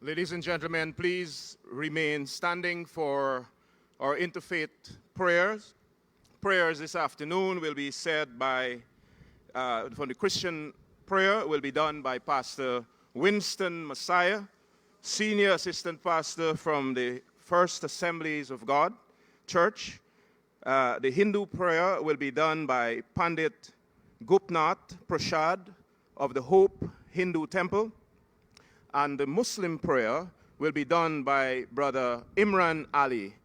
Ladies and gentlemen, please remain standing for our interfaith prayers. Prayers this afternoon will be said for the Christian prayer will be done by Pastor Winston Messiah, Senior Assistant Pastor from the First Assemblies of God Church. The Hindu prayer will be done by Pandit Gopnath Prasad of the Hope Hindu Temple. And the Muslim prayer will be done by Brother Imran Ali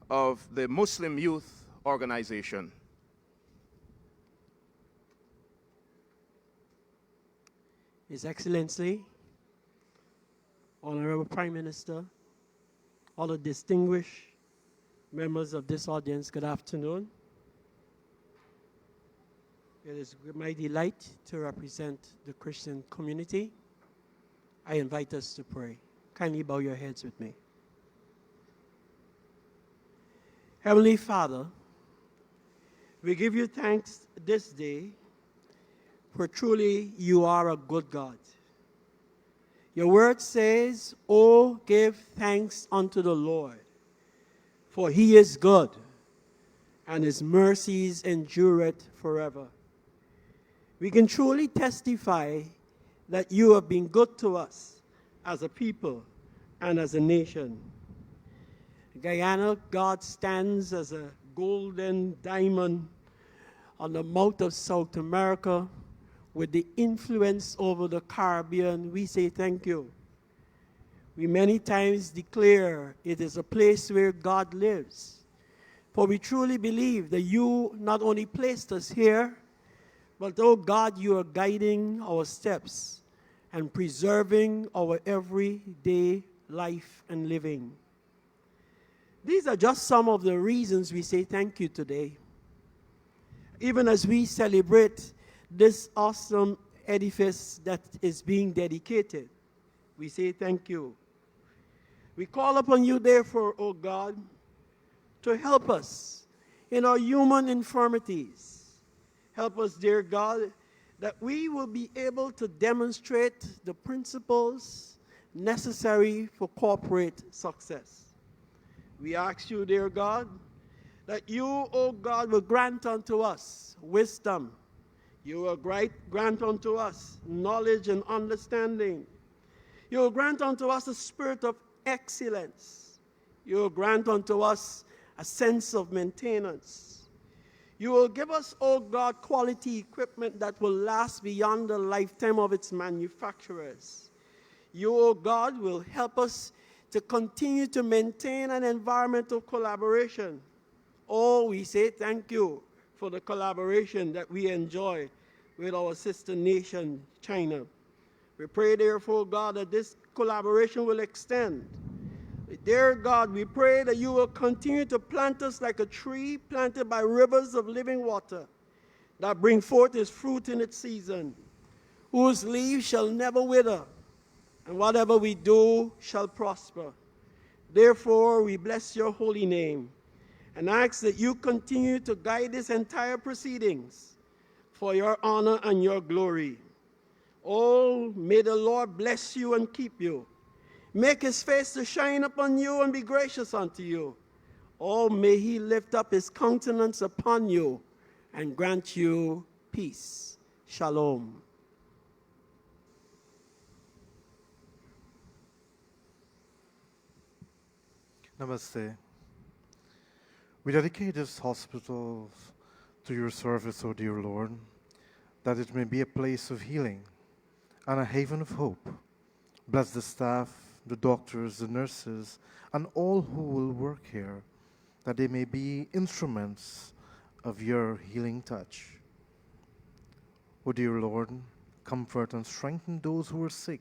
of the Muslim Youth Organization. His Excellency, Honorable Prime Minister, all the distinguished members of this audience, good afternoon. It is my delight to represent the Christian community. I invite us to pray. Kindly bow your heads with me. Heavenly Father, we give you thanks this day, for truly you are a good God. Your word says, "Oh, give thanks unto the Lord, for he is good, and his mercies endureth forever." We can truly testify that you have been good to us as a people and as a nation. Guyana, God stands as a golden diamond on the mouth of South America with the influence over the Caribbean. We say thank you. We many times declare it is a place where God lives. For we truly believe that you not only placed us here, but, oh God, you are guiding our steps and preserving our everyday life and living. These are just some of the reasons we say thank you today. Even as we celebrate this awesome edifice that is being dedicated, we say thank you. We call upon you, therefore, O God, to help us in our human infirmities. Help us, dear God, that we will be able to demonstrate the principles necessary for corporate success. We ask you, dear God, that you, O God, will grant unto us wisdom. You will grant unto us knowledge and understanding. You will grant unto us a spirit of excellence. You will grant unto us a sense of maintenance. You will give us, O God, quality equipment that will last beyond the lifetime of its manufacturers. You, O God, will help us to continue to maintain an environment of collaboration. Oh, we say thank you for the collaboration that we enjoy with our sister nation, China. We pray, therefore, God, that this collaboration will extend. Dear God, we pray that you will continue to plant us like a tree planted by rivers of living water that bring forth its fruit in its season, whose leaves shall never wither, and whatever we do shall prosper. Therefore, we bless your holy name and ask that you continue to guide this entire proceedings for your honor and your glory. Oh, may the Lord bless you and keep you. Make his face to shine upon you and be gracious unto you. Oh, may he lift up his countenance upon you and grant you peace. Shalom. Namaste. We dedicate this hospital to your service, O dear Lord, that it may be a place of healing and a haven of hope. Bless the staff, the doctors, the nurses, and all who will work here, that they may be instruments of your healing touch. O dear Lord, comfort and strengthen those who are sick.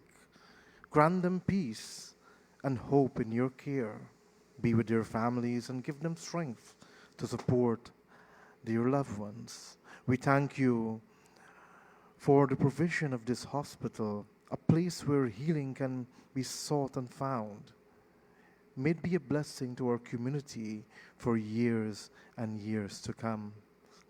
Grant them peace and hope in your care. Be with their families and give them strength to support their loved ones. We thank you for the provision of this hospital, a place where healing can be sought and found. May it be a blessing to our community for years and years to come.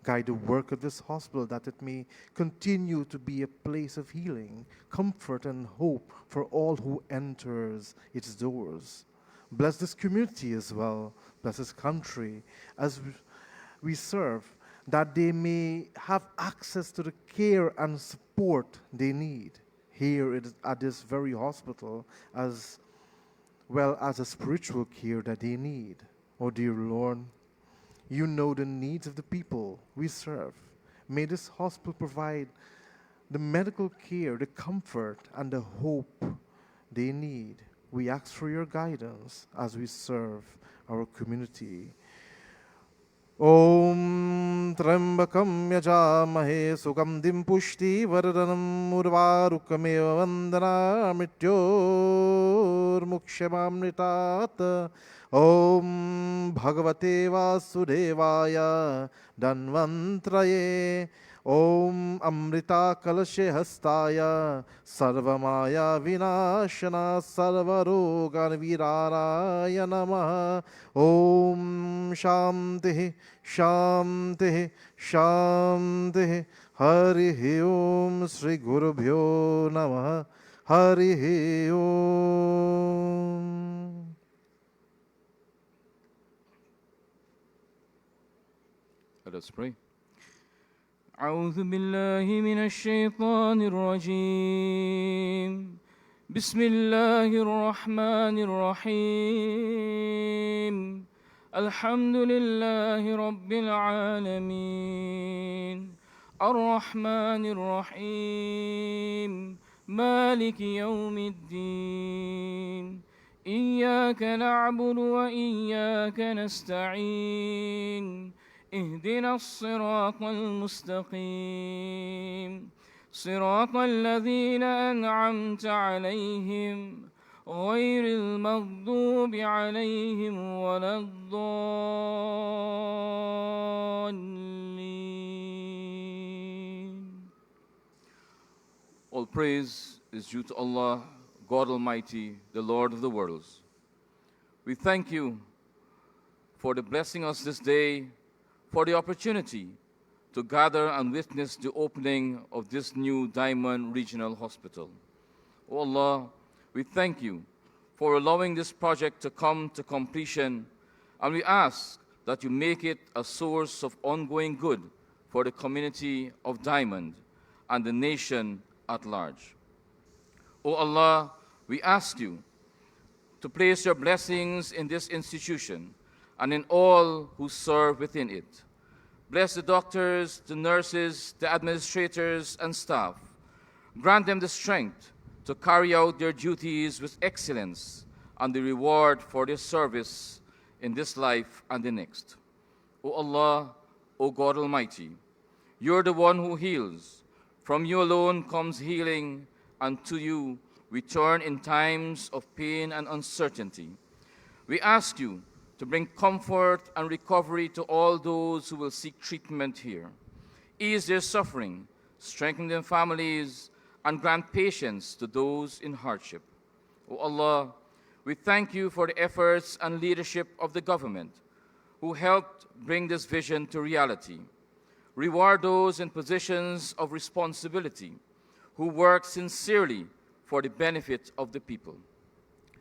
Guide the work of this hospital that it may continue to be a place of healing, comfort, and hope for all who enters its doors. Bless this community as well. Bless this country as we serve, that they may have access to the care and support they need here at this very hospital, as well as the spiritual care that they need. Oh dear Lord, you know the needs of the people we serve. May this hospital provide the medical care, the comfort, and the hope they need. We ask for your guidance as we serve our community. Om Trambakam Yajamahe Sugamdim Pushti Varadanam Urvarukame Vandana Mrityor Mukshemamritat. Om Bhagavate Vasudevaya Danvantraye. Om Amrita Kalashe Hastaya Sarvamaya Vinashana Sarvarogan Viraraya Namaha. Om Shanti Shanti Shanti. Hari Om Sri Gurubhyo Namaha. Hari Om. Let us pray. أعوذ بالله من الشيطان الرجيم. بسم الله الرحمن الرحيم. الحمد لله رب العالمين. الرحمن الرحيم. مالك يوم الدين. إياك نعبد وإياك نستعين. اهدنا الصراط المستقيم. صراط الذين أنعمت عليهم غير المغضوب عليهم ولا الضالين. All praise is due to Allah, God Almighty, the Lord of the worlds. We thank you for the blessing us this day, for the opportunity to gather and witness the opening of this new Diamond Regional Hospital. O Allah, we thank you for allowing this project to come to completion, and we ask that you make it a source of ongoing good for the community of Diamond and the nation at large. O Allah, we ask you to place your blessings in this institution and in all who serve within it. Bless the doctors, the nurses, the administrators, and staff. Grant them the strength to carry out their duties with excellence and the reward for their service in this life and the next. O Allah, O God Almighty, you're the one who heals. From you alone comes healing, and to you we turn in times of pain and uncertainty. We ask you to bring comfort and recovery to all those who will seek treatment here. Ease their suffering, strengthen their families, and grant patience to those in hardship. O Allah, we thank you for the efforts and leadership of the government who helped bring this vision to reality. Reward those in positions of responsibility who work sincerely for the benefit of the people.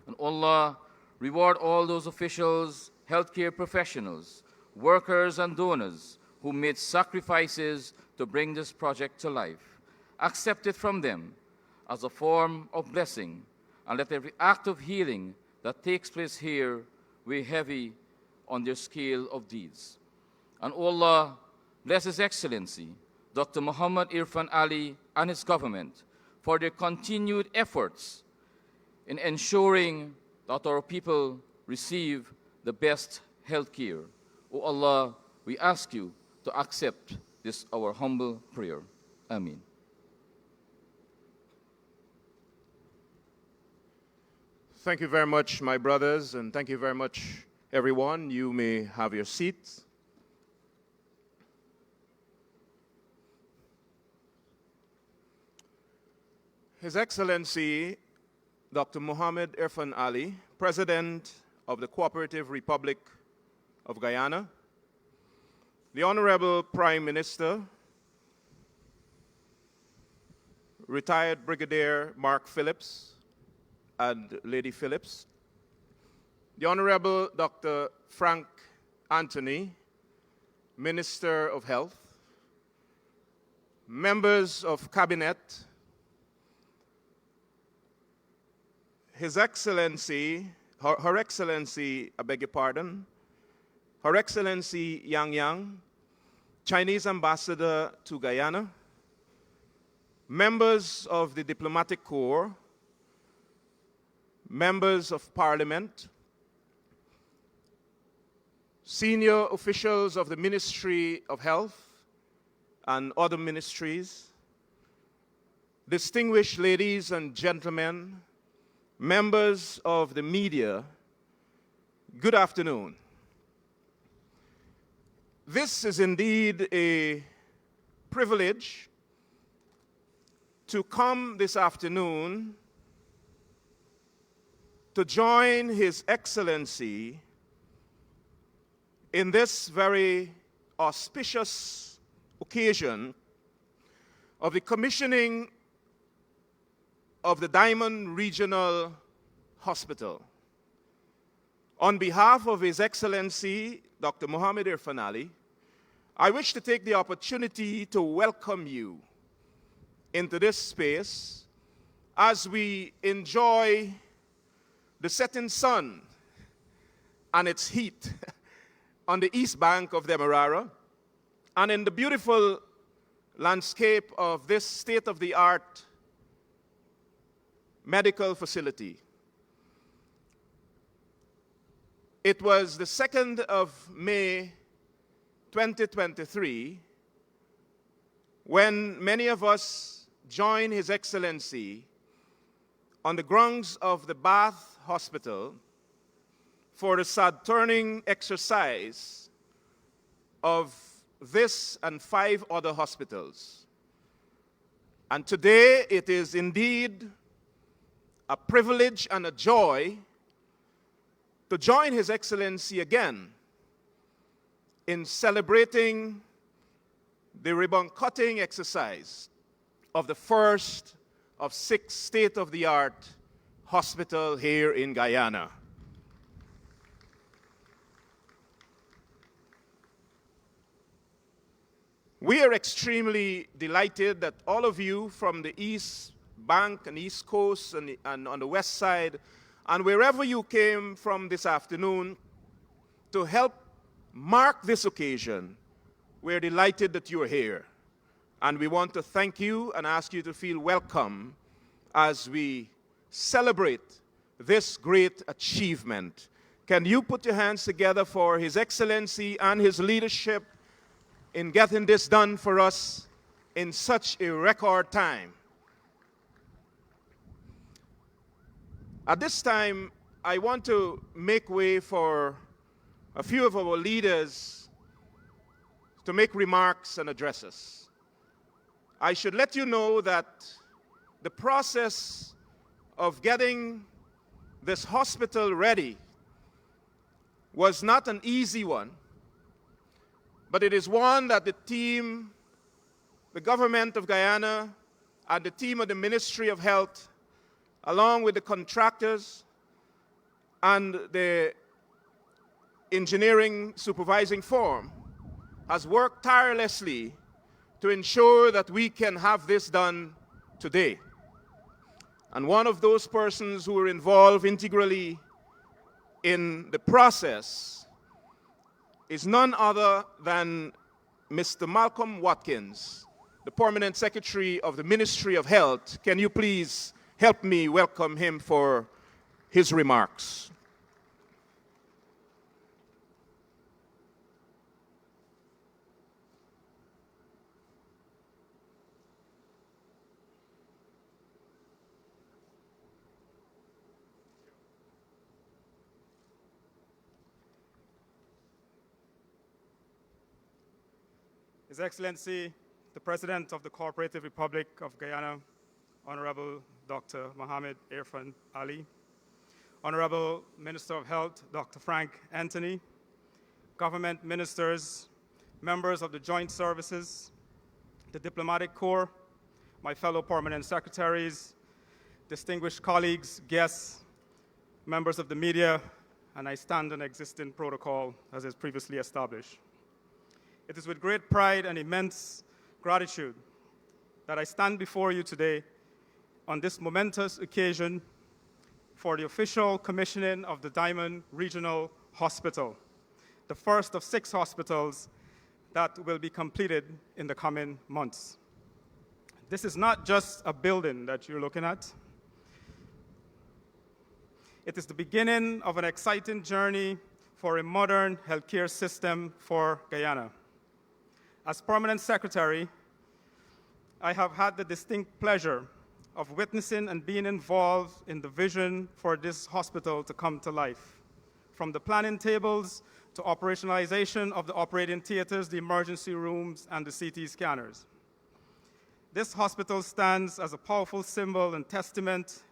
And Allah, reward all those officials, healthcare professionals, workers, and donors who made sacrifices to bring this project to life. Accept it from them as a form of blessing, and let every act of healing that takes place here weigh heavy on their scale of deeds. And Allah, bless His Excellency, Dr. Mohamed Irfaan Ali, and his government for their continued efforts in ensuring that our people receive the best health care. O Allah, we ask you to accept this our humble prayer. Ameen. Thank you very much, my brothers, and thank you very much, everyone. You may have your seats. His Excellency, Dr. Mohamed Irfaan Ali, President of the Cooperative Republic of Guyana, the Honorable Prime Minister, retired Brigadier Mark Phillips and Lady Phillips, the Honorable Dr. Frank Anthony, Minister of Health, members of Cabinet, His Excellency, Her Excellency, I beg your pardon, Her Excellency Yang Yang, Chinese Ambassador to Guyana, members of the Diplomatic Corps, members of Parliament, senior officials of the Ministry of Health and other ministries, distinguished ladies and gentlemen, members of the media, good afternoon. This is indeed a privilege to come this afternoon to join His Excellency in this very auspicious occasion of the commissioning of the Diamond Regional Hospital. On behalf of His Excellency, Dr. Mohamed Irfaan, I wish to take the opportunity to welcome you into this space as we enjoy the setting sun and its heat on the east bank of the Demerara and in the beautiful landscape of this state-of-the-art medical facility. It was the 2nd of May 2023 when many of us joined His Excellency on the grounds of the Bath Hospital for the sad turning exercise of this and 5 other hospitals. And today it is indeed a privilege and a joy to join His Excellency again in celebrating the ribbon-cutting exercise of the first of 6 state-of-the-art hospitals here in Guyana. We are extremely delighted that all of you from the East Bank and East Coast and on the West Side and wherever you came from this afternoon to help mark this occasion, we're delighted that you are here. And we want to thank you and ask you to feel welcome as we celebrate this great achievement. Can you put your hands together for His Excellency and his leadership in getting this done for us in such a record time? At this time, I want to make way for a few of our leaders to make remarks and addresses. I should let you know that the process of getting this hospital ready was not an easy one, but it is one that the team, the government of Guyana, and the team of the Ministry of Health, along with the contractors and the engineering supervising firm, has worked tirelessly to ensure that we can have this done today. And one of those persons who were involved integrally in the process is none other than Mr. Malcolm Watkins, the Permanent Secretary of the Ministry of Health. Can you please help me welcome him for his remarks? His Excellency, the President of the Cooperative Republic of Guyana, Honorable Dr. Mohamed Irfaan Ali, Honorable Minister of Health, Dr. Frank Anthony, government ministers, members of the joint services, the diplomatic corps, my fellow permanent secretaries, distinguished colleagues, guests, members of the media, and I stand on existing protocol as is previously established. It is with great pride and immense gratitude that I stand before you today on this momentous occasion for the official commissioning of the Diamond Regional Hospital, the first of 6 hospitals that will be completed in the coming months. This is not just a building that you're looking at. It is the beginning of an exciting journey for a modern healthcare system for Guyana. As Permanent Secretary, I have had the distinct pleasure of witnessing and being involved in the vision for this hospital to come to life. From the planning tables to operationalization of the operating theaters, the emergency rooms, and the CT scanners. This hospital stands as a powerful symbol and testament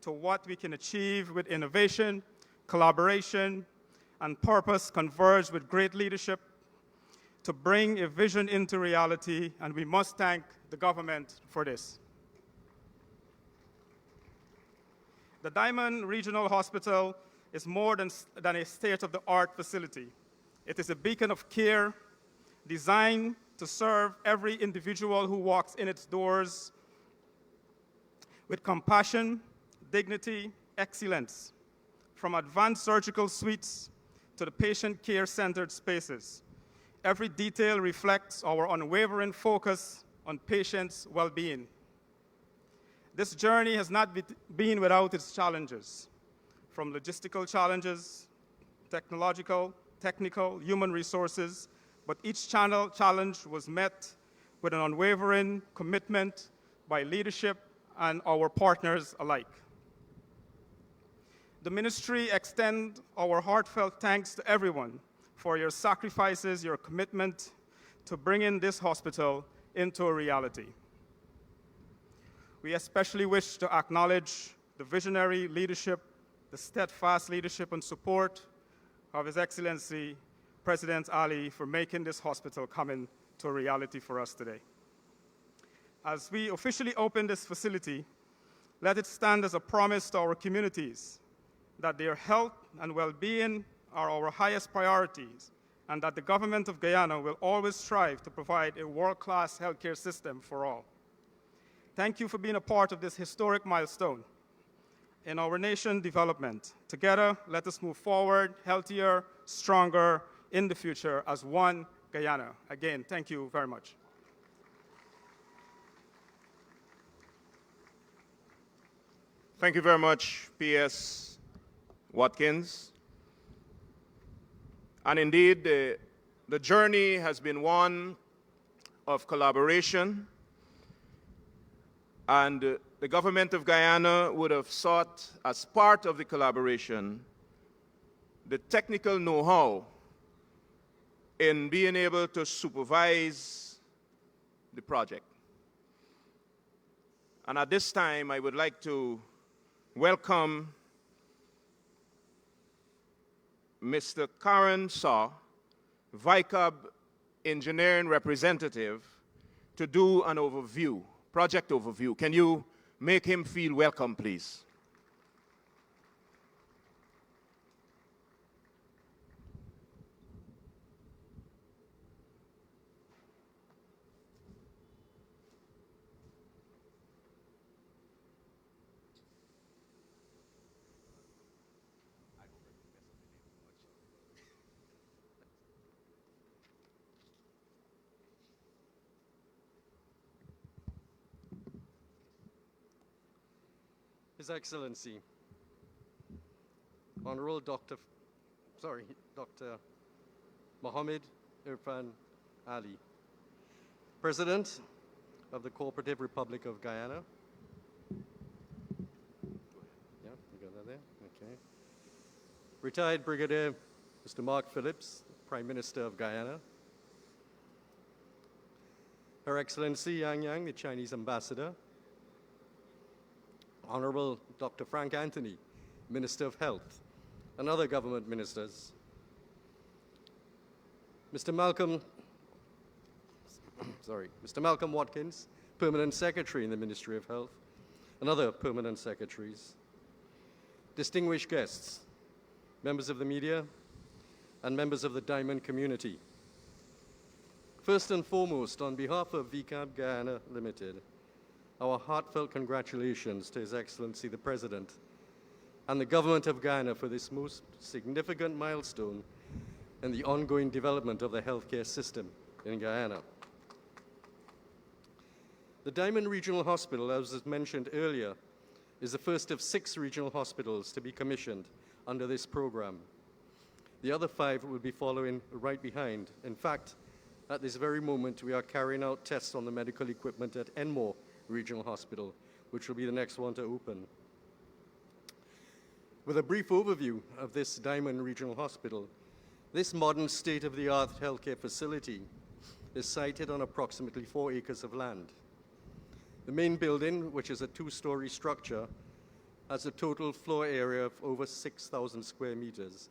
to what we can achieve with innovation, collaboration, and purpose converged with great leadership to bring a vision into reality, and we must thank the government for this. The Diamond Regional Hospital is more than a state-of-the-art facility. It is a beacon of care designed to serve every individual who walks in its doors with compassion, dignity, excellence, from advanced surgical suites to the patient care-centered spaces. Every detail reflects our unwavering focus on patients' well-being. This journey has not been without its challenges, from logistical challenges, technological, technical, human resources, but each challenge was met with an unwavering commitment by leadership and our partners alike. The ministry extends our heartfelt thanks to everyone for your sacrifices, your commitment to bringing this hospital into a reality. We especially wish to acknowledge the visionary leadership, the steadfast leadership and support of His Excellency President Ali for making this hospital come into a reality for us today. As we officially open this facility, let it stand as a promise to our communities that their health and well-being are our highest priorities, and that the government of Guyana will always strive to provide a world-class healthcare system for all. Thank you for being a part of this historic milestone in our nation's development. Together, let us move forward, healthier, stronger in the future as one Guyana. Again, thank you very much. Thank you very much, P.S. Watkins. And indeed, the journey has been one of collaboration, and the government of Guyana would have sought, as part of the collaboration, the technical know-how in being able to supervise the project. And at this time, I would like to welcome Mr. Karen Saw, VICAB engineering representative, to do an overview, project overview. Can you make him feel welcome, please? His Excellency, Honorable Dr. Mohamed Irfaan Ali, President of the Cooperative Republic of Guyana. Yeah, you got that there? Okay. Retired Brigadier Mr. Mark Phillips, Prime Minister of Guyana. Her Excellency Yang Yang, the Chinese Ambassador. Honorable Dr. Frank Anthony, Minister of Health, and other government ministers. Mr. Malcolm Mr. Malcolm Watkins, Permanent Secretary in the Ministry of Health, and other permanent secretaries, distinguished guests, members of the media, and members of the Diamond community. First and foremost, on behalf of VCAB Guyana Limited, our heartfelt congratulations to His Excellency the President and the Government of Guyana for this most significant milestone in the ongoing development of the healthcare system in Guyana. The Diamond Regional Hospital, as was mentioned earlier, is the first of 6 regional hospitals to be commissioned under this program. The other 5 will be following right behind. In fact, at this very moment, we are carrying out tests on the medical equipment at Enmore Regional Hospital, which will be the next one to open. With a brief overview of this Diamond Regional Hospital, this modern state-of-the-art healthcare facility is sited on approximately 4 acres of land. The main building, which is a 2-story structure, has a total floor area of over 6,000 square meters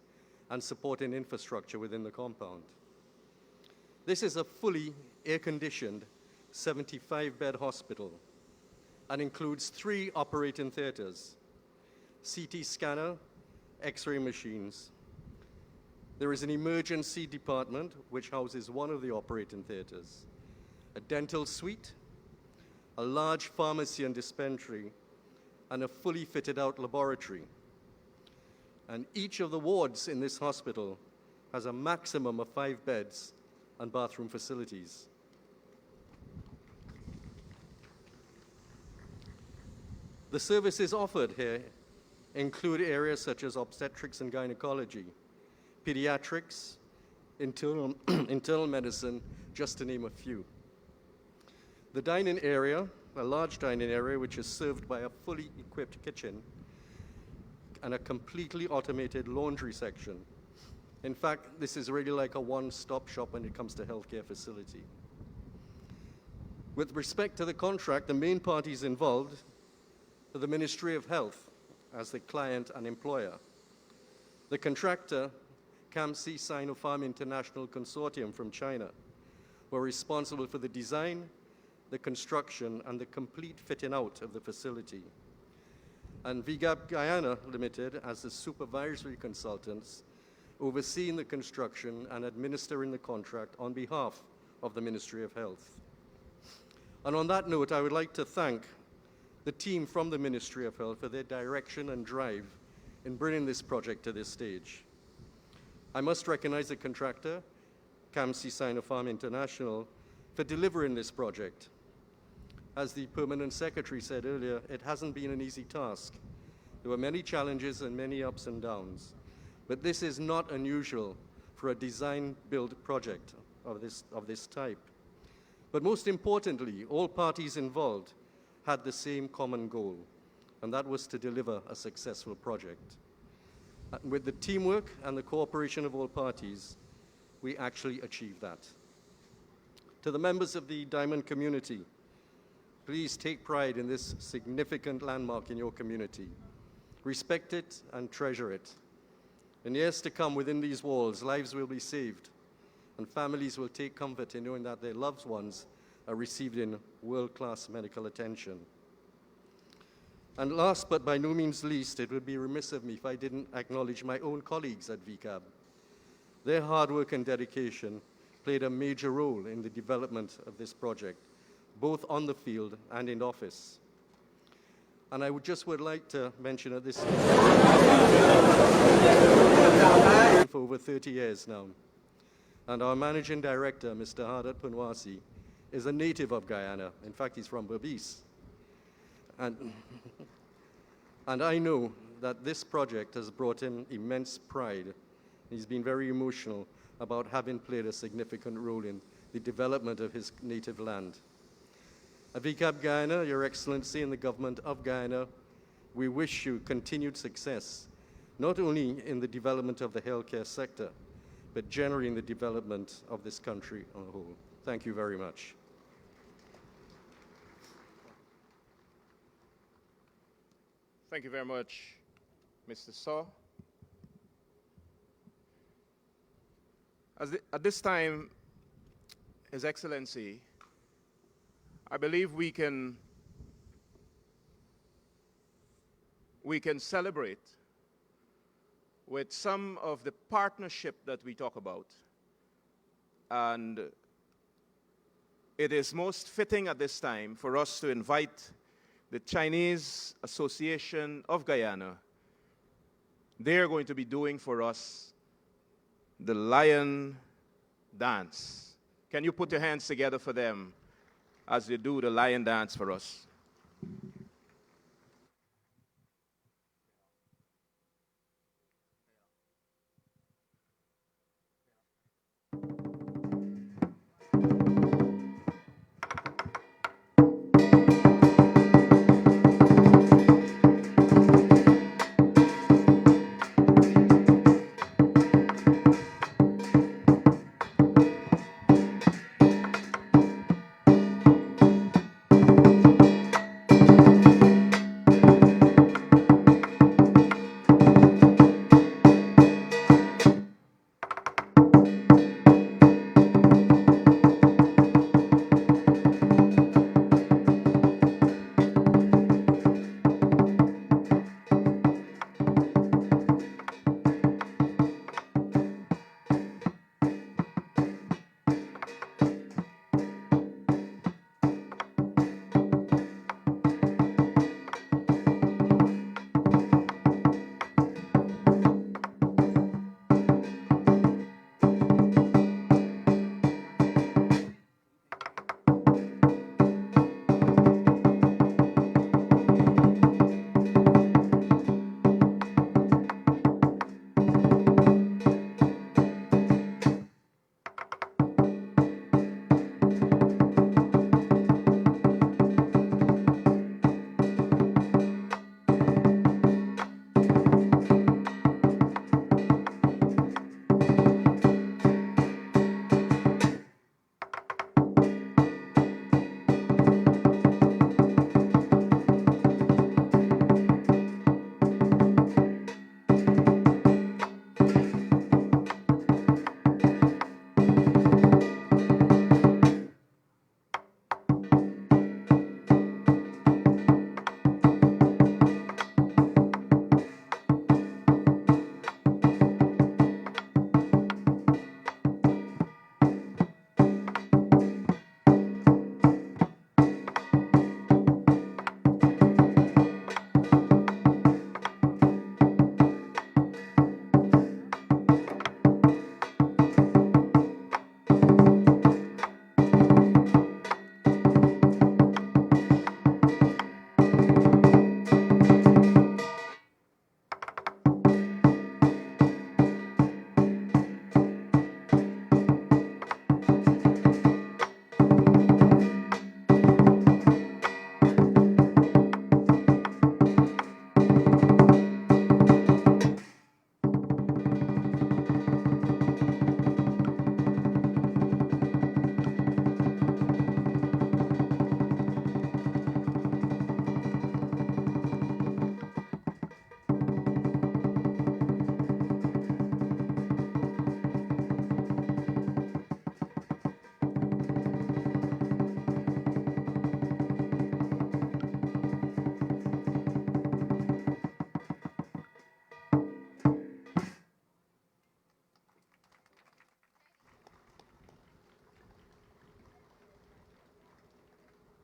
and supporting infrastructure within the compound. This is a fully air-conditioned 75-bed hospital and includes 3 operating theaters, CT scanner, X-ray machines. There is an emergency department which houses one of the operating theaters, a dental suite, a large pharmacy and dispensary, and a fully fitted out laboratory. And each of the wards in this hospital has a maximum of 5 beds and bathroom facilities. The services offered here include areas such as obstetrics and gynecology, pediatrics, internal medicine, just to name a few. The dining area, a large dining area which is served by a fully equipped kitchen and a completely automated laundry section. In fact, this is really like a one-stop shop when it comes to healthcare facility. With respect to the contract, the main parties involved are the Ministry of Health as the client and employer. The contractor, CAMC Sinopharm International Consortium from China, were responsible for the design, the construction, and the complete fitting out of the facility. And VGAP Guyana Limited as the supervisory consultants overseeing the construction and administering the contract on behalf of the Ministry of Health. And on that note, I would like to thank the team from the Ministry of Health for their direction and drive in bringing this project to this stage. I must recognize the contractor, CAMC Sinopharm International, for delivering this project. As the Permanent Secretary said earlier, it hasn't been an easy task. There were many challenges and many ups and downs, but this is not unusual for a design-build project of this type. But most importantly, all parties involved had the same common goal, and that was to deliver a successful project. With the teamwork and the cooperation of all parties, we actually achieved that. To the members of the Diamond community, please take pride in this significant landmark in your community. Respect it and treasure it. In years to come within these walls, lives will be saved, and families will take comfort in knowing that their loved ones are receiving world-class medical attention. And last but by no means least, it would be remiss of me if I didn't acknowledge my own colleagues at VCAB. Their hard work and dedication played a major role in the development of this project, both on the field and in office. And I would like to mention at this stage, for over 30 years now. And our managing director, Mr. Hadat Punwasi, is a native of Guyana. In fact, he's from Berbice. And I know that this project has brought him immense pride. He's been very emotional about having played a significant role in the development of his native land. At VCAB Guyana, Your Excellency, and the government of Guyana, we wish you continued success, not only in the development of the healthcare sector, but generally in the development of this country on the whole. Thank you very much. Thank you very much, Mr. Saw. At this time, His Excellency I believe we can celebrate with some of the partnership that we talk about. And it is most fitting at this time for us to invite the Chinese Association of Guyana. They're going to be doing for us the lion dance. Can you put your hands together for them as they do the lion dance for us?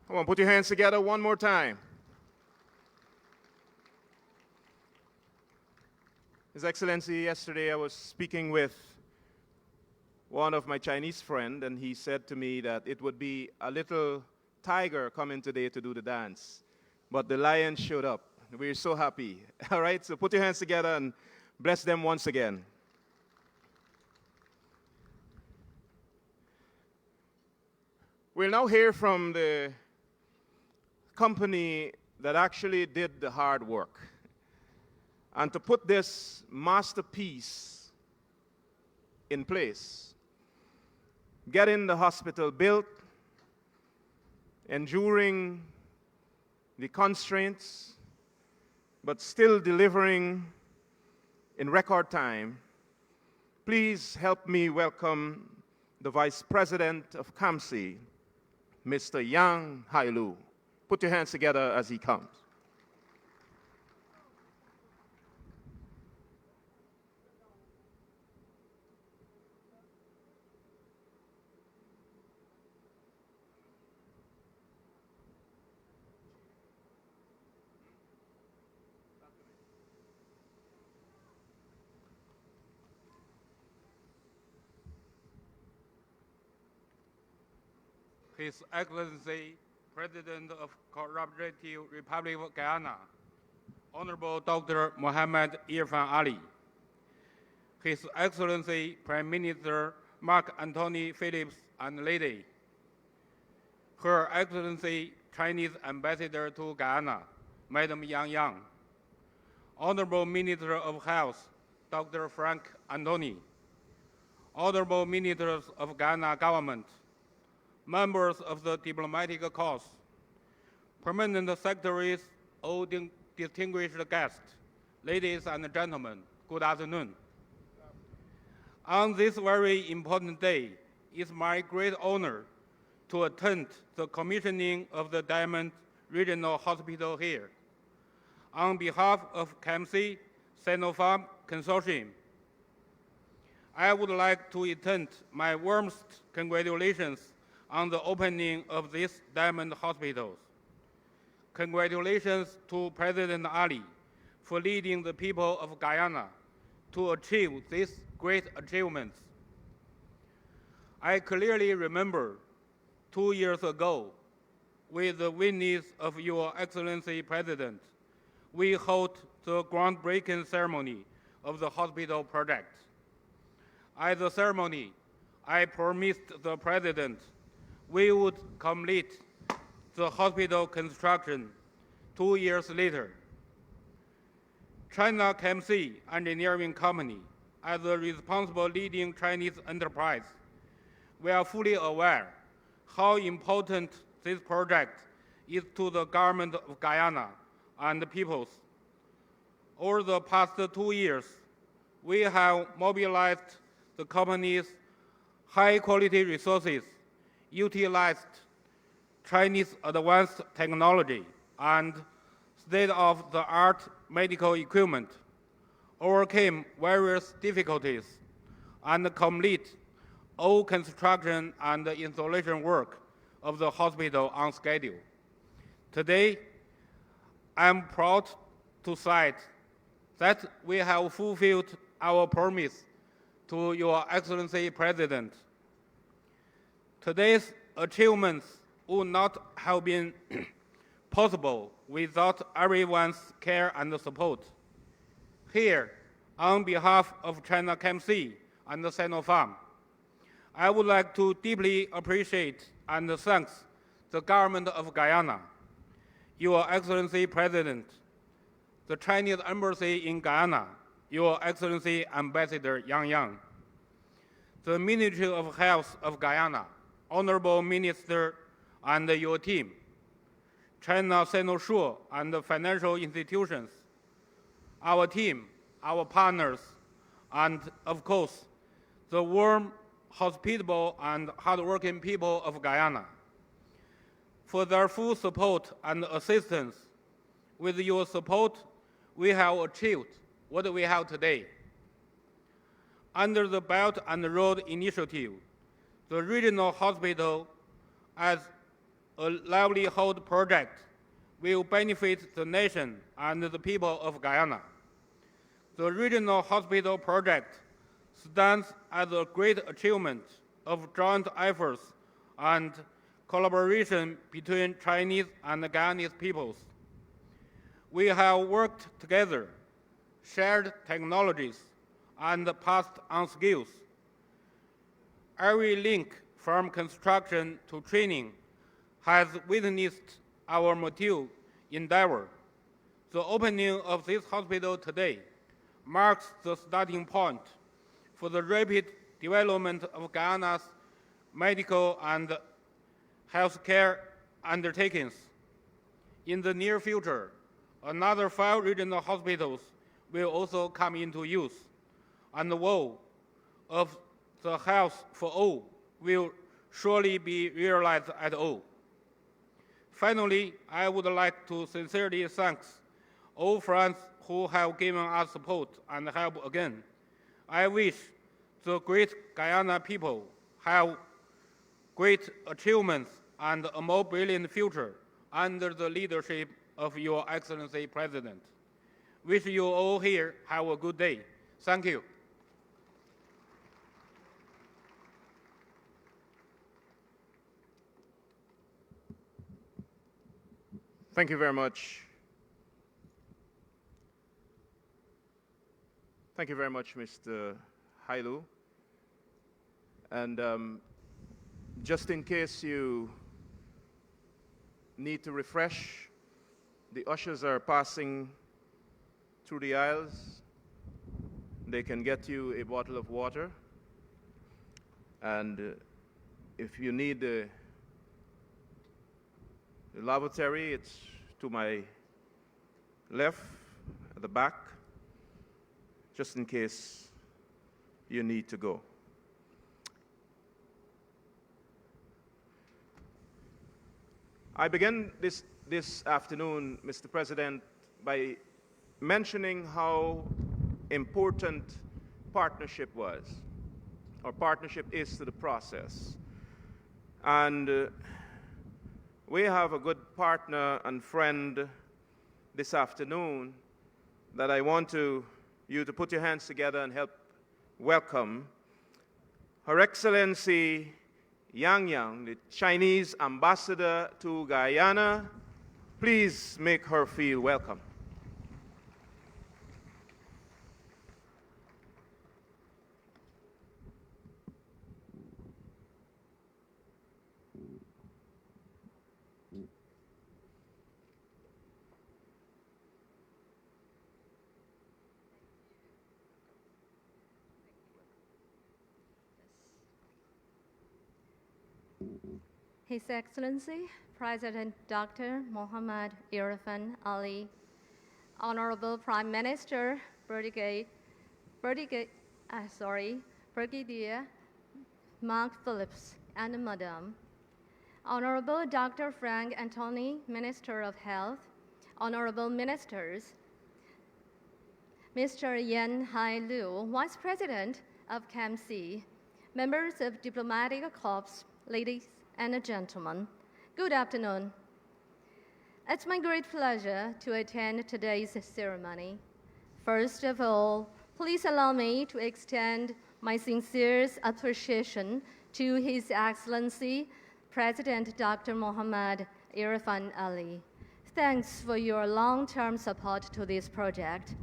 Come on, put your hands together one more time. His Excellency, yesterday I was speaking with one of my Chinese friends, and he said to me that it would be a little tiger coming today to do the dance. But the lion showed up. We're so happy. All right, so put your hands together and bless them once again. We'll now hear from the company that actually did the hard work. And to put this masterpiece in place, getting the hospital built, enduring the constraints, but still delivering in record time, please help me welcome the Vice President of CAMSI, Mr. Yang Hailu. Put your hands together as he comes. His Excellency, President of Cooperative Republic of Guyana, Honorable Dr. Mohamed Irfaan Ali, His Excellency Prime Minister Mark Antony Phillips and Lady, Her Excellency Chinese Ambassador to Guyana, Madam Yang Yang, Honorable Minister of Health, Dr. Frank Antony, Honorable Ministers of Guyana Government, members of the diplomatic corps, permanent secretaries, all distinguished guests, ladies and gentlemen, good afternoon. On this very important day, it's my great honor to attend the commissioning of the Diamond Regional Hospital here. On behalf of KMC Sinopharm Consortium, I would like to extend my warmest congratulations on the opening of this Diamond Hospitals. Congratulations to President Ali for leading the people of Guyana to achieve these great achievements. I clearly remember 2 years ago, with the witness of Your Excellency President, we held the groundbreaking ceremony of the hospital project. At the ceremony, I promised the President we would complete the hospital construction 2 years later. China KMC Engineering Company, as a responsible leading Chinese enterprise, we are fully aware how important this project is to the government of Guyana and the peoples. Over the past 2 years, we have mobilized the company's high-quality resources, utilized Chinese advanced technology and state-of-the-art medical equipment, overcame various difficulties, and complete all construction and installation work of the hospital on schedule. Today, I am proud to cite that we have fulfilled our promise to Your Excellency President. Today's achievements would not have been possible without everyone's care and support. Here, on behalf of China KMC and Sinopharm, I would like to deeply appreciate and thank the government of Guyana, Your Excellency President, the Chinese Embassy in Guyana, Your Excellency Ambassador Yang Yang, the Ministry of Health of Guyana, Honorable Minister and your team, China Sinopharm and financial institutions, our team, our partners, and of course, the warm, hospitable, and hardworking people of Guyana. For their full support and assistance, with your support, we have achieved what we have today. Under the Belt and Road Initiative, the regional hospital, as a livelihood project, will benefit the nation and the people of Guyana. The regional hospital project stands as a great achievement of joint efforts and collaboration between Chinese and Guyanese peoples. We have worked together, shared technologies, and passed on skills. Every link from construction to training has witnessed our mutual endeavor. The opening of this hospital today marks the starting point for the rapid development of Guyana's medical and healthcare undertakings. In the near future, another 5 regional hospitals will also come into use, and the goal of the health for all will surely be realized at all. Finally, I would like to sincerely thank all friends who have given us support and help again. I wish the great Guyana people have great achievements and a more brilliant future under the leadership of Your Excellency President. Wish you all here have a good day. Thank you. Thank you very much. Thank you very much, Mr. Hailu. And just in case you need to refresh, the ushers are passing through the aisles. They can get you a bottle of water. And if you need the lavatory, it's to my left at the back, just in case you need to go. I begin this afternoon, Mr. President, by mentioning how important partnership was, or partnership is to the process. And we have a good partner and friend this afternoon that I want you to put your hands together and help welcome. Her Excellency Yang Yang, the Chinese ambassador to Guyana. Please make her feel welcome. His Excellency, President Dr. Mohamed Irfaan Ali, Honorable Prime Minister Brigadier Mark Phillips, and Madam, Honorable Dr. Frank Anthony, Minister of Health, Honorable Ministers, Mr. Yan Hai Liu, Vice President of CAMC, members of diplomatic corps, ladies and gentlemen, good afternoon. It's my great pleasure to attend today's ceremony. First of all, please allow me to extend my sincerest appreciation to His Excellency, President Dr. Mohamed Irfaan Ali. Thanks for your long-term support to this project.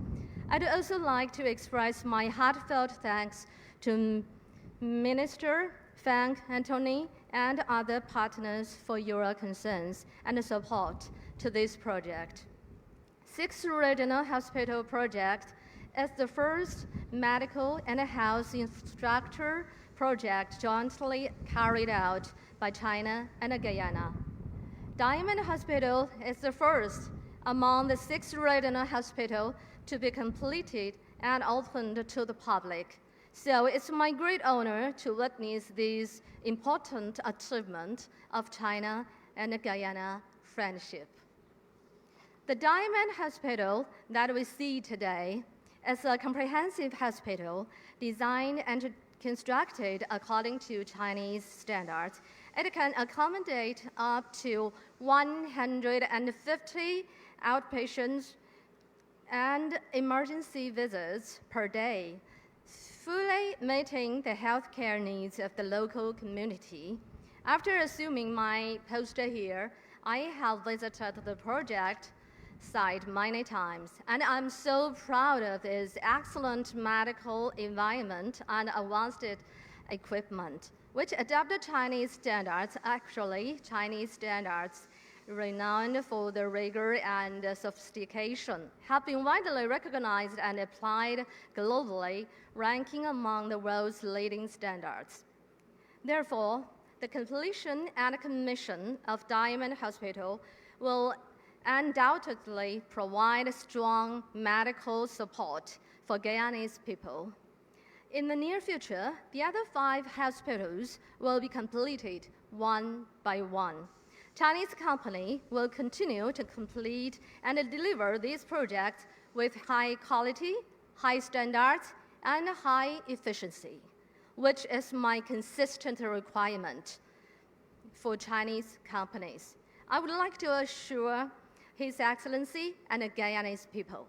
I'd also like to express my heartfelt thanks to Minister Frank Anthony and other partners for your concerns and support to this project. Sixth Regional Hospital Project is the first medical and health infrastructure project jointly carried out by China and Guyana. Diamond Hospital is the first among the 6 regional hospitals to be completed and opened to the public. So it's my great honor to witness this important achievement of China and Guyana friendship. The Diamond Hospital that we see today is a comprehensive hospital designed and constructed according to Chinese standards. It can accommodate up to 150 outpatients and emergency visits per day, fully meeting the healthcare needs of the local community. After assuming my post here, I have visited the project site many times, and I'm so proud of its excellent medical environment and advanced equipment, which adopted Chinese standards, actually Chinese standards renowned for the rigor and sophistication, have been widely recognized and applied globally, ranking among the world's leading standards. Therefore, the completion and commission of Diamond Hospital will undoubtedly provide strong medical support for Guyanese people. In the near future, the other 5 hospitals will be completed one by one. Chinese company will continue to complete and deliver these projects with high quality, high standards, and high efficiency, which is my consistent requirement for Chinese companies. I would like to assure His Excellency and the Guyanese people.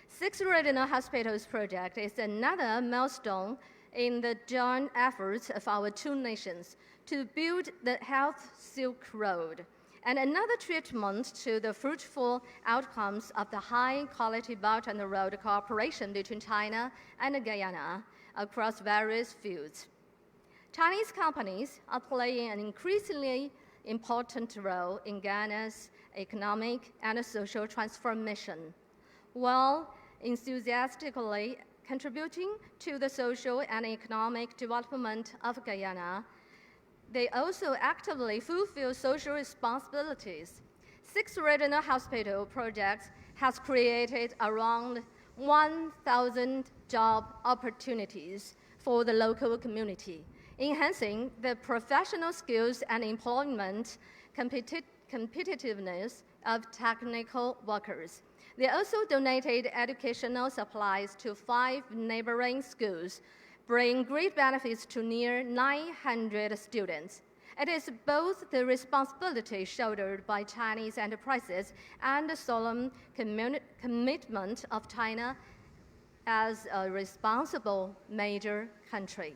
6 Regional Hospitals project is another milestone in the joint efforts of our two nations to build the health Silk Road, and another treatment to the fruitful outcomes of the high-quality Belt and Road cooperation between China and Guyana across various fields. Chinese companies are playing an increasingly important role in Guyana's economic and social transformation, while enthusiastically contributing to the social and economic development of Guyana. They also actively fulfill social responsibilities. 6 regional hospital projects has created around 1,000 job opportunities for the local community, enhancing the professional skills and employment competitiveness of technical workers. They also donated educational supplies to 5 neighboring schools, bringing great benefits to near 900 students. It is both the responsibility shouldered by Chinese enterprises and the solemn commitment of China as a responsible major country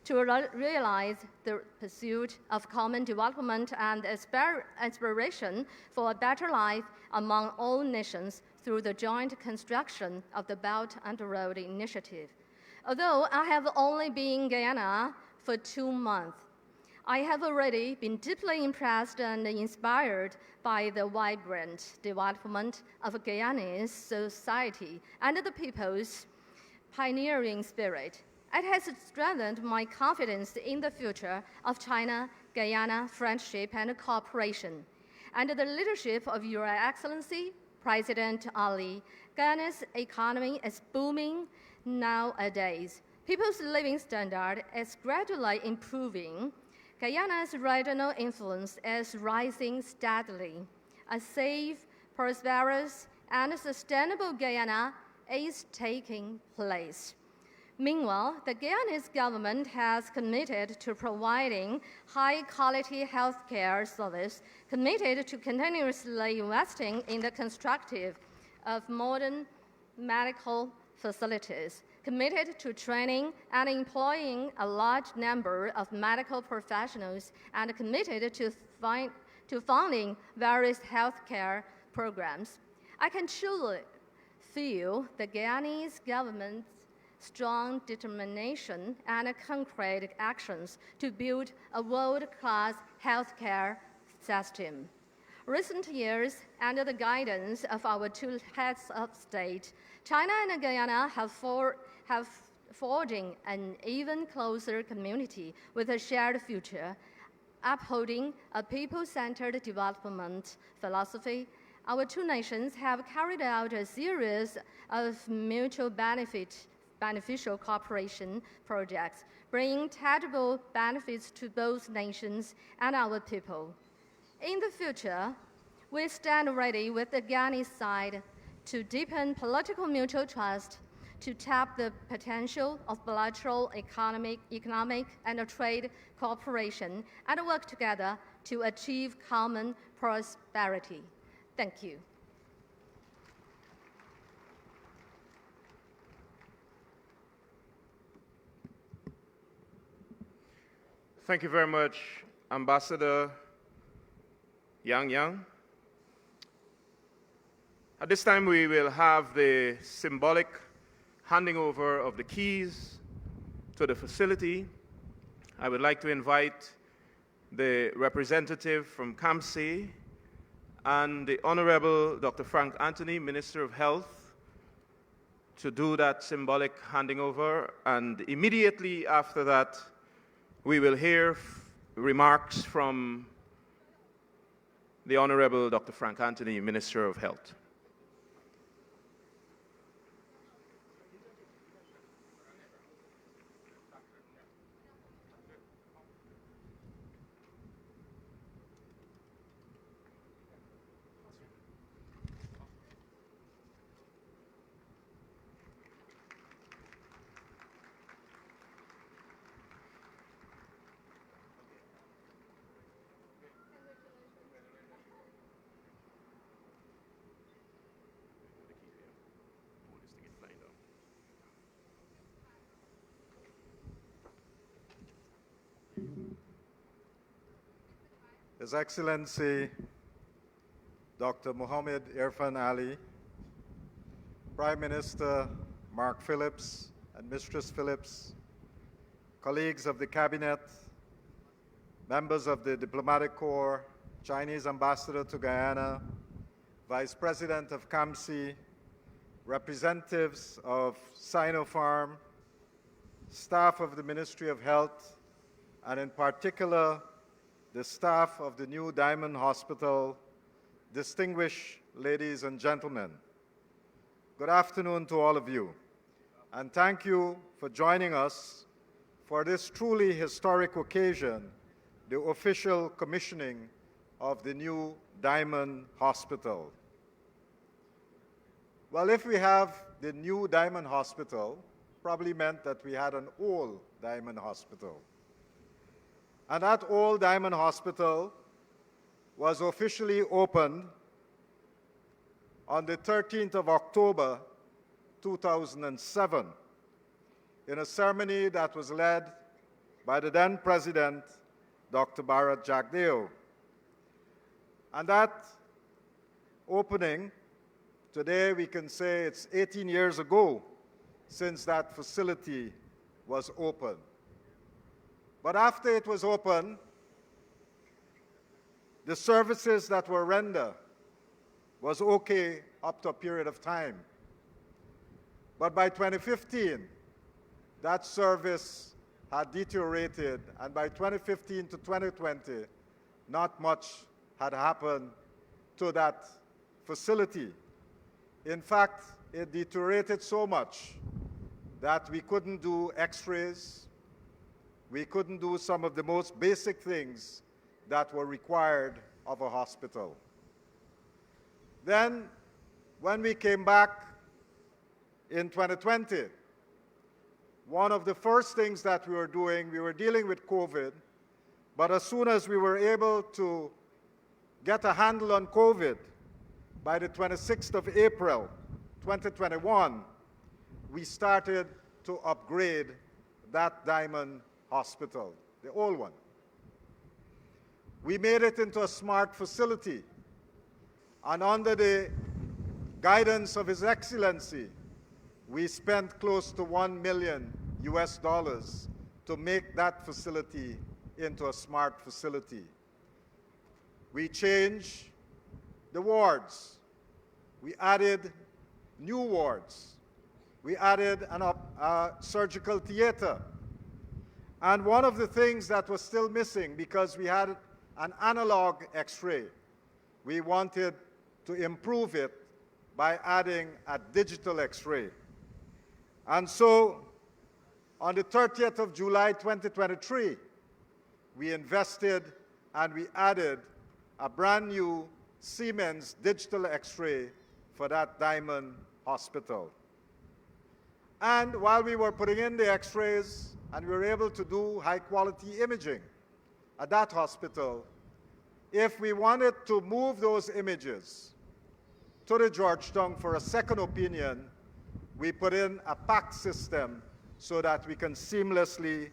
to realize the pursuit of common development and aspiration for a better life among all nations through the joint construction of the Belt and Road Initiative. Although I have only been in Guyana for 2 months, I have already been deeply impressed and inspired by the vibrant development of Guyanese society and the people's pioneering spirit. It has strengthened my confidence in the future of China-Guyana friendship and cooperation. Under the leadership of Your Excellency, President Ali, Guyana's economy is booming nowadays. People's living standard is gradually improving. Guyana's regional influence is rising steadily. A safe, prosperous, and sustainable Guyana is taking place. Meanwhile, the Guyanese government has committed to providing high-quality healthcare service, committed to continuously investing in the construction of modern medical facilities, committed to training and employing a large number of medical professionals, and committed to funding various healthcare programs. I can truly feel the Guyanese government's strong determination and concrete actions to build a world-class healthcare system. Recent years, under the guidance of our two heads of state, China and Guyana have forging an even closer community with a shared future, upholding a people-centered development philosophy. Our two nations have carried out a series of beneficial cooperation projects, bringing tangible benefits to both nations and our people. In the future, we stand ready with the Guyanese side to deepen political mutual trust, to tap the potential of bilateral economic and trade cooperation, and work together to achieve common prosperity. Thank you. Thank you very much, Ambassador Yang. At this time, we will have the symbolic handing over of the keys to the facility. I would like to invite the representative from CAMC and the Honorable Dr. Frank Anthony, Minister of Health, to do that symbolic handing over. And immediately after that, we will hear remarks from the Honorable Dr. Frank Anthony, Minister of Health. His Excellency Dr. Mohamed Irfaan Ali, Prime Minister Mark Phillips and Mistress Phillips, colleagues of the Cabinet, members of the Diplomatic Corps, Chinese Ambassador to Guyana, Vice President of CAMSI, representatives of Sinopharm, staff of the Ministry of Health, and in particular, the staff of the new Diamond Hospital, distinguished ladies and gentlemen. Good afternoon to all of you, and thank you for joining us for this truly historic occasion, the official commissioning of the new Diamond Hospital. Well, if we have the new Diamond Hospital, probably meant that we had an old Diamond Hospital. And that old Diamond Hospital was officially opened on the 13th of October, 2007, in a ceremony that was led by the then President, Dr. Bharat Jagdeo. And that opening, today we can say it's 18 years ago since that facility was opened. But after it was opened, the services that were rendered was okay up to a period of time. But by 2015, that service had deteriorated, and by 2015 to 2020, not much had happened to that facility. In fact, it deteriorated so much that we couldn't do x-rays, we couldn't do some of the most basic things that were required of a hospital. Then, when we came back in 2020, one of the first things that we were doing, we were dealing with COVID, but as soon as we were able to get a handle on COVID, by the 26th of April, 2021, we started to upgrade that Diamond Hospital, the old one. We made it into a smart facility, and under the guidance of His Excellency, we spent close to $1 million to make that facility into a smart facility. We changed the wards. We added new wards. We added a surgical theater. And one of the things that was still missing, because we had an analog x-ray, we wanted to improve it by adding a digital x-ray. And so, on the 30th of July 2023, we invested and we added a brand new Siemens digital x-ray for that Diamond Hospital. And while we were putting in the x-rays and we were able to do high-quality imaging at that hospital, if we wanted to move those images to the Georgetown for a second opinion, we put in a PACS system so that we can seamlessly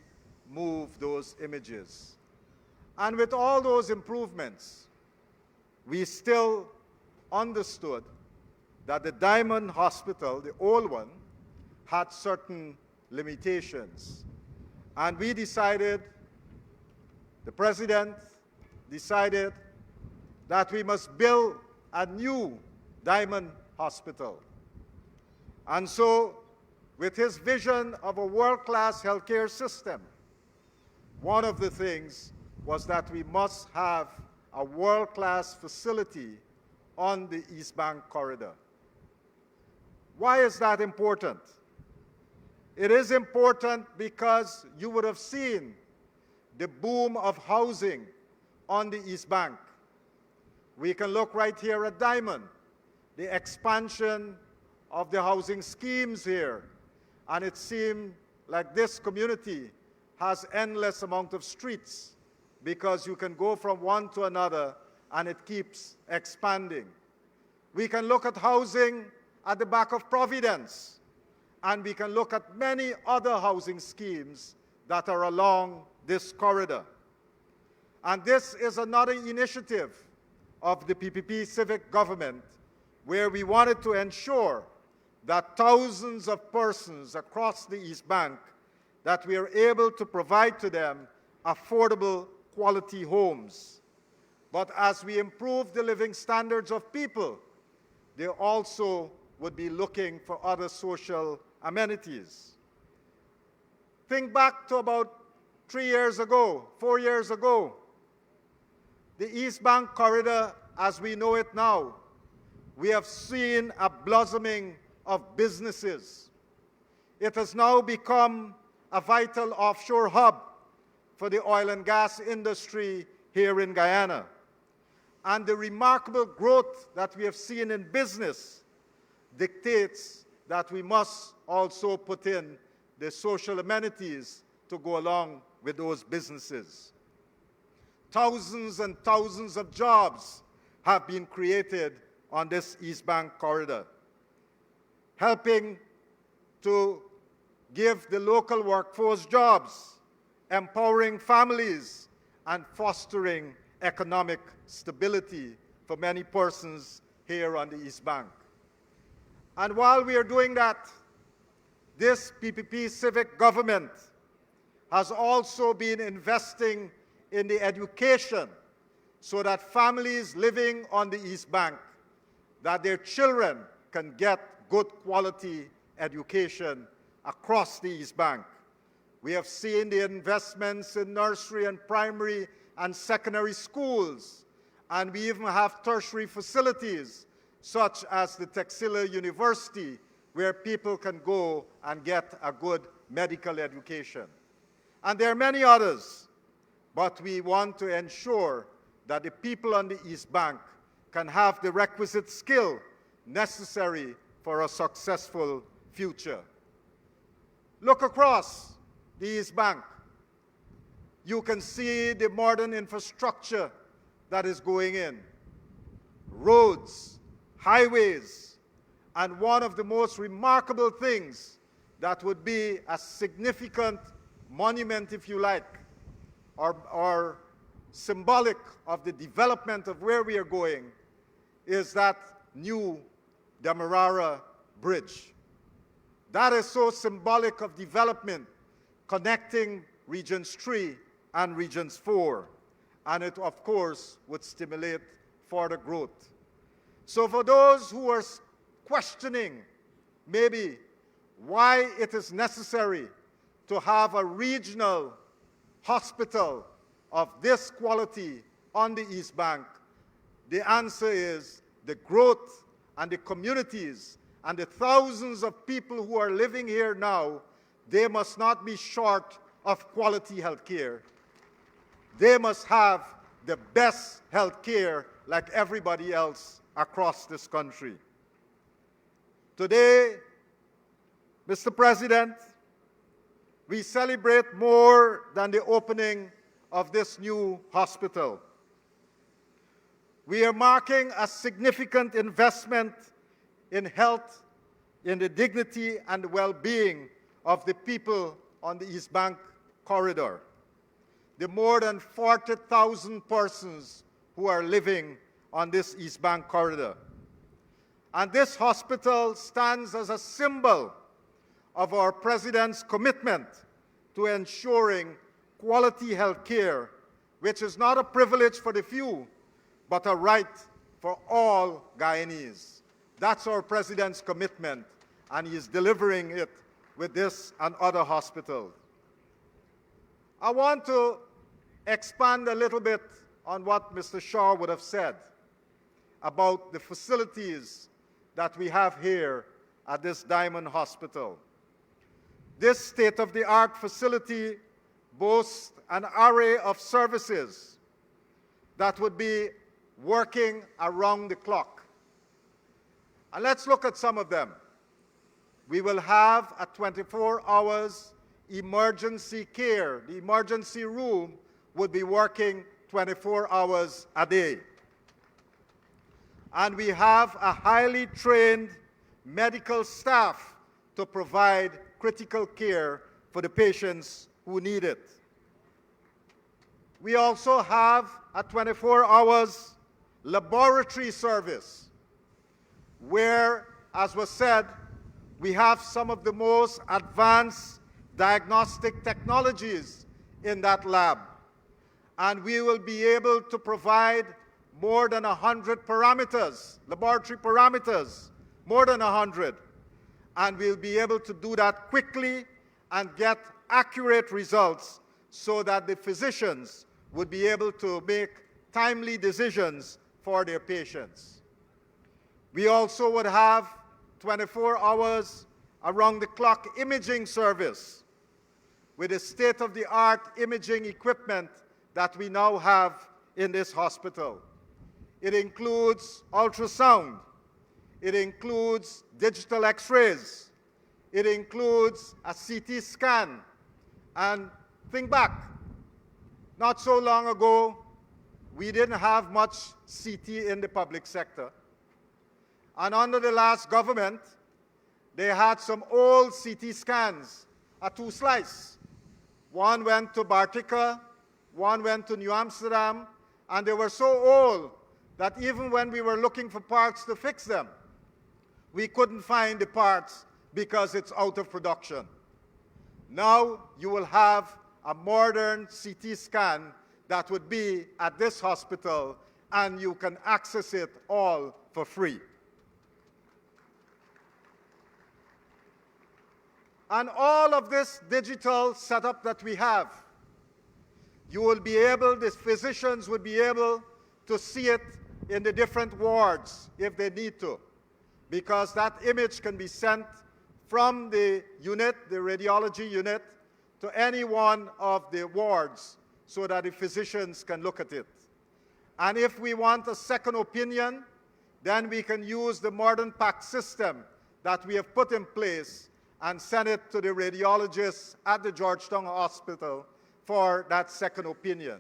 move those images. And with all those improvements, we still understood that the Diamond Hospital, the old one, had certain limitations. And we decided, the President decided, that we must build a new Diamond Hospital. And so, with his vision of a world-class healthcare system, one of the things was that we must have a world-class facility on the East Bank corridor. Why is that important? It is important because you would have seen the boom of housing on the East Bank. We can look right here at Diamond, the expansion of the housing schemes here. And it seemed like this community has endless amount of streets because you can go from one to another and it keeps expanding. We can look at housing at the back of Providence, and we can look at many other housing schemes that are along this corridor. And this is another initiative of the PPP civic government where we wanted to ensure that thousands of persons across the East Bank, that we are able to provide to them affordable quality homes. But as we improve the living standards of people, they also would be looking for other social amenities. Think back to about 3 years ago, 4 years ago. The East Bank corridor, as we know it now, we have seen a blossoming of businesses. It has now become a vital offshore hub for the oil and gas industry here in Guyana. And the remarkable growth that we have seen in business dictates that we must also put in the social amenities to go along with those businesses. Thousands and thousands of jobs have been created on this East Bank corridor, helping to give the local workforce jobs, empowering families, and fostering economic stability for many persons here on the East Bank. And while we are doing that, this PPP civic government has also been investing in the education so that families living on the East Bank, that their children can get good quality education across the East Bank. We have seen the investments in nursery and primary and secondary schools, and we even have tertiary facilities such as the Texila University where people can go and get a good medical education. And there are many others, but we want to ensure that the people on the East Bank can have the requisite skill necessary for a successful future. Look across the East Bank. You can see the modern infrastructure that is going in. Roads, highways, and one of the most remarkable things that would be a significant monument, if you like, or symbolic of the development of where we are going, is that new Demerara Bridge. That is so symbolic of development, connecting Regions 3 and Regions 4. And it, of course, would stimulate further growth. So for those who are questioning maybe why it is necessary to have a regional hospital of this quality on the East Bank, the answer is the growth and the communities and the thousands of people who are living here now, they must not be short of quality health care. They must have the best health care like everybody else across this country. Today, Mr. President, we celebrate more than the opening of this new hospital. We are marking a significant investment in health, in the dignity and well-being of the people on the East Bank corridor, the more than 40,000 persons who are living on this East Bank corridor. And this hospital stands as a symbol of our President's commitment to ensuring quality health care, which is not a privilege for the few, but a right for all Guyanese. That's our President's commitment, and he is delivering it with this and other hospitals. I want to expand a little bit on what Mr. Shaw would have said about the facilities that we have here at this Diamond Hospital. This state-of-the-art facility boasts an array of services that would be working around the clock. And let's look at some of them. We will have a 24 hours emergency care. The emergency room would be working 24 hours a day. And we have a highly trained medical staff to provide critical care for the patients who need it. We also have a 24 hours laboratory service where, as was said, we have some of the most advanced diagnostic technologies in that lab. And we will be able to provide more than 100 parameters, laboratory parameters, more than 100. And we'll be able to do that quickly and get accurate results so that the physicians would be able to make timely decisions for their patients. We also would have 24 hours around-the-clock imaging service with the state-of-the-art imaging equipment that we now have in this hospital. It includes ultrasound. It includes digital x-rays. It includes a CT scan. And think back, not so long ago, we didn't have much CT in the public sector. And under the last government, they had some old CT scans, a two-slice. One went to Bartica, one went to New Amsterdam, and they were so old that even when we were looking for parts to fix them, we couldn't find the parts because it's out of production. Now you will have a modern CT scan that would be at this hospital, and you can access it all for free. And all of this digital setup that we have, you will be able, the physicians would be able to see it in the different wards if they need to, because that image can be sent from the unit, the radiology unit, to any one of the wards so that the physicians can look at it. And if we want a second opinion, then we can use the modern PACS system that we have put in place and send it to the radiologists at the Georgetown Hospital for that second opinion.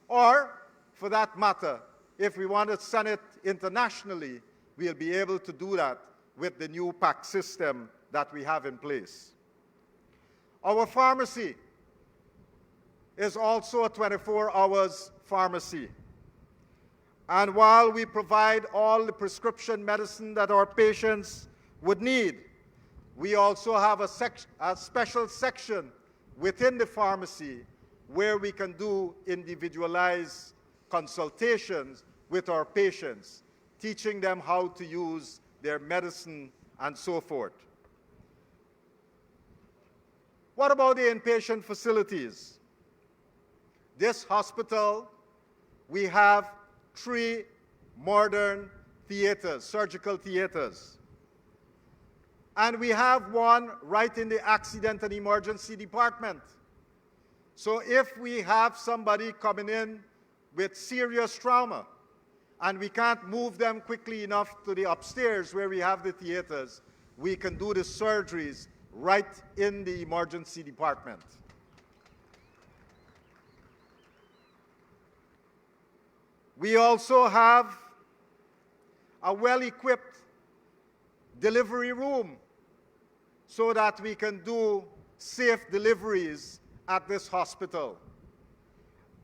Or, for that matter, if we want to send it internationally, we'll be able to do that with the new PACS system that we have in place. Our pharmacy is also a 24 hours pharmacy. And while we provide all the prescription medicine that our patients would need, we also have a special section within the pharmacy where we can do individualized consultations with our patients, teaching them how to use their medicine and so forth. What about the inpatient facilities? This hospital, we have 3 modern theaters, surgical theaters. And we have one right in the accident and emergency department. So if we have somebody coming in with serious trauma and we can't move them quickly enough to the upstairs where we have the theaters, we can do the surgeries right in the emergency department. We also have a well-equipped delivery room so that we can do safe deliveries at this hospital.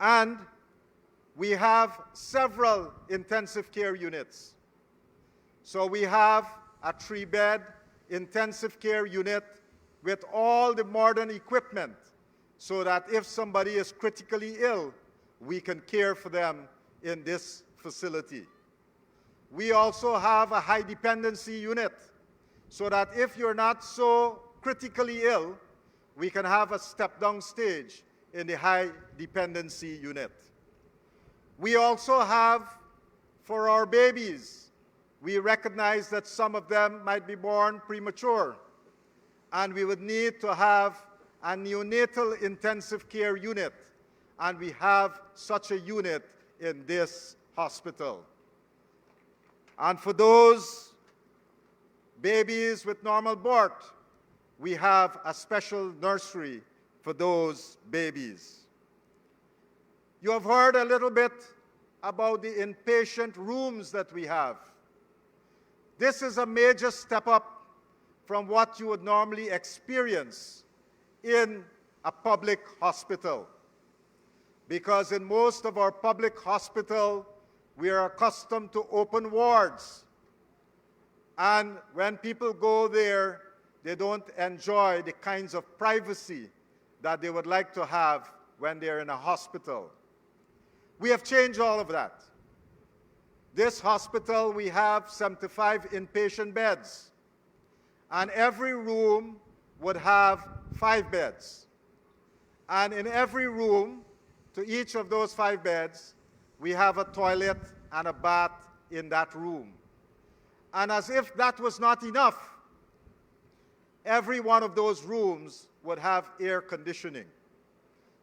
And we have several intensive care units. So we have a 3-bed intensive care unit with all the modern equipment so that if somebody is critically ill, we can care for them in this facility. We also have a high dependency unit so that if you're not so critically ill, we can have a step-down stage in the high dependency unit. We also have, for our babies, we recognize that some of them might be born premature, and we would need to have a neonatal intensive care unit, and we have such a unit in this hospital. And for those babies with normal birth, we have a special nursery for those babies. You have heard a little bit about the inpatient rooms that we have. This is a major step up from what you would normally experience in a public hospital. because in most of our public hospitals, we are accustomed to open wards. And when people go there, they don't enjoy the kinds of privacy that they would like to have when they're in a hospital. We have changed all of that. This hospital, we have 75 inpatient beds, and every room would have 5 beds. And in every room, to each of those 5 beds, we have a toilet and a bath in that room. And as if that was not enough, every one of those rooms would have air conditioning.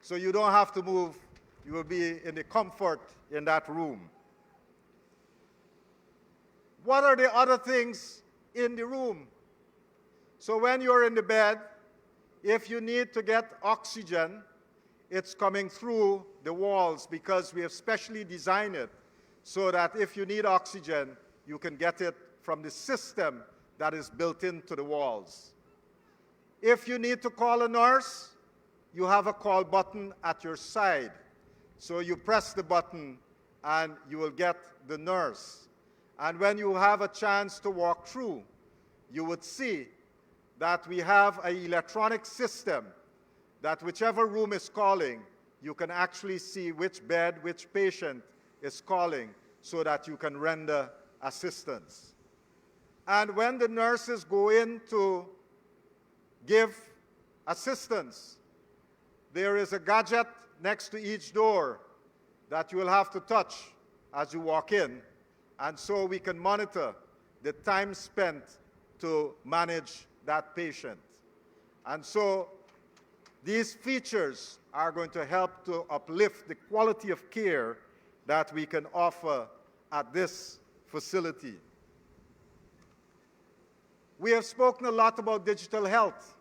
So you don't have to move, you will be in the comfort in that room. What are the other things in the room? So when you're in the bed, if you need to get oxygen, it's coming through the walls because we have specially designed it so that if you need oxygen, you can get it from the system that is built into the walls. If you need to call a nurse, you have a call button at your side. So you press the button and you will get the nurse. And when you have a chance to walk through, you would see that we have an electronic system that whichever room is calling, you can actually see which bed, which patient is calling so that you can render assistance. And when the nurses go in to give assistance, there is a gadget next to each door that you will have to touch as you walk in. And so we can monitor the time spent to manage that patient. And so these features are going to help to uplift the quality of care that we can offer at this facility. We have spoken a lot about digital health,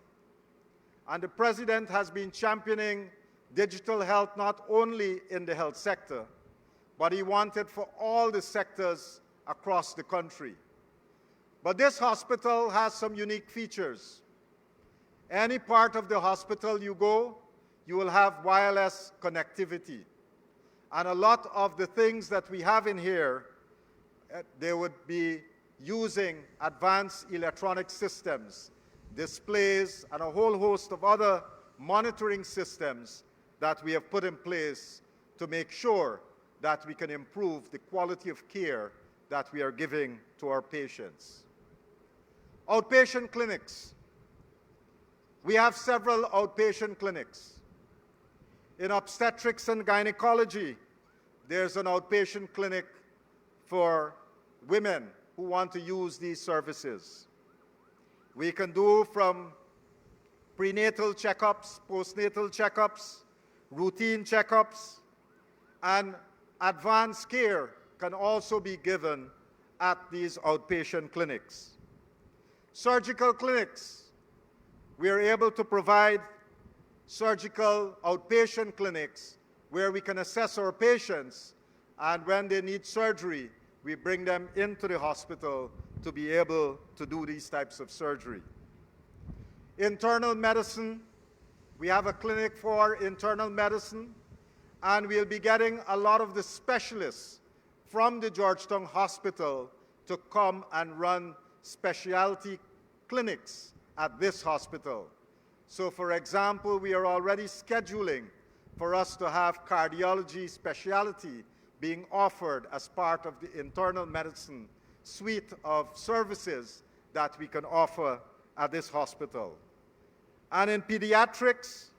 and the President has been championing digital health not only in the health sector, but he wanted for all the sectors across the country. But this hospital has some unique features. Any part of the hospital you go, you will have wireless connectivity. And a lot of the things that we have in here, they would be using advanced electronic systems, displays, and a whole host of other monitoring systems that we have put in place to make sure that we can improve the quality of care that we are giving to our patients. Outpatient clinics. We have several outpatient clinics. In obstetrics and gynecology, there's an outpatient clinic for women who want to use these services. We can do from prenatal checkups, postnatal checkups, routine checkups, and advanced care can also be given at these outpatient clinics. Surgical clinics, we are able to provide surgical outpatient clinics where we can assess our patients, and when they need surgery, we bring them into the hospital to be able to do these types of surgery. Internal medicine, we have a clinic for internal medicine, and we'll be getting a lot of the specialists from the Georgetown Hospital to come and run specialty clinics at this hospital. So for example, we are already scheduling for us to have cardiology specialty being offered as part of the internal medicine suite of services that we can offer at this hospital. And in pediatrics,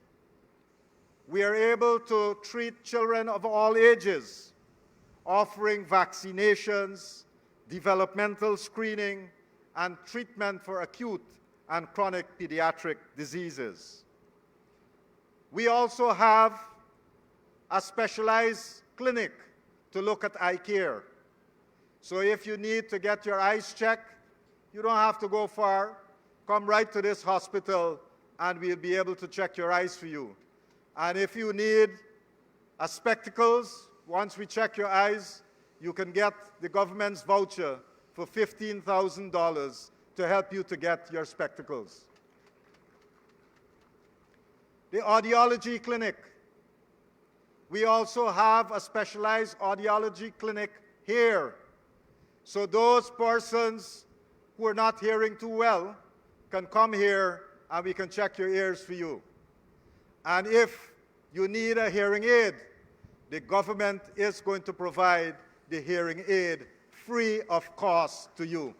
we are able to treat children of all ages, offering vaccinations, developmental screening, and treatment for acute and chronic pediatric diseases. We also have a specialized clinic to look at eye care. So if you need to get your eyes checked, you don't have to go far. Come right to this hospital and we'll be able to check your eyes for you. And if you need spectacles, once we check your eyes, you can get the government's voucher for $15,000 to help you to get your spectacles. The audiology clinic. We also have a specialized audiology clinic here. So those persons who are not hearing too well can come here and we can check your ears for you. And if you need a hearing aid, the government is going to provide the hearing aid free of cost to you.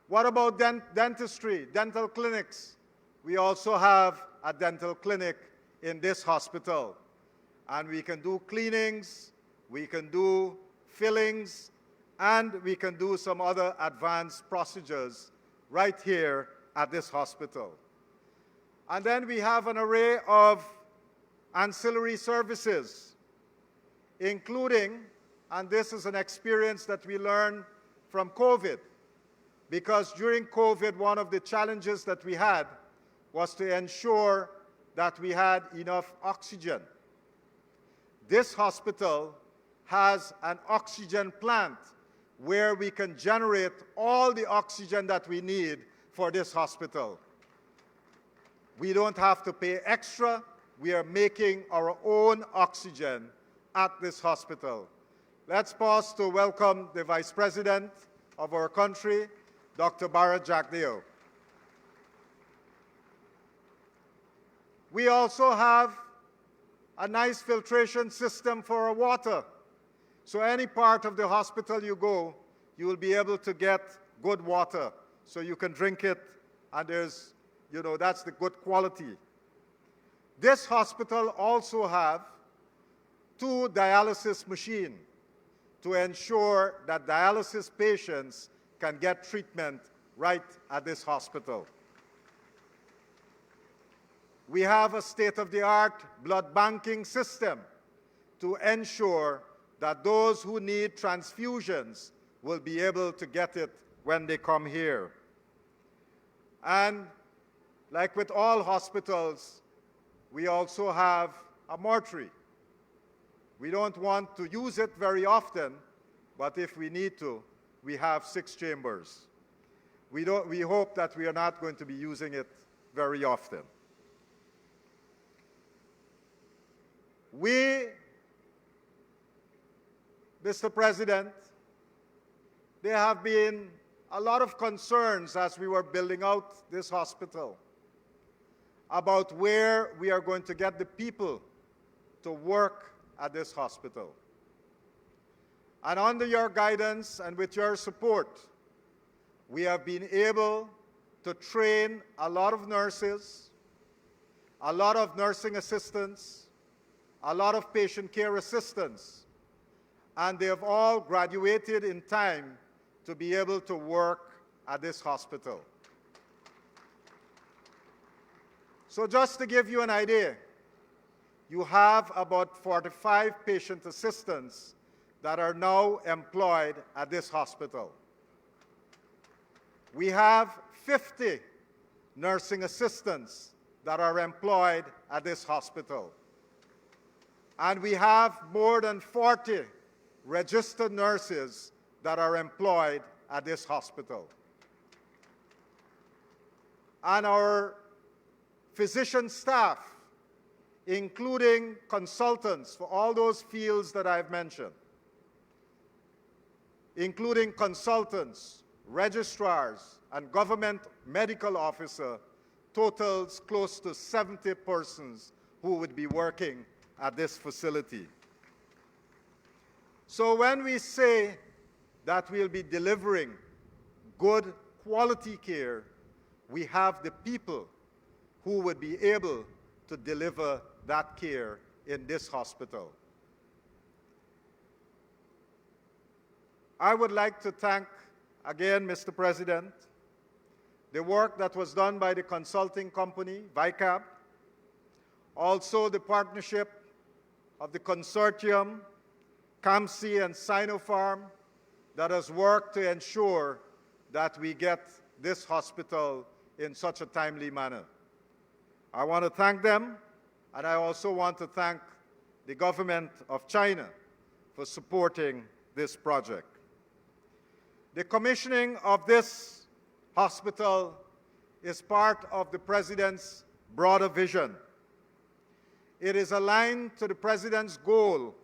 What about dentistry, dental clinics? We also have a dental clinic in this hospital. And we can do cleanings, we can do fillings, and we can do some other advanced procedures right here at this hospital. And then we have an array of ancillary services, including, and this is an experience that we learned from COVID, because during COVID, one of the challenges that we had was to ensure that we had enough oxygen. This hospital has an oxygen plant where we can generate all the oxygen that we need for this hospital. We don't have to pay extra. We are making our own oxygen at this hospital. Let's pause to welcome the Vice President of our country, Dr. Barrett Jackdale. We also have a nice filtration system for our water. So any part of the hospital you go, you will be able to get good water. So you can drink it, and there's, that's the good quality. This hospital also have 2 dialysis machines to ensure that dialysis patients can get treatment right at this hospital. We have a state-of-the-art blood banking system to ensure that those who need transfusions will be able to get it when they come here. And like with all hospitals, we also have a mortuary. We don't want to use it very often, but if we need to, we have 6 chambers. We hope that we are not going to be using it very often. Mr. President, there have been a lot of concerns as we were building out this hospital about where we are going to get the people to work at this hospital. And under your guidance and with your support, we have been able to train a lot of nurses, a lot of nursing assistants, a lot of patient care assistants, and they have all graduated in time to be able to work at this hospital. So just to give you an idea, you have about 45 patient assistants that are now employed at this hospital. We have 50 nursing assistants that are employed at this hospital. And we have more than 40 registered nurses that are employed at this hospital. And our physician staff, including consultants for all those fields that I've mentioned, including consultants, registrars, and government medical officer, totals close to 70 persons who would be working at this facility. So when we say that we'll be delivering good quality care, we have the people who would be able to deliver that care in this hospital. I would like to thank again, Mr. President, the work that was done by the consulting company, VICAP, also the partnership of the consortium, CAMC and Sinopharm, that has worked to ensure that we get this hospital in such a timely manner. I want to thank them, and I also want to thank the government of China for supporting this project. The commissioning of this hospital is part of the President's broader vision It is aligned to the President's goal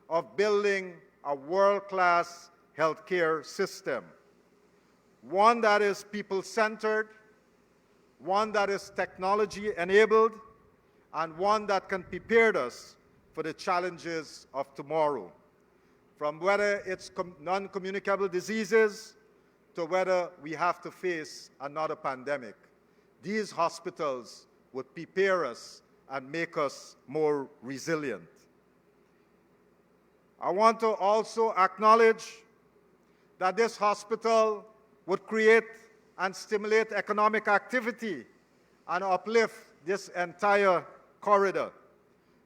of building a world-class healthcare system, one that is people-centered, one that is technology-enabled, and one that can prepare us for the challenges of tomorrow, from whether it's non-communicable diseases to whether we have to face another pandemic. These hospitals would prepare us and make us more resilient. I want to also acknowledge that this hospital would create and stimulate economic activity and uplift this entire corridor.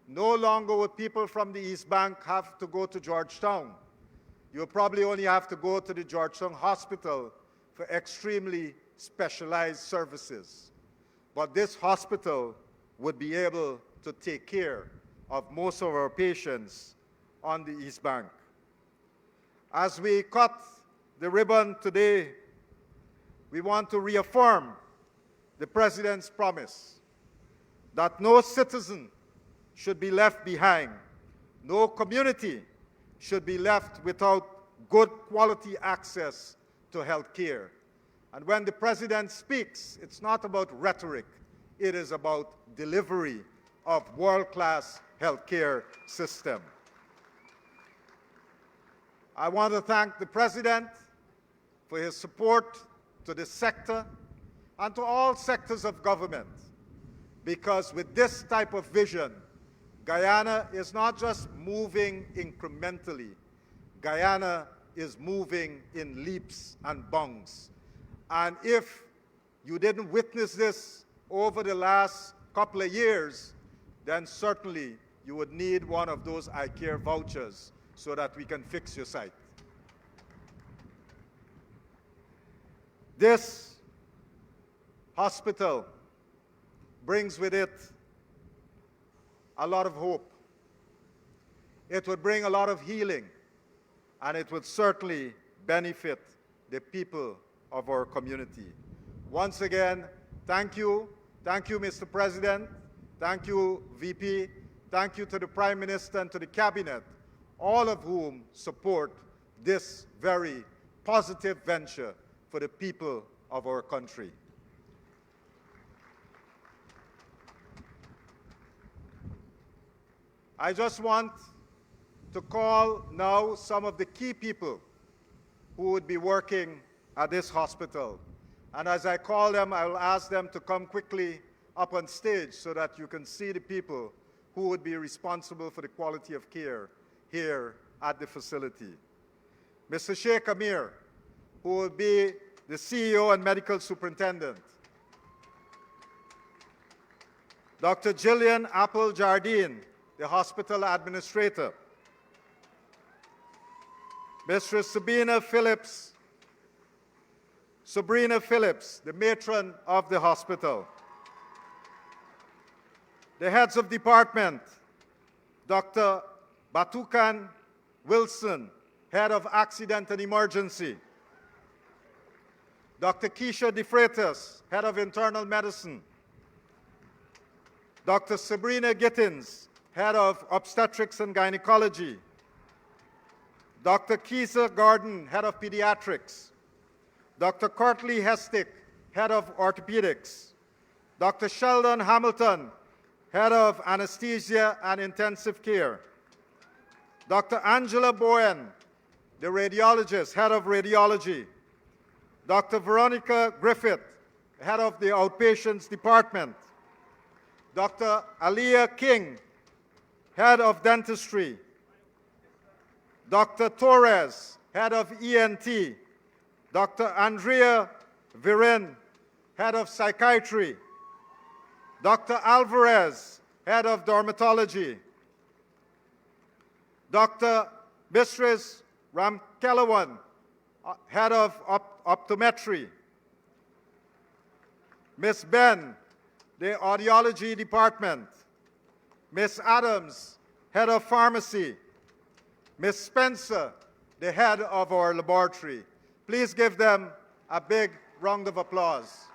No longer would people from the East Bank have to go to Georgetown. You'll probably only have to go to the Georgetown Hospital for extremely specialized services. But this hospital would be able to take care of most of our patients on the East Bank. As we cut the ribbon today, we want to reaffirm the President's promise that no citizen should be left behind, no community should be left without good quality access to health care. And when the President speaks, it's not about rhetoric, it is about delivery of world-class healthcare system. I want to thank the President for his support to this sector and to all sectors of government, because with this type of vision, Guyana is not just moving incrementally, Guyana is moving in leaps and bounds. And if you didn't witness this over the last couple of years, then certainly you would need one of those iCare vouchers so that we can fix your sight. This hospital brings with it a lot of hope. It would bring a lot of healing, and it would certainly benefit the people of our community. Once again, thank you. Thank you, Mr. President. Thank you, VP. Thank you to the Prime Minister and to the Cabinet, all of whom support this very positive venture for the people of our country. I just want to call now some of the key people who would be working at this hospital. And as I call them, I will ask them to come quickly up on stage so that you can see the people who would be responsible for the quality of care here at the facility. Mr. Sheikh Amir, who will be the CEO and medical superintendent. Dr. Jillian Apple Jardine, the hospital administrator. Mistress Sabrina Phillips, the matron of the hospital. The heads of department, Dr. Batukan Wilson, head of accident and emergency. Dr. Keisha DeFreitas, head of internal medicine. Dr. Sabrina Gittins, head of obstetrics and gynecology. Dr. Keisa Gordon, head of pediatrics. Dr. Courtly Hestick, head of orthopedics. Dr. Sheldon Hamilton, head of anesthesia and intensive care. Dr. Angela Bowen, the radiologist, head of radiology. Dr. Veronica Griffith, head of the outpatients department. Dr. Aliyah King, head of dentistry. Dr. Torres, head of ENT. Dr. Andrea Viren, head of psychiatry. Dr. Alvarez, head of dermatology. Dr. Mistress Ramkelawan, head of optometry. Ms. Ben, the audiology department. Ms. Adams, head of pharmacy. Ms. Spencer, the head of our laboratory. Please give them a big round of applause.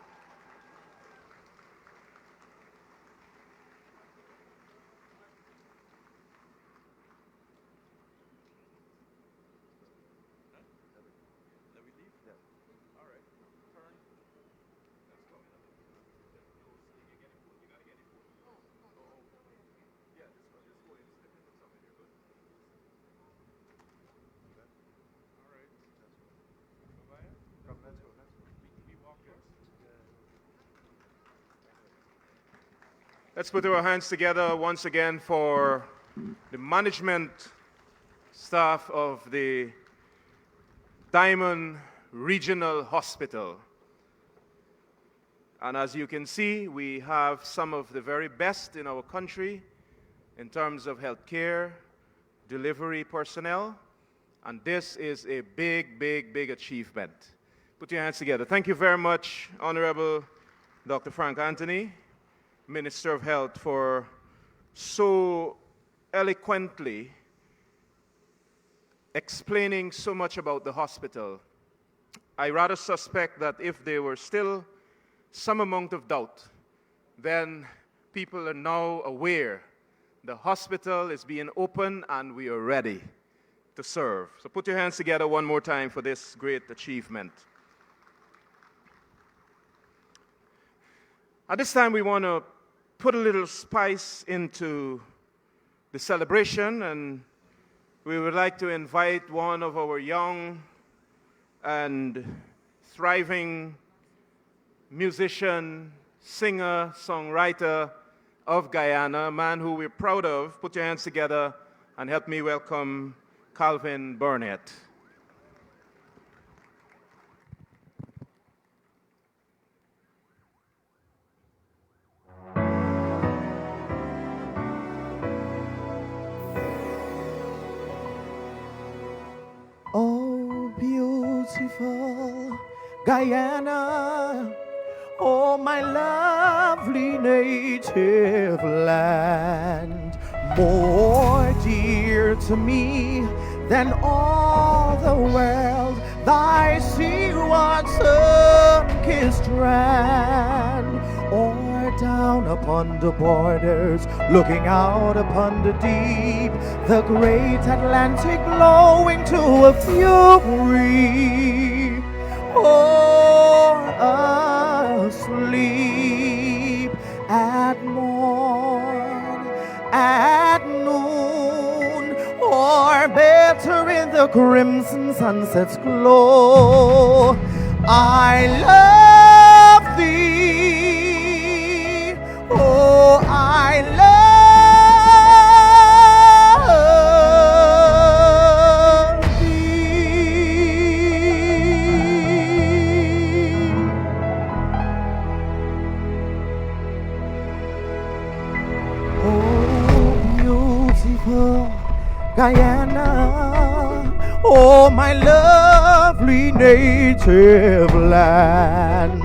Let's put our hands together once again for the management staff of the Diamond Regional Hospital. And as you can see, we have some of the very best in our country in terms of healthcare, delivery personnel, and this is a big, big, big achievement. Put your hands together. Thank you very much, Honorable Dr. Frank Anthony, Minister of Health, for so eloquently explaining so much about the hospital. I rather suspect that if there were still some amount of doubt, then people are now aware the hospital is being open and we are ready to serve. So put your hands together one more time for this great achievement. At this time, we want to put a little spice into the celebration, and we would like to invite one of our young and thriving musician, singer, songwriter of Guyana, a man who we're proud of. Put your hands together and help me welcome Calvin Burnett. Oh, beautiful Guyana, oh, my lovely native land, more dear to me than all the world, thy sea-washed sun-kissed strand, or down upon the borders, looking out upon the deep, the great Atlantic glowing to a fury, or asleep at morn, at noon, or better in the crimson sunset's glow. I love thee, oh, I love Guyana, oh, my lovely native land,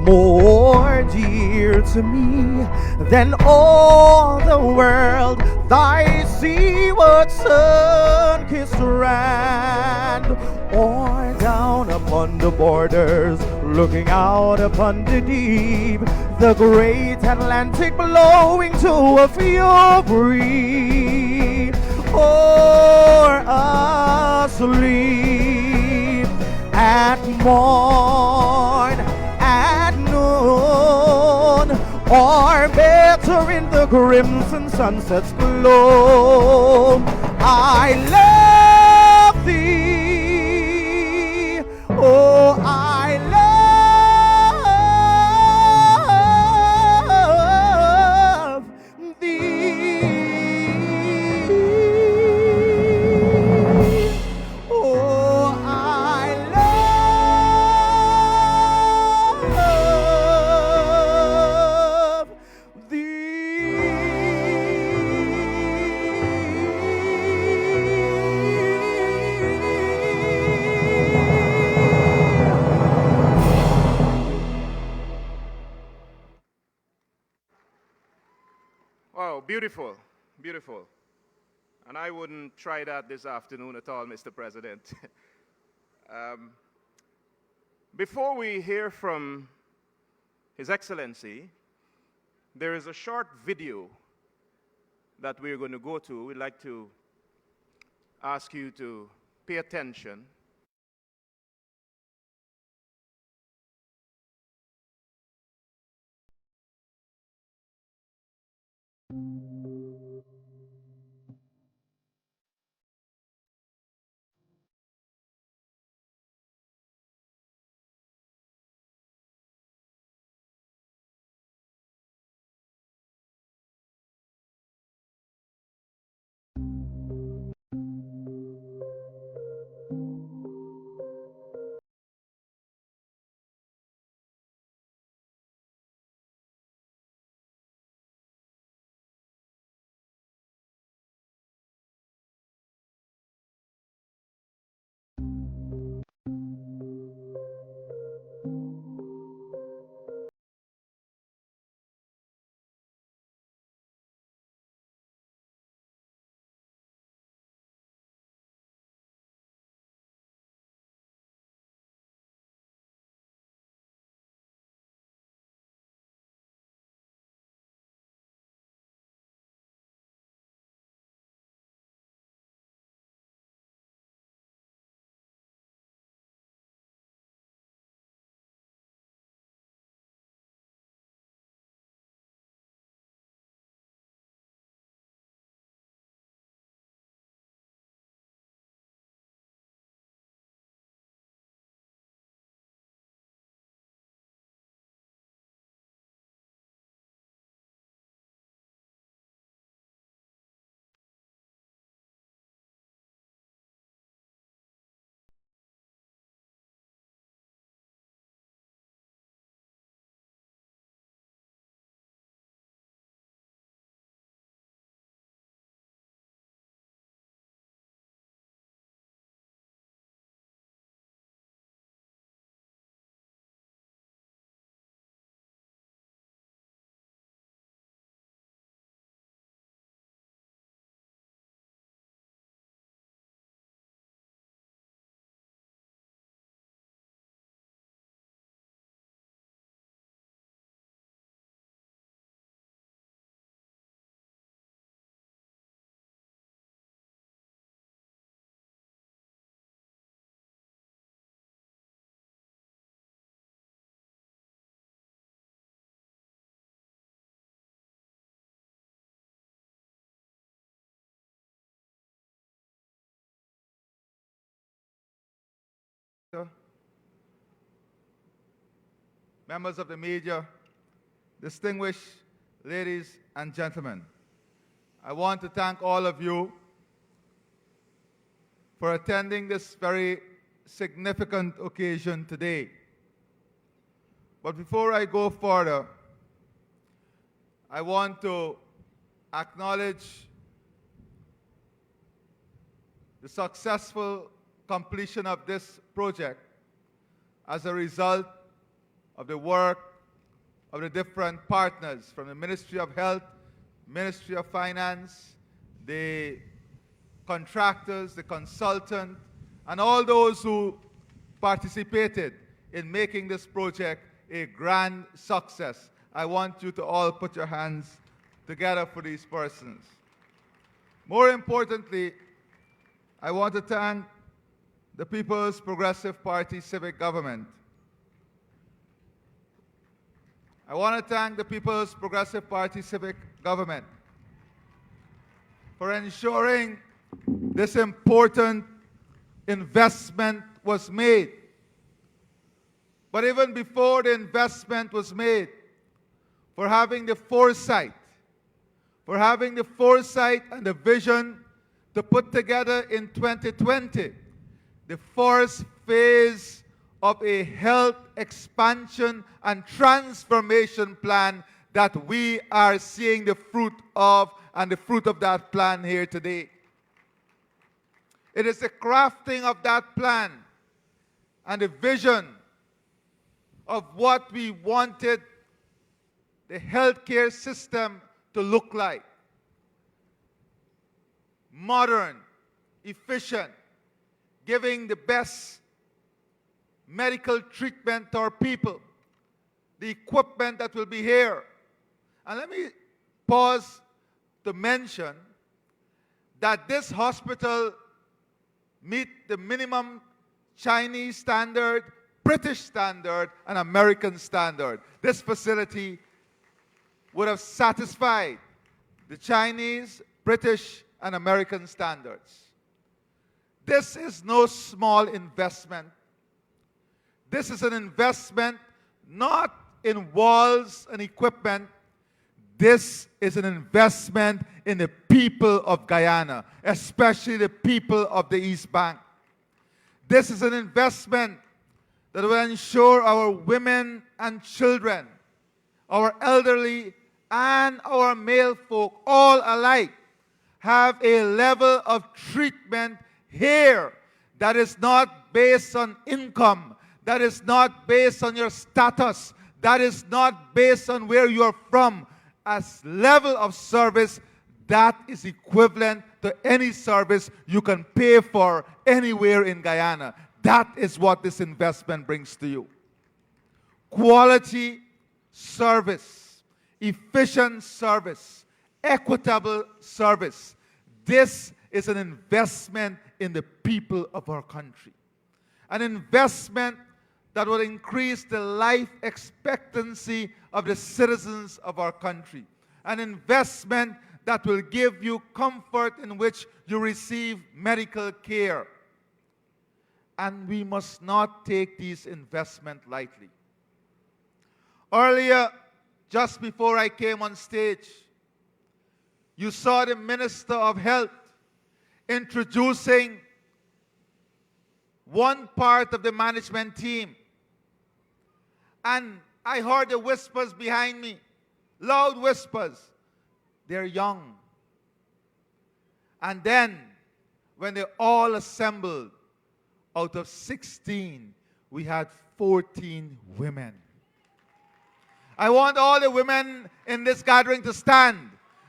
more dear to me than all the world, thy seaward sun-kissed strand, or down upon the borders, looking out upon the deep, the great Atlantic blowing to a fury, or asleep at morn, at noon, or better in the crimson sunset's glow. I love thee, oh, I love Wow, beautiful, beautiful. And I wouldn't try that this afternoon at all, Mr. President. Before we hear from His Excellency, there is a short video that we're going to go to. We'd like to ask you to pay attention. members of the media, distinguished ladies and gentlemen, I want to thank all of you for attending this very significant occasion today. But before I go further, I want to acknowledge the successful completion of this project as a result of the work of the different partners from the Ministry of Health, Ministry of Finance, the contractors, the consultant, and all those who participated in making this project a grand success. I want you to all put your hands together for these persons. More importantly, I want to thank the People's Progressive Party civic government. I want to thank the People's Progressive Party civic government for ensuring this important investment was made. But even before the investment was made, for having the foresight and the vision to put together in 2020 the first phase of a health expansion and transformation plan that we are seeing the fruit of, and the fruit of that plan here today. It is the crafting of that plan and the vision of what we wanted the healthcare system to look like. Modern, efficient, giving the best medical treatment to our people, the equipment that will be here. And let me pause to mention that this hospital meet the minimum Chinese standard, British standard, and American standard. This facility would have satisfied the Chinese, British, and American standards. This is no small investment. This is an investment not in walls and equipment. This is an investment in the people of Guyana, especially the people of the East Bank. This is an investment that will ensure our women and children, our elderly and our male folk, all alike, have a level of treatment here that is not based on income, that is not based on your status, that is not based on where you are from. As level of service that is equivalent to any service you can pay for anywhere in Guyana. That is what this investment brings to you. Quality service, efficient service, equitable service. This is an investment in the people of our country. An investment that will increase the life expectancy of the citizens of our country. An investment that will give you comfort in which you receive medical care. And we must not take these investments lightly. Earlier, just before I came on stage, you saw the Minister of Health introducing one part of the management team. And I heard the whispers behind me, loud whispers. They're young. And then, when they all assembled, out of 16, we had 14 women. I want all the women in this gathering to stand.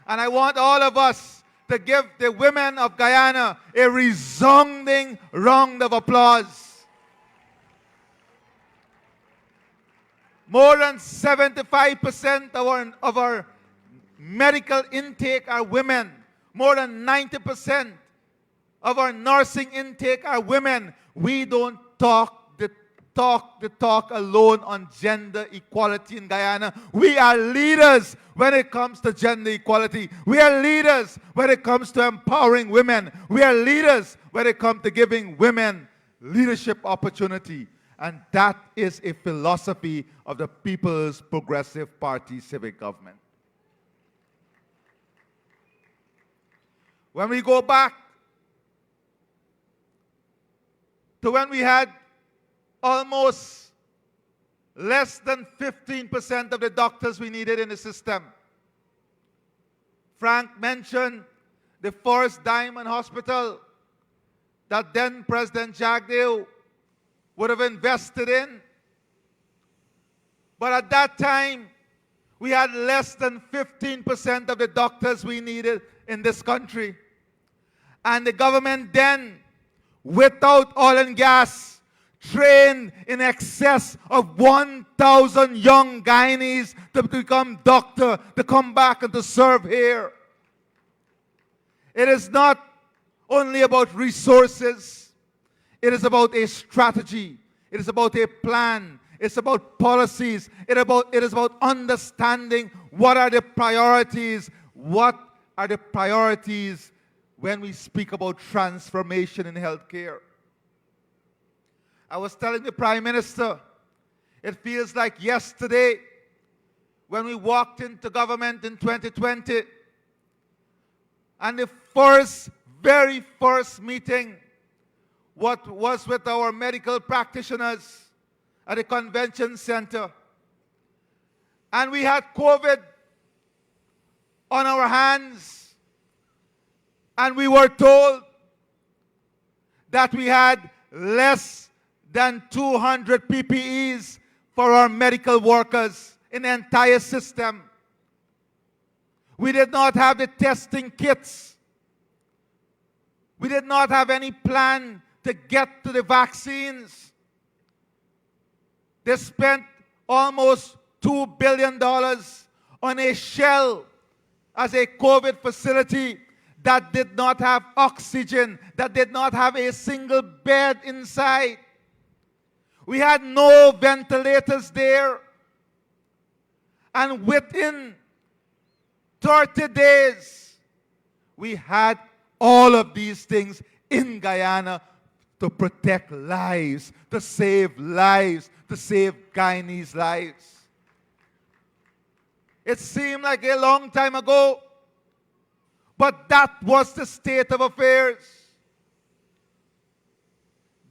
And I want all of us to give the women of Guyana a resounding round of applause. More than 75% of our medical intake are women. More than 90% of our nursing intake are women. We don't talk the talk alone on gender equality in Guyana. We are leaders when it comes to gender equality. We are leaders when it comes to empowering women. We are leaders when it comes to giving women leadership opportunity. And that is a philosophy of the People's Progressive Party civic government. When we go back to when we had almost less than 15% of the doctors we needed in the system. Frank mentioned the first Diamond Hospital that then President Jagdeo would have invested in. But at that time, we had less than 15% of the doctors we needed in this country. And the government then, without oil and gas, trained in excess of 1,000 young Guyanese to become doctor, to come back and to serve here. It is not only about resources. It is about a strategy. It is about a plan. It's about policies. It is about understanding what are the priorities. What are the priorities when we speak about transformation in healthcare? I was telling the Prime Minister, it feels like yesterday when we walked into government in 2020, and the very first meeting what was with our medical practitioners at the convention center. And we had COVID on our hands, and we were told that we had less than 200 PPEs for our medical workers in the entire system. We did not have the testing kits. We did not have any plan to get to the vaccines. They spent almost $2 billion on a shell as a COVID facility that did not have oxygen, that did not have a single bed inside. We had no ventilators there. And within 30 days, we had all of these things in Guyana to protect lives, to save Guyanese lives. It seemed like a long time ago, but that was the state of affairs.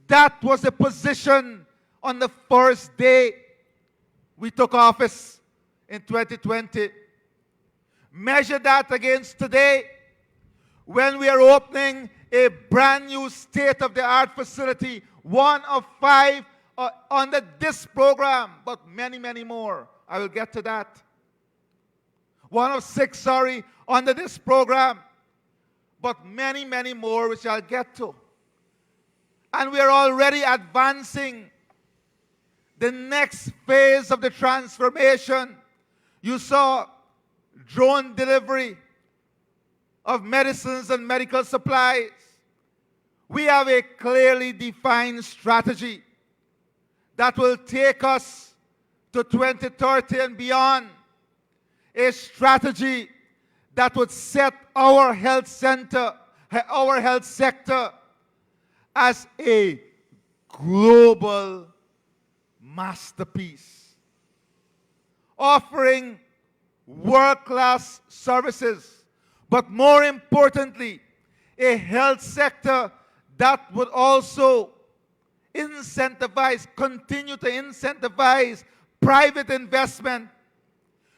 That was the position on the first day we took office in 2020. Measure that against today, when we are opening a brand new state-of-the-art facility, one of 5 under this program, but many, many more. I will get to that. One of 6, under this program, but many, many more, which I'll get to. And we are already advancing the next phase of the transformation. You saw drone delivery of medicines and medical supplies. We have a clearly defined strategy that will take us to 2030 and beyond. A strategy that would set our health sector as a global masterpiece, offering world-class services, but more importantly, a health sector that would also continue to incentivize private investment,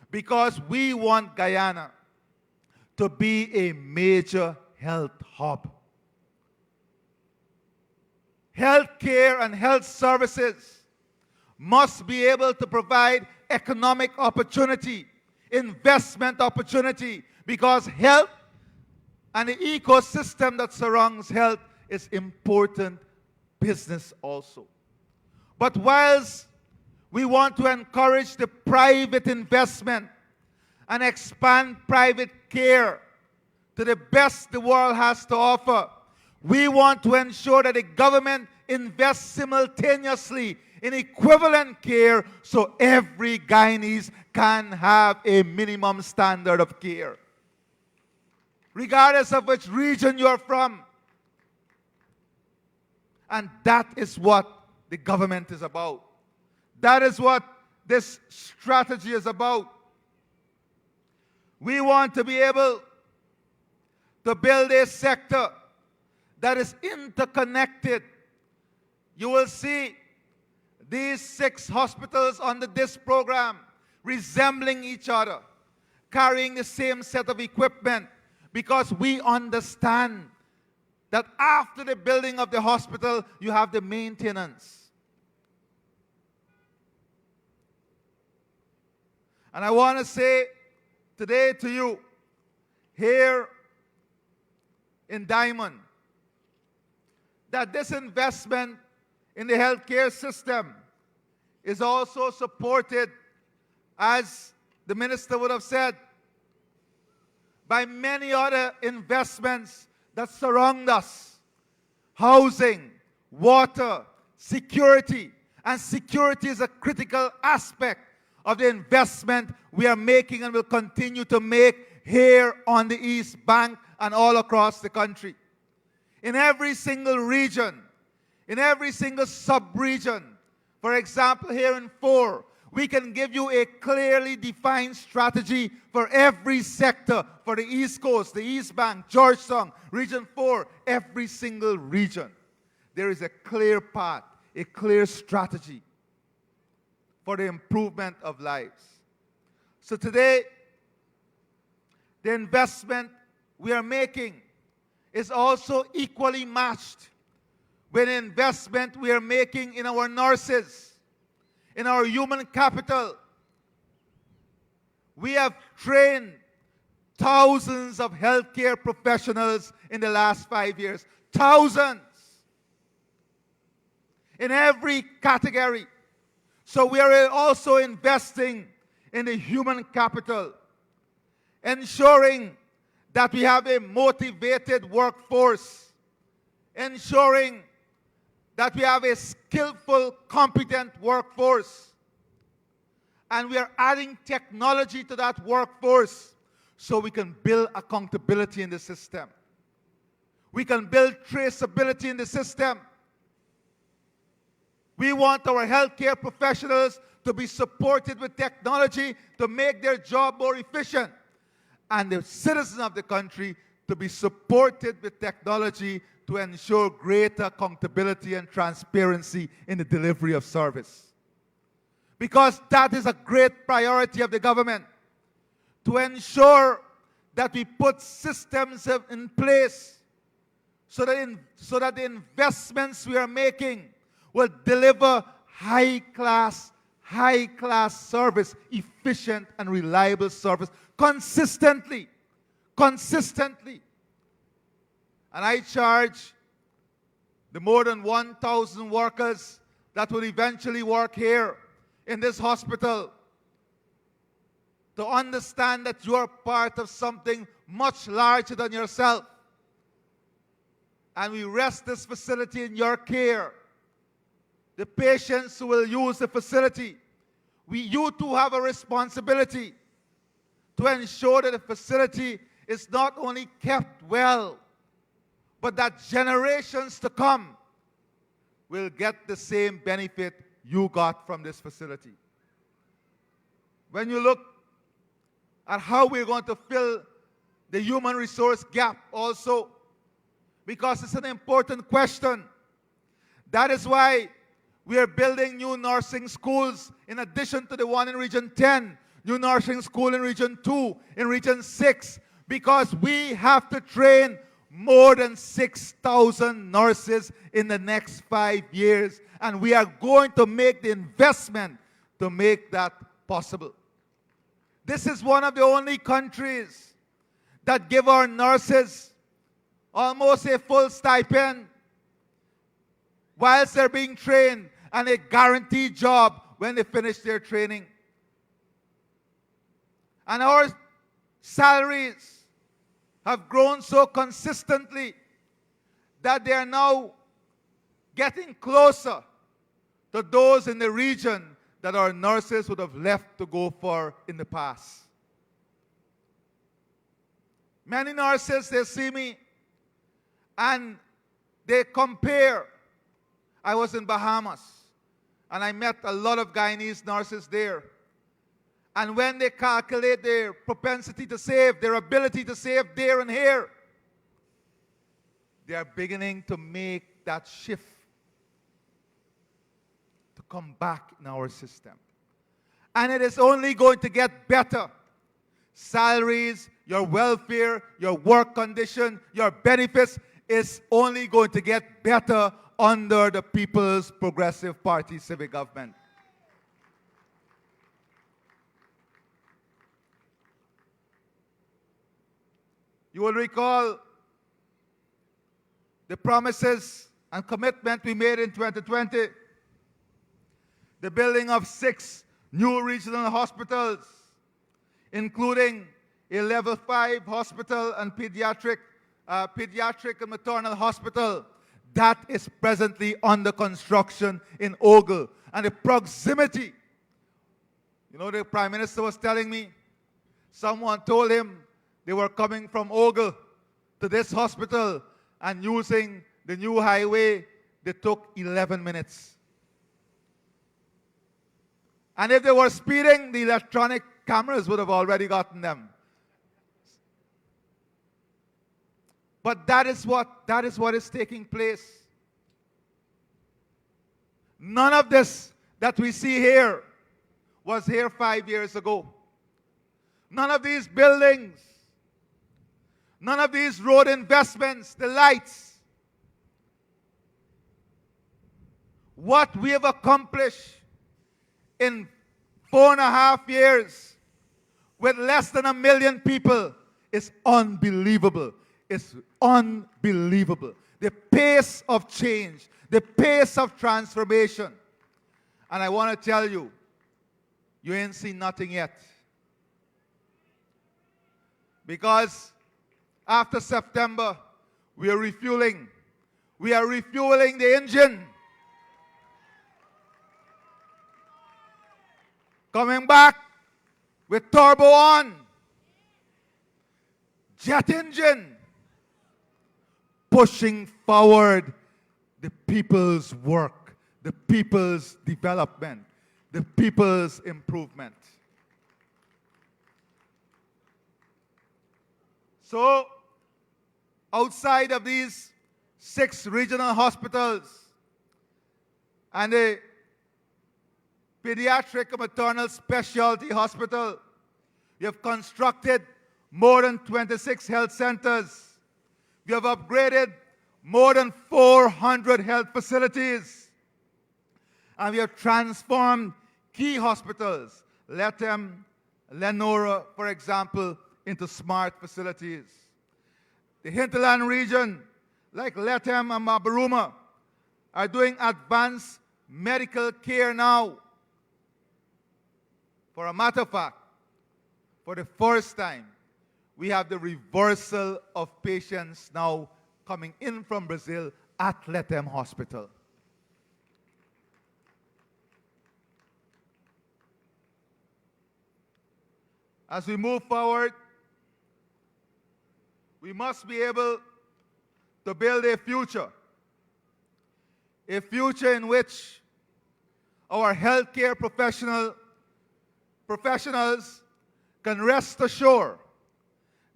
because we want Guyana to be a major health hub. Healthcare and health services must be able to provide economic opportunity, investment opportunity, because health and the ecosystem that surrounds health is important business also. But whilst we want to encourage the private investment and expand private care to the best the world has to offer, we want to ensure that the government invests simultaneously in equivalent care so every Guyanese can have a minimum standard of care, regardless of which region you're from. And that is what the government is about. That is what this strategy is about. We want to be able to build a sector that is interconnected. You will see these 6 hospitals under this program resembling each other, carrying the same set of equipment, because we understand that after the building of the hospital, you have the maintenance. And I want to say today to you, here in Diamond, that this investment in the healthcare system is also supported, as the minister would have said, by many other investments that surround us. Housing, water, security. And security is a critical aspect of the investment we are making and will continue to make here on the East Bank and all across the country. In every single region, in every single sub-region, for example, here in 4, we can give you a clearly defined strategy for every sector, for the East Coast, the East Bank, Georgetown, Region 4, every single region. There is a clear path, a clear strategy for the improvement of lives. So today, the investment we are making is also equally matched with the investment we are making in our nurses, in our human capital. We have trained thousands of healthcare professionals in the last 5 years. Thousands. In every category. So we are also investing in the human capital, ensuring that we have a motivated workforce, ensuring that we have a skillful, competent workforce. And we are adding technology to that workforce so we can build accountability in the system. We can build traceability in the system. We want our healthcare professionals to be supported with technology to make their job more efficient, and the citizens of the country to be supported with technology to ensure greater accountability and transparency in the delivery of service. Because that is a great priority of the government, to ensure that we put systems in place so that the investments we are making will deliver high-class service, efficient and reliable service, consistently. And I charge the more than 1,000 workers that will eventually work here in this hospital to understand that you are part of something much larger than yourself. And we rest this facility in your care. The patients who will use the facility, you too have a responsibility to ensure that the facility is not only kept well, but that generations to come will get the same benefit you got from this facility. When you look at how we're going to fill the human resource gap also, because it's an important question. That is why we are building new nursing schools in addition to the one in Region 10, new nursing school in Region 2, in Region 6, because we have to train more than 6,000 nurses in the next 5 years. And we are going to make the investment to make that possible. This is one of the only countries that give our nurses almost a full stipend whilst they're being trained, and a guaranteed job when they finish their training. And our salaries have grown so consistently that they are now getting closer to those in the region that our nurses would have left to go for in the past. Many nurses, they see me and they compare I was in Bahamas, and I met a lot of Guyanese nurses there. And when they calculate their propensity to save, their ability to save there and here, they are beginning to make that shift to come back in our system. And it is only going to get better. Salaries, your welfare, your work condition, your benefits is only going to get better under the People's Progressive Party civic government. You will recall the promises and commitment we made in 2020. The building of 6 new regional hospitals, including a level 5 hospital and pediatric and maternal hospital that is presently under construction in Ogle. And the proximity, you know, the Prime Minister was telling me, someone told him they were coming from Ogle to this hospital, and using the new highway, they took 11 minutes. And if they were speeding, the electronic cameras would have already gotten them. But that is what is taking place. None of this that we see here was here 5 years ago. None of these buildings, none of these road investments, the lights. What we have accomplished in 4.5 years with less than 1 million people is unbelievable. It's unbelievable. The pace of change, the pace of transformation. And I want to tell you, you ain't seen nothing yet. Because after September, we are refueling. We are refueling the engine. Coming back with turbo on. Jet engine. Pushing forward the people's work, the people's development, the people's improvement. So, outside of these 6 regional hospitals and a pediatric and maternal specialty hospital, we have constructed more than 26 health centers. We have upgraded more than 400 health facilities. And we have transformed key hospitals, Lethem, Lenora, for example, into smart facilities. The hinterland region, like Lethem and Mabaruma, are doing advanced medical care now. For a matter of fact, for the first time, we have the reversal of patients now coming in from Brazil at Lethem Hospital. As we move forward, we must be able to build a future in which our healthcare professionals can rest assured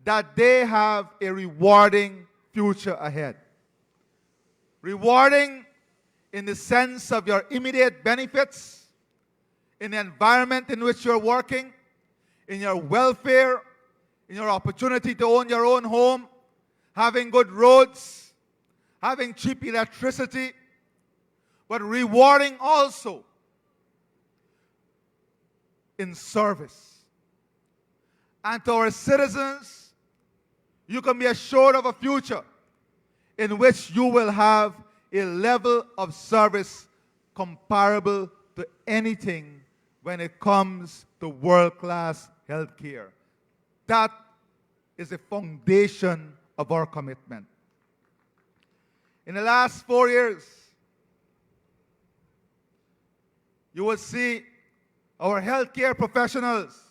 that they have a rewarding future ahead. Rewarding in the sense of your immediate benefits, in the environment in which you're working, in your welfare, in your opportunity to own your own home, having good roads, having cheap electricity, but rewarding also in service. And to our citizens, you can be assured of a future in which you will have a level of service comparable to anything when it comes to world-class health care. That is the foundation of our commitment. In the last 4 years, you will see our healthcare professionals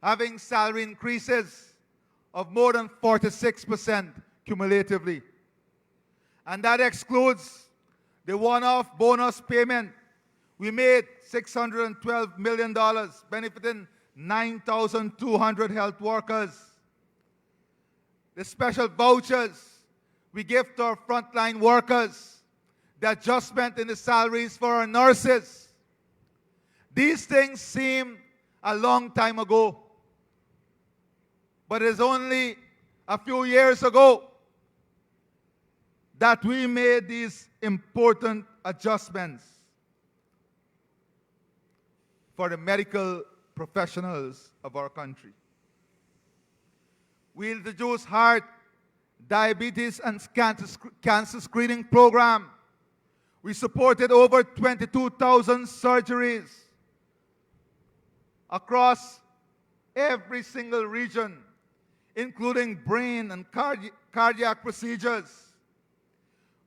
having salary increases of more than 46% cumulatively. And that excludes the one-off bonus payment. We made $612 million, benefiting 9,200 health workers. The special vouchers we give to our frontline workers, the adjustment in the salaries for our nurses. These things seem a long time ago, but it's only a few years ago that we made these important adjustments for the medical professionals of our country. We introduced heart, diabetes, and cancer screening program. We supported over 22,000 surgeries across every single region, including brain and cardiac procedures.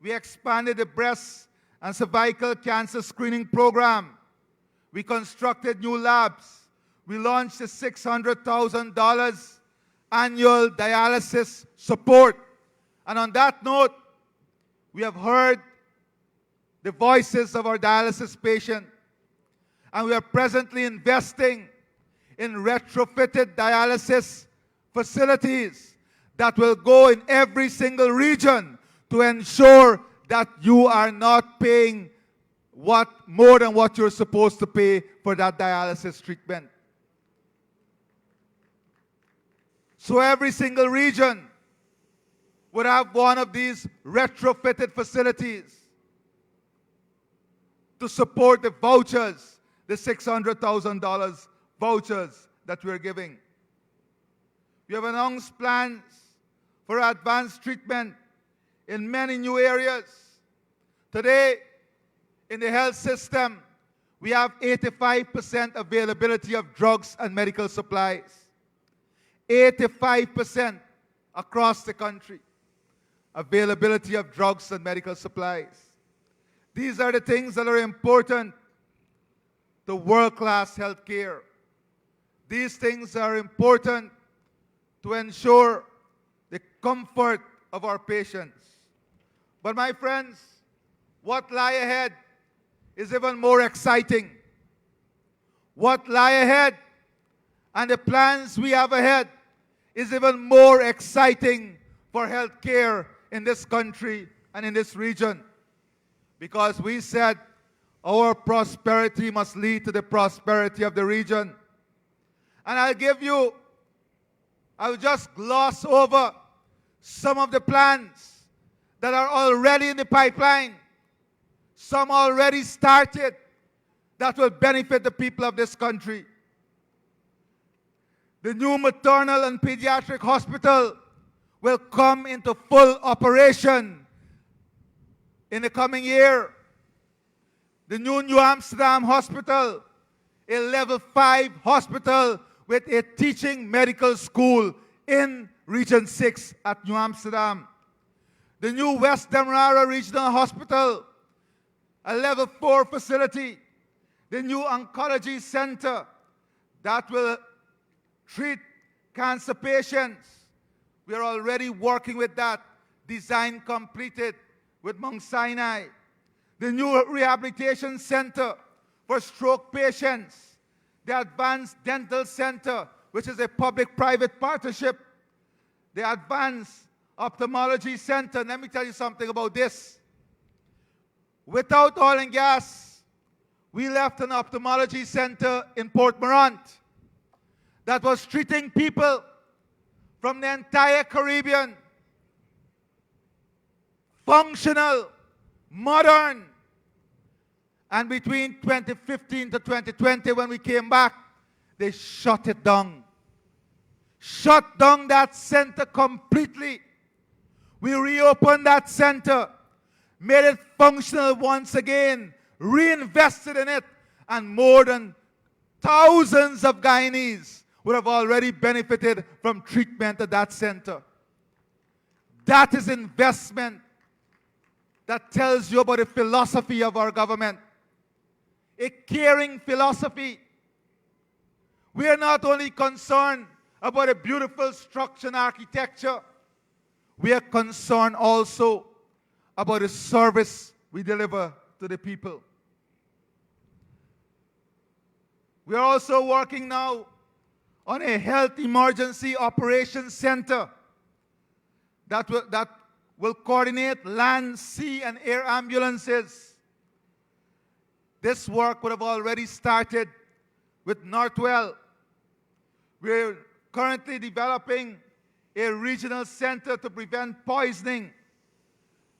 We expanded the breast and cervical cancer screening program. We constructed new labs. We launched a $600,000 annual dialysis support. And on that note, we have heard the voices of our dialysis patients, and we are presently investing in retrofitted dialysis facilities that will go in every single region to ensure that you are not paying more than what you're supposed to pay for that dialysis treatment. So every single region would have one of these retrofitted facilities to support the vouchers, the $600,000 vouchers that we're giving. We have announced plans for advanced treatment in many new areas. Today, in the health system, we have 85% availability of drugs and medical supplies. 85% across the country, availability of drugs and medical supplies. These are the things that are important to world-class health care. These things are important to ensure the comfort of our patients. But my friends, what lie ahead is even more exciting. What lie ahead and the plans we have ahead is even more exciting for health care in this country and in this region. Because we said our prosperity must lead to the prosperity of the region. And I'll just gloss over some of the plans that are already in the pipeline. Some already started that will benefit the people of this country. The new maternal and pediatric hospital will come into full operation in the coming year. The New Amsterdam Hospital, a level 5 hospital with a teaching medical school in Region 6 at New Amsterdam. The new West Demerara Regional Hospital, a level 4 facility. The new oncology center that will treat cancer patients. We are already working with that. Design completed with Mount Sinai. The new rehabilitation center for stroke patients. The Advanced Dental Center, which is a public-private partnership. The Advanced Ophthalmology Center. Let me tell you something about this. Without oil and gas, we left an ophthalmology center in Port Morant that was treating people from the entire Caribbean. Functional, modern. And between 2015 to 2020, when we came back, they shut it down. Shut down that center completely. We reopened that center, made it functional once again, reinvested in it, and more than thousands of Guyanese would have already benefited from treatment at that center. That is investment that tells you about the philosophy of our government. A caring philosophy. We are not only concerned about a beautiful structure and architecture, we are concerned also about the service we deliver to the people. We are also working now on a health emergency operations center that will coordinate land, sea, and air ambulances. This work would have already started with Northwell. We're currently developing a regional center to prevent poisoning.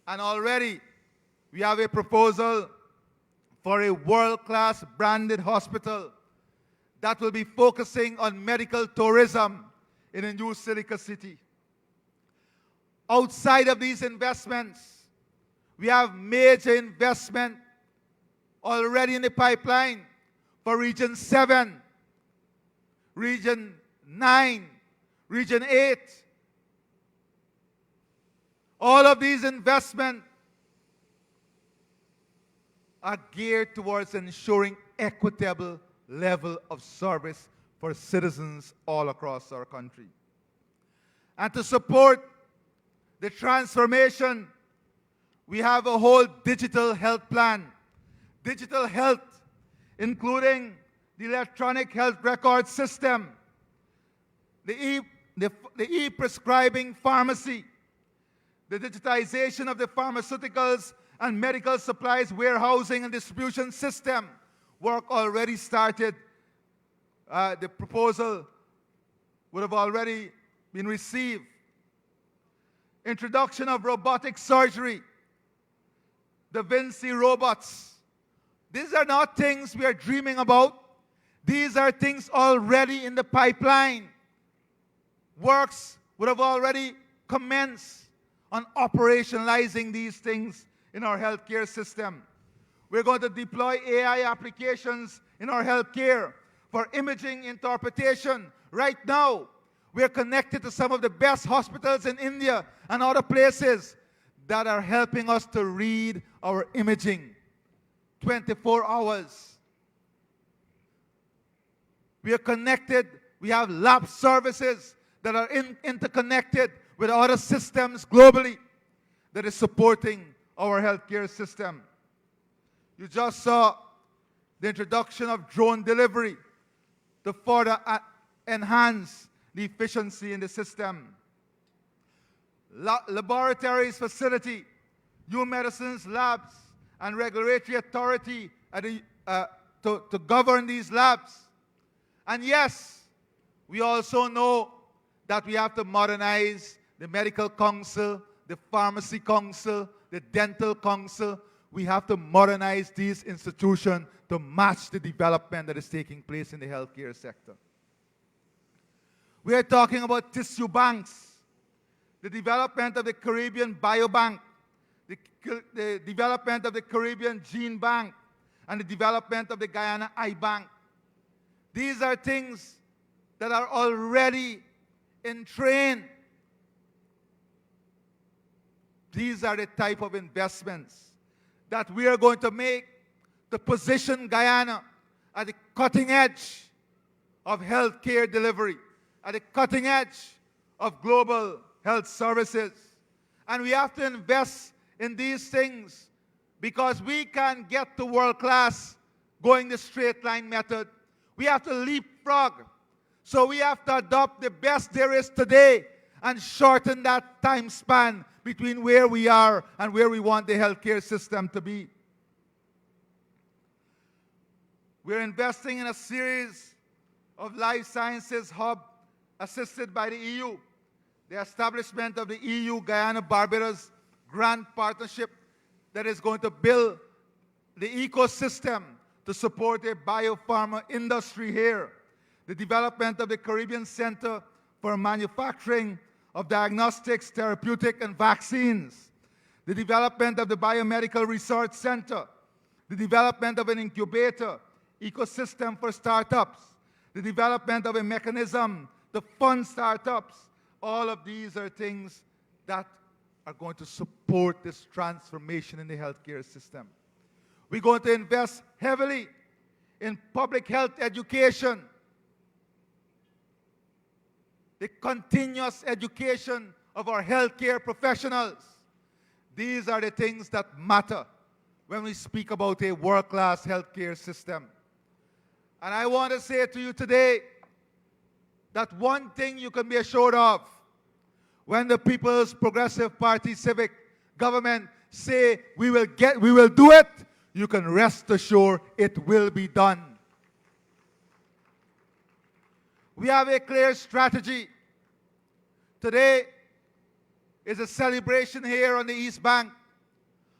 And already we have a proposal for a world-class branded hospital that will be focusing on medical tourism in a new Silica City. Outside of these investments, we have major investment already in the pipeline for Region 7, Region 9, Region 8. All of these investments are geared towards ensuring equitable level of service for citizens all across our country. And to support the transformation, we have a whole digital health plan. Digital health, including the electronic health record system, the e-prescribing pharmacy, the digitization of the pharmaceuticals and medical supplies warehousing and distribution system. Work already started. The proposal would have already been received. Introduction of robotic surgery, Da Vinci robots. These are not things we are dreaming about. These are things already in the pipeline. Works would have already commenced on operationalizing these things in our healthcare system. We're going to deploy AI applications in our healthcare for imaging interpretation. Right now, we're connected to some of the best hospitals in India and other places that are helping us to read our imaging 24 hours. We are connected. We have lab services that are interconnected with other systems globally that is supporting our healthcare system. You just saw the introduction of drone delivery to further enhance the efficiency in the system. Laboratories facility, new medicines labs, and regulatory authority to govern these labs. And yes, we also know that we have to modernize the medical council, the pharmacy council, the dental council. We have to modernize these institutions to match the development that is taking place in the healthcare sector. We are talking about tissue banks, the development of the Caribbean Biobank, the development of the Caribbean Gene Bank, and the development of the Guyana Eye Bank. These are things that are already in train. These are the type of investments that we are going to make to position Guyana at the cutting edge of healthcare delivery, at the cutting edge of global health services. And we have to invest in these things because we can't get to world class going the straight line method. We have to leapfrog. So we have to adopt the best there is today and shorten that time span between where we are and where we want the healthcare system to be. We're investing in a series of life sciences hub assisted by the EU. The establishment of the EU-Guyana-Barbados Grant Partnership that is going to build the ecosystem to support a biopharma industry here. The development of the Caribbean Center for Manufacturing of Diagnostics, Therapeutic, and Vaccines. The development of the Biomedical Research Center. The development of an incubator ecosystem for startups. The development of a mechanism to fund startups. All of these are things that are going to support this transformation in the healthcare system. We're going to invest heavily in public health education, the continuous education of our healthcare professionals. These are the things that matter when we speak about a world-class healthcare system. And I want to say to you today that one thing you can be assured of: when the People's Progressive Party civic government say we will do it, you can rest assured it will be done. We have a clear strategy. Today is a celebration here on the East Bank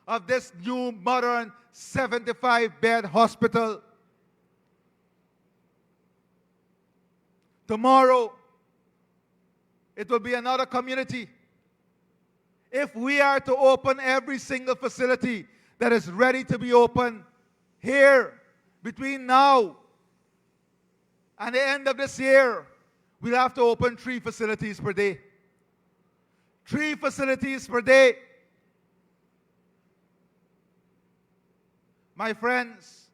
of this new modern 75-bed hospital. Tomorrow, it will be another community. If we are to open every single facility that is ready to be opened here between now and the end of this year, we'll have to open 3 facilities per day. 3 facilities per day. My friends,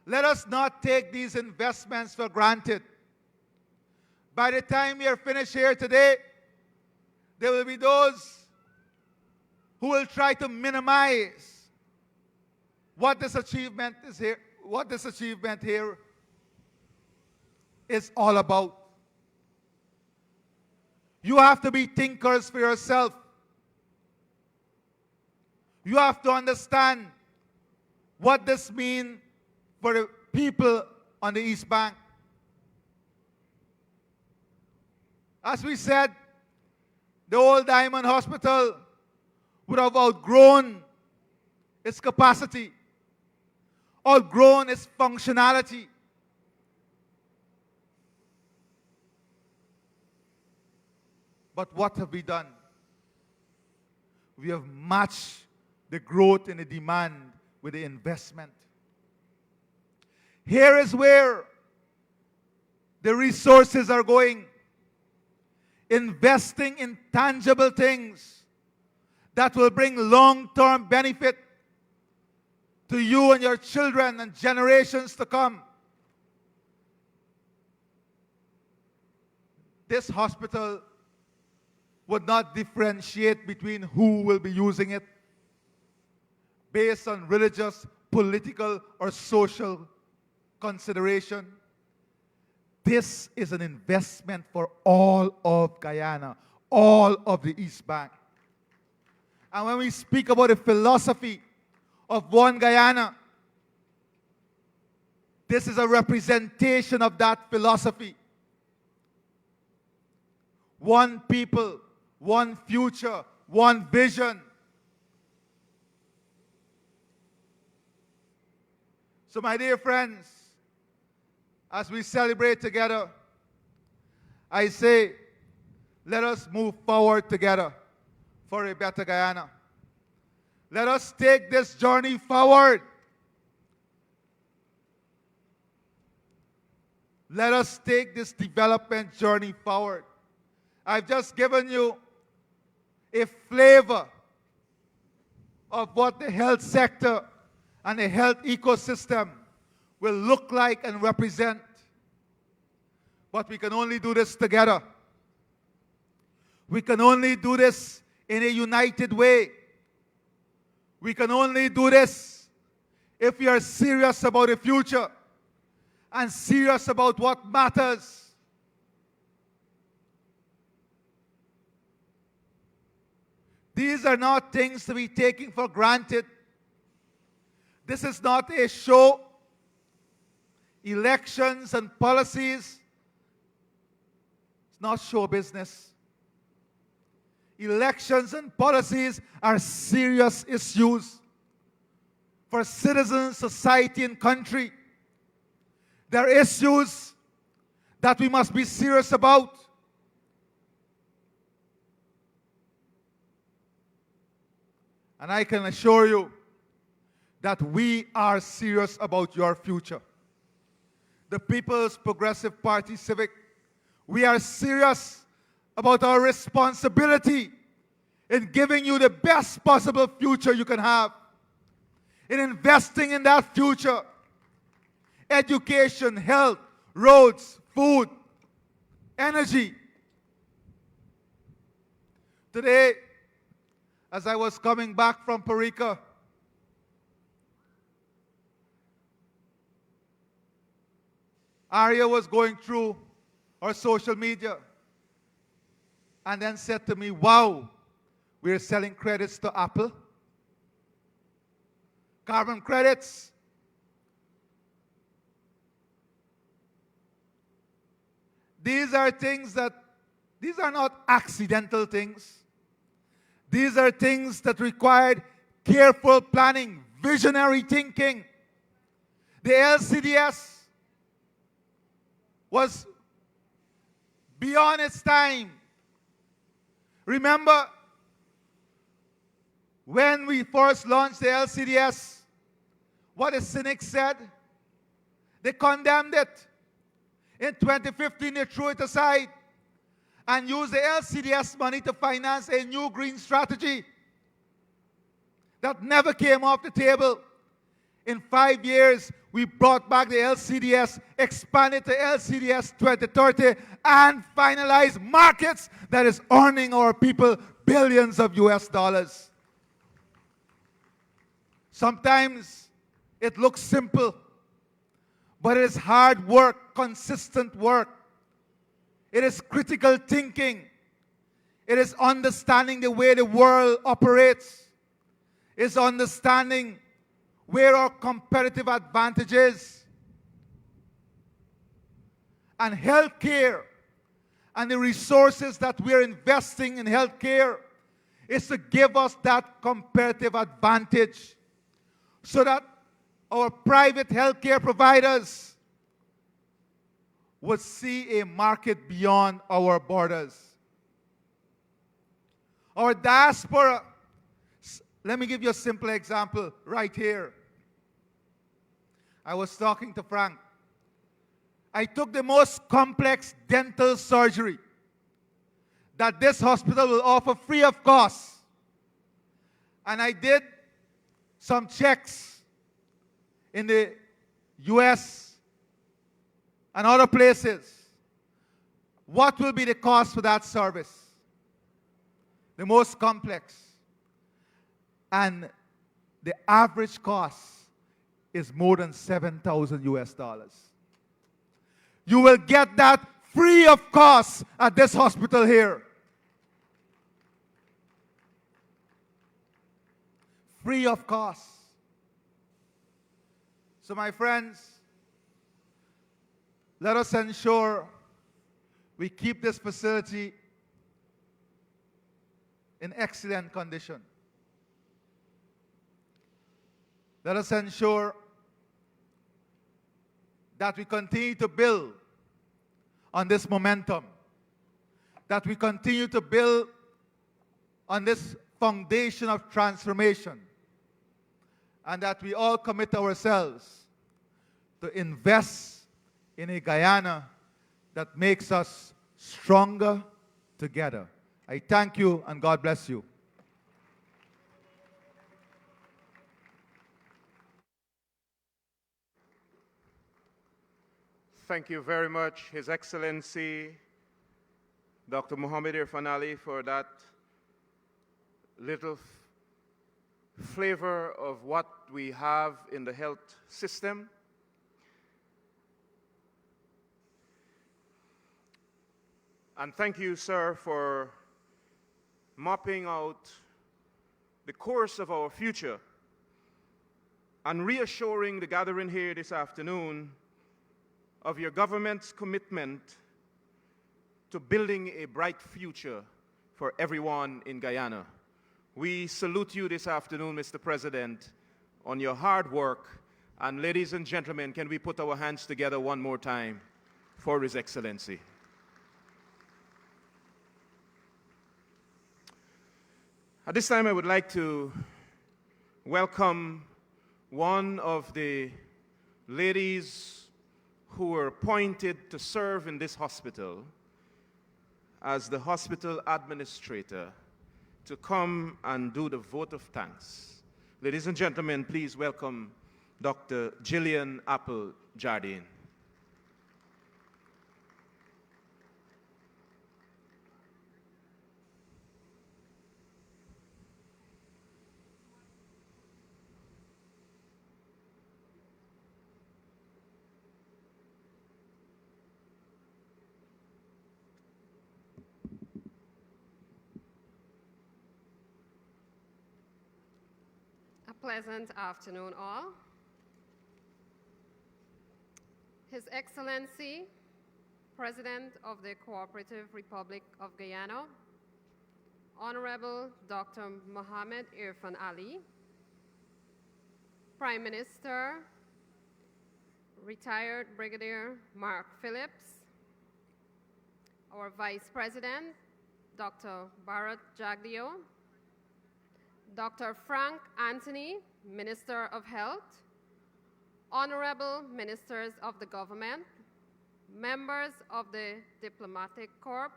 let us not take these investments for granted. By the time we are finished here today, there will be those who will try to minimize what this achievement here is all about. You have to be thinkers for yourself. You have to understand what this means for the people on the East Bank. As we said, the old Diamond Hospital would have outgrown its capacity, outgrown its functionality. But what have we done? We have matched the growth in the demand with the investment. Here is where the resources are going. Investing in tangible things that will bring long-term benefit to you and your children and generations to come. This hospital would not differentiate between who will be using it based on religious, political, or social consideration. This is an investment for all of Guyana, all of the East Bank. And when we speak about the philosophy of One Guyana, this is a representation of that philosophy. One people, one future, one vision. So my dear friends, as we celebrate together, I say, let us move forward together for a better Guyana. Let us take this journey forward. Let us take this development journey forward. I've just given you a flavor of what the health sector and the health ecosystem will look like and represent. But we can only do this together. We can only do this in a united way. We can only do this if we are serious about the future and serious about what matters. These are not things to be taken for granted. This is not a show. Elections and policies, it's not show business. Elections and policies are serious issues for citizens, society, and country. They're issues that we must be serious about. And I can assure you that we are serious about your future. The People's Progressive Party Civic, we are serious about our responsibility in giving you the best possible future you can have, in investing in that future. Education, health, roads, food, energy. Today, as I was coming back from Parika, Arya was going through our social media and then said to me, wow, we're selling credits to Apple. Carbon credits. These are not accidental things. These are things that required careful planning, visionary thinking. The LCDS was beyond its time. Remember, when we first launched the LCDS, what the cynics said? They condemned it. In 2015, they threw it aside and used the LCDS money to finance a new green strategy that never came off the table. In 5 years, we brought back the LCDS, expanded the LCDS 2030, and finalized markets that is earning our people billions of US dollars. Sometimes it looks simple, but it is hard work, consistent work. It is critical thinking. It is understanding the way the world operates. It's understanding where our competitive advantage is. And healthcare and the resources that we're investing in healthcare is to give us that competitive advantage so that our private healthcare providers would see a market beyond our borders. Our diaspora, let me give you a simple example right here. I was talking to Frank. I took the most complex dental surgery that this hospital will offer free of cost. And I did some checks in the US and other places. What will be the cost for that service? The most complex. And the average cost is more than 7,000 US dollars. You will get that free of cost at this hospital here. Free of cost. So my friends, let us ensure we keep this facility in excellent condition. Let us ensure that we continue to build on this momentum, that we continue to build on this foundation of transformation, and that we all commit ourselves to invest in a Guyana that makes us stronger together. I thank you and God bless you. Thank you very much, His Excellency, Dr. Mohamed Irfaan, for that little flavor of what we have in the health system. And thank you, sir, for mapping out the course of our future and reassuring the gathering here this afternoon of your government's commitment to building a bright future for everyone in Guyana. We salute you this afternoon, Mr. President, on your hard work. And ladies and gentlemen, can we put our hands together one more time for His Excellency? At this time, I would like to welcome one of the ladies who were appointed to serve in this hospital as the hospital administrator to come and do the vote of thanks. Ladies and gentlemen, please welcome Dr. Gillian Apple Jardine. Pleasant afternoon, all. His Excellency, President of the Cooperative Republic of Guyana, Honorable Dr. Mohamed Irfaan Ali, Prime Minister, retired Brigadier Mark Phillips, our Vice President, Dr. Bharat Jagdeo, Dr. Frank Anthony, Minister of Health, Honorable Ministers of the Government, members of the Diplomatic Corps,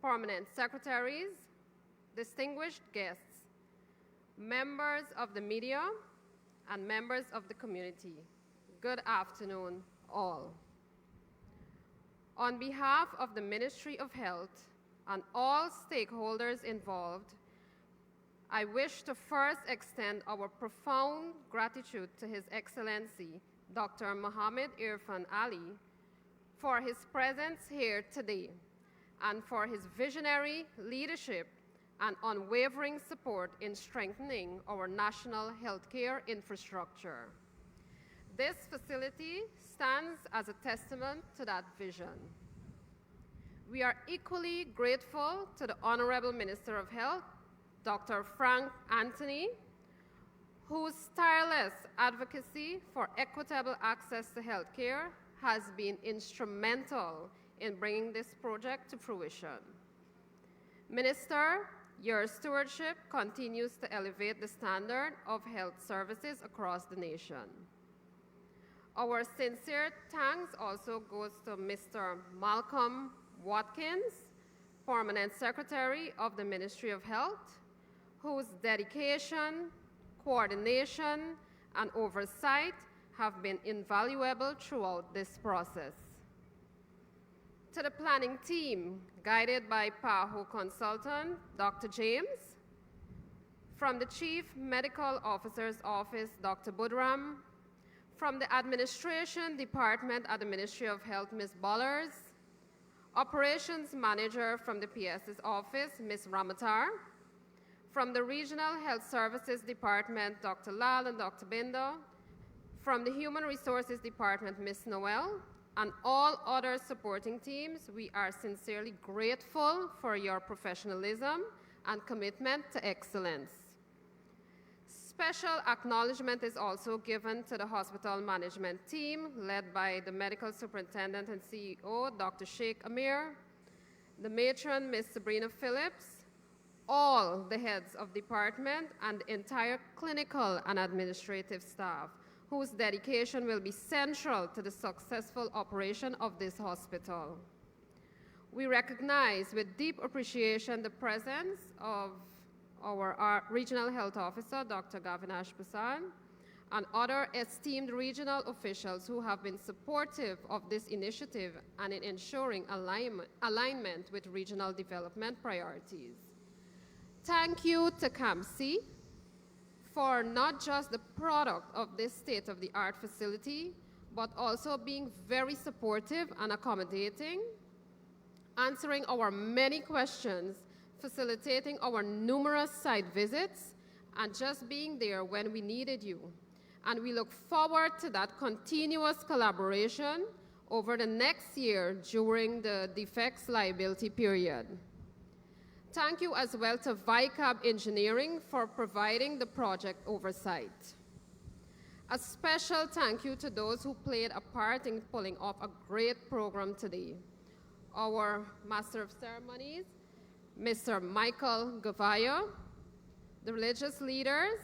Permanent Secretaries, distinguished guests, members of the media, and members of the community. Good afternoon, all. On behalf of the Ministry of Health and all stakeholders involved, I wish to first extend our profound gratitude to His Excellency, Dr. Mohamed Irfaan Ali, for his presence here today and for his visionary leadership and unwavering support in strengthening our national healthcare infrastructure. This facility stands as a testament to that vision. We are equally grateful to the Honorable Minister of Health, Dr. Frank Anthony, whose tireless advocacy for equitable access to healthcare has been instrumental in bringing this project to fruition. Minister, your stewardship continues to elevate the standard of health services across the nation. Our sincere thanks also goes to Mr. Malcolm Watkins, Permanent Secretary of the Ministry of Health, whose dedication, coordination, and oversight have been invaluable throughout this process. To the planning team, guided by PAHO consultant, Dr. James, from the Chief Medical Officer's Office, Dr. Budram, from the Administration Department at the Ministry of Health, Ms. Bollers, Operations Manager from the PS's Office, Ms. Ramatar, from the Regional Health Services Department, Dr. Lal and Dr. Bindo, from the Human Resources Department, Ms. Noel, and all other supporting teams, we are sincerely grateful for your professionalism and commitment to excellence. Special acknowledgement is also given to the hospital management team, led by the Medical Superintendent and CEO, Dr. Sheikh Amir, the matron, Ms. Sabrina Phillips, all the heads of department, and the entire clinical and administrative staff, whose dedication will be central to the successful operation of this hospital. We recognize with deep appreciation the presence of our Regional Health Officer, Dr. Gavinash Prasad, and other esteemed regional officials who have been supportive of this initiative and in ensuring alignment with regional development priorities. Thank you to CAMC for not just the product of this state-of-the-art facility, but also being very supportive and accommodating, answering our many questions, facilitating our numerous site visits, and just being there when we needed you. And we look forward to that continuous collaboration over the next year during the defects liability period. Thank you as well to VICAB Engineering for providing the project oversight. A special thank you to those who played a part in pulling off a great program today. Our Master of Ceremonies, Mr. Michael Gavaya, the religious leaders,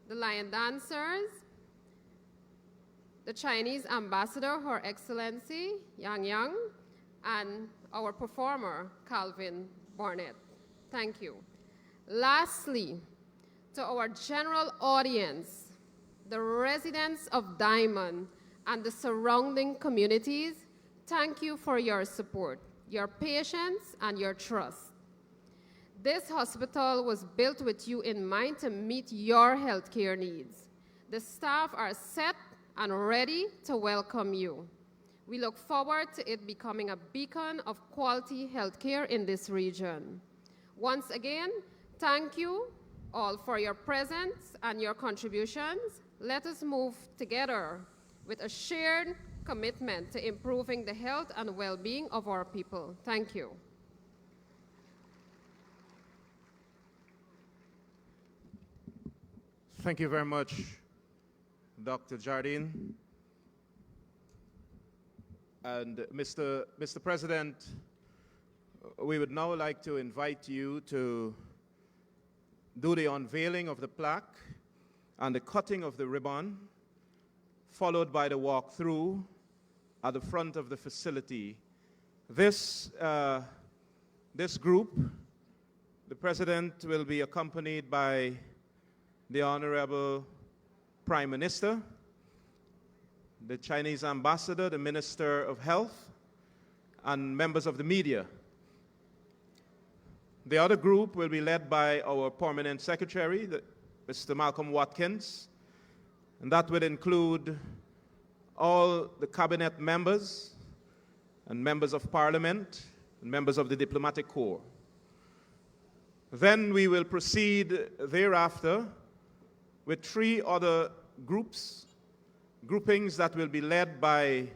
the lion dancers, the Chinese ambassador, Her Excellency Yang Yang, and our performer, Calvin Barnett. Thank you. Lastly, to our general audience, the residents of Diamond and the surrounding communities, thank you for your support, your patience, and your trust. This hospital was built with you in mind to meet your healthcare needs. The staff are set and ready to welcome you. We look forward to it becoming a beacon of quality healthcare in this region. Once again, thank you all for your presence and your contributions. Let us move together with a shared commitment to improving the health and well-being of our people. Thank you. Thank you very much, Dr. Jardine. And Mr. President, we would now like to invite you to do the unveiling of the plaque and the cutting of the ribbon, followed by the walkthrough at the front of the facility. This group, the President will be accompanied by the Honorable Prime Minister, the Chinese Ambassador, the Minister of Health, and members of the media. The other group will be led by our Permanent Secretary, Mr. Malcolm Watkins, and that would include all the cabinet members and members of parliament and members of the diplomatic corps. Then we will proceed thereafter with 3 other groupings that will be led by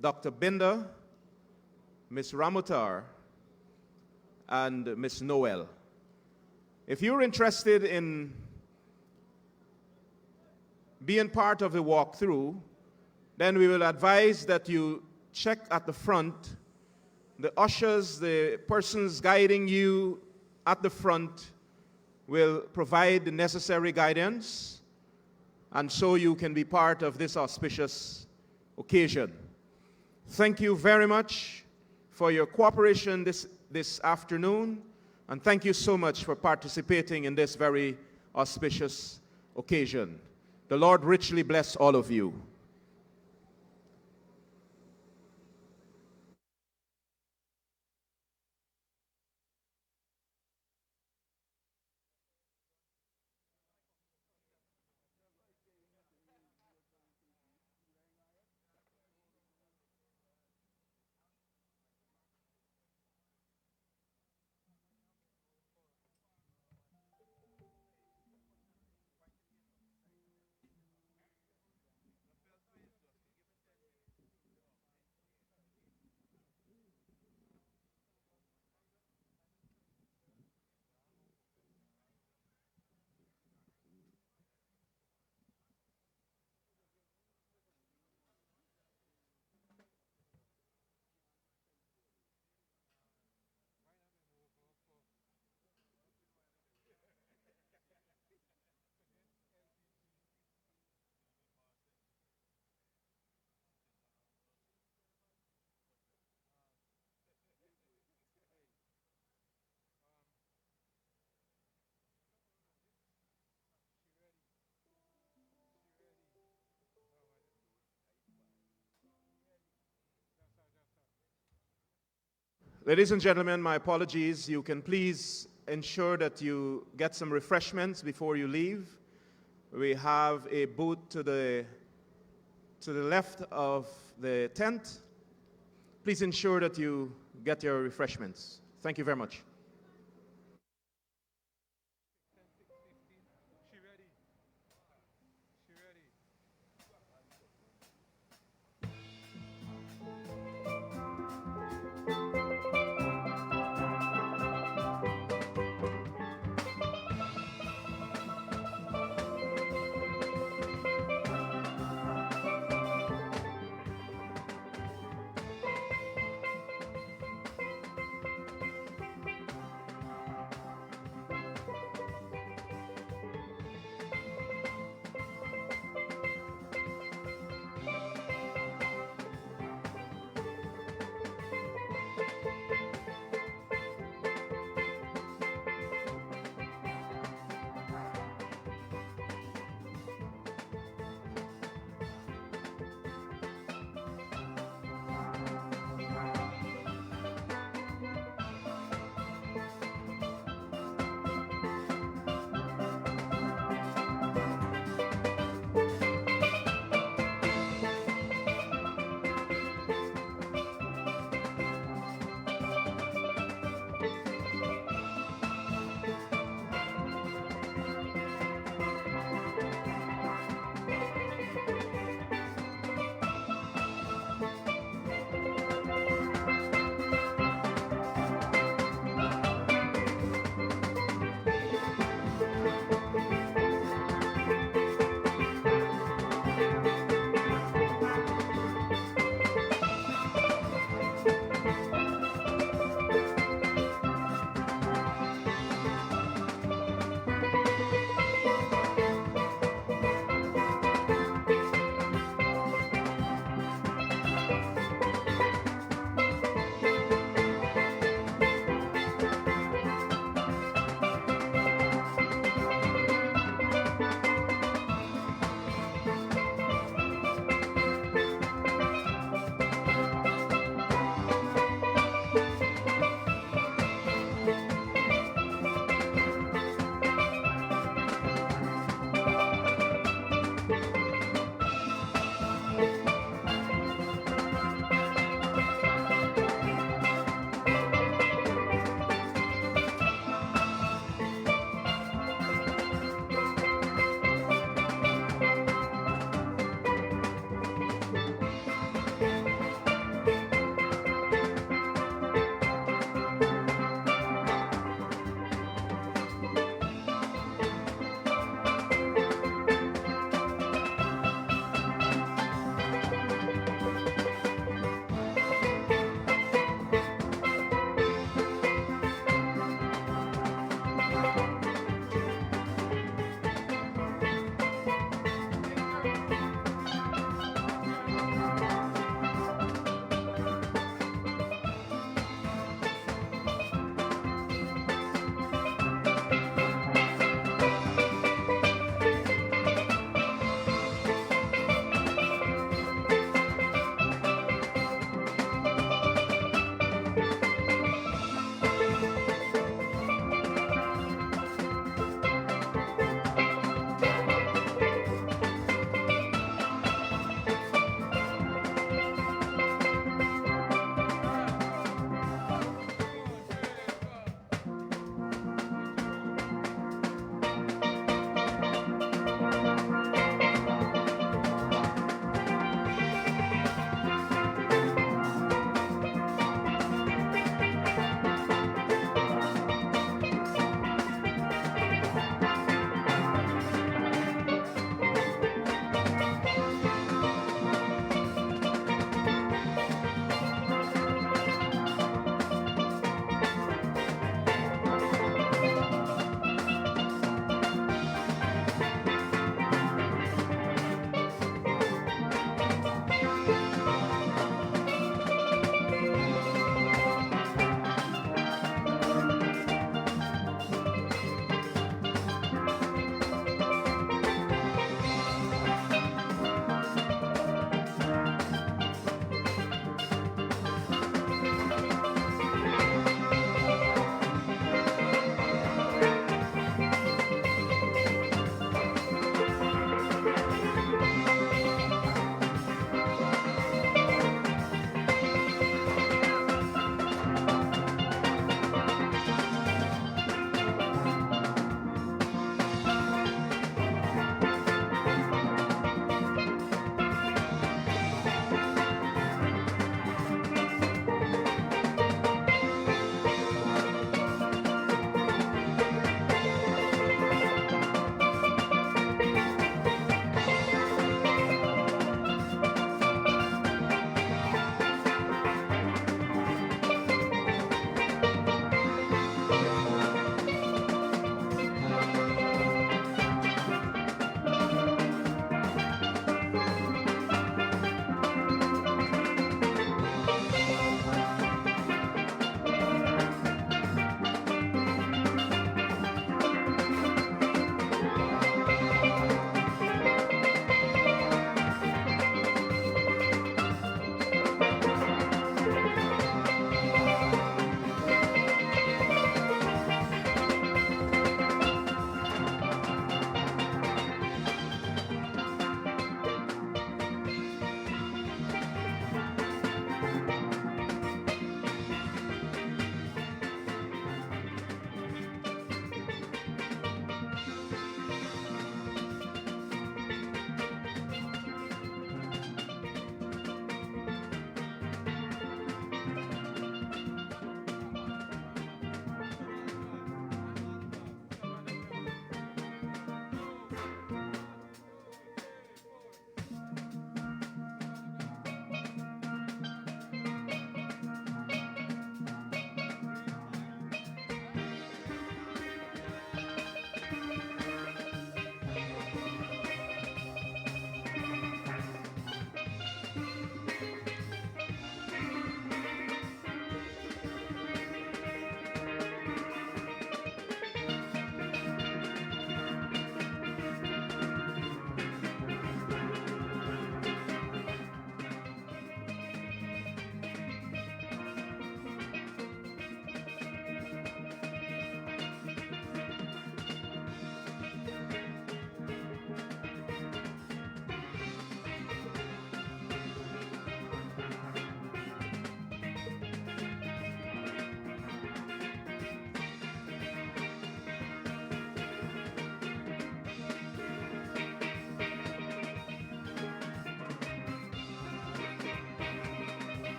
Dr. Binder, Ms. Ramutar, and Ms. Noel. If you're interested in being part of the walkthrough, then we will advise that you check at the front. The ushers, the persons guiding you at the front will provide the necessary guidance, and so you can be part of this auspicious occasion. Thank you very much for your cooperation this afternoon, and thank you so much for participating in this very auspicious occasion. The Lord richly bless all of you. Ladies and gentlemen, my apologies. You can please ensure that you get some refreshments before you leave. We have a booth to the left of the tent. Please ensure that you get your refreshments. Thank you very much.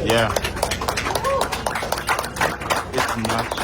Yeah. It's not.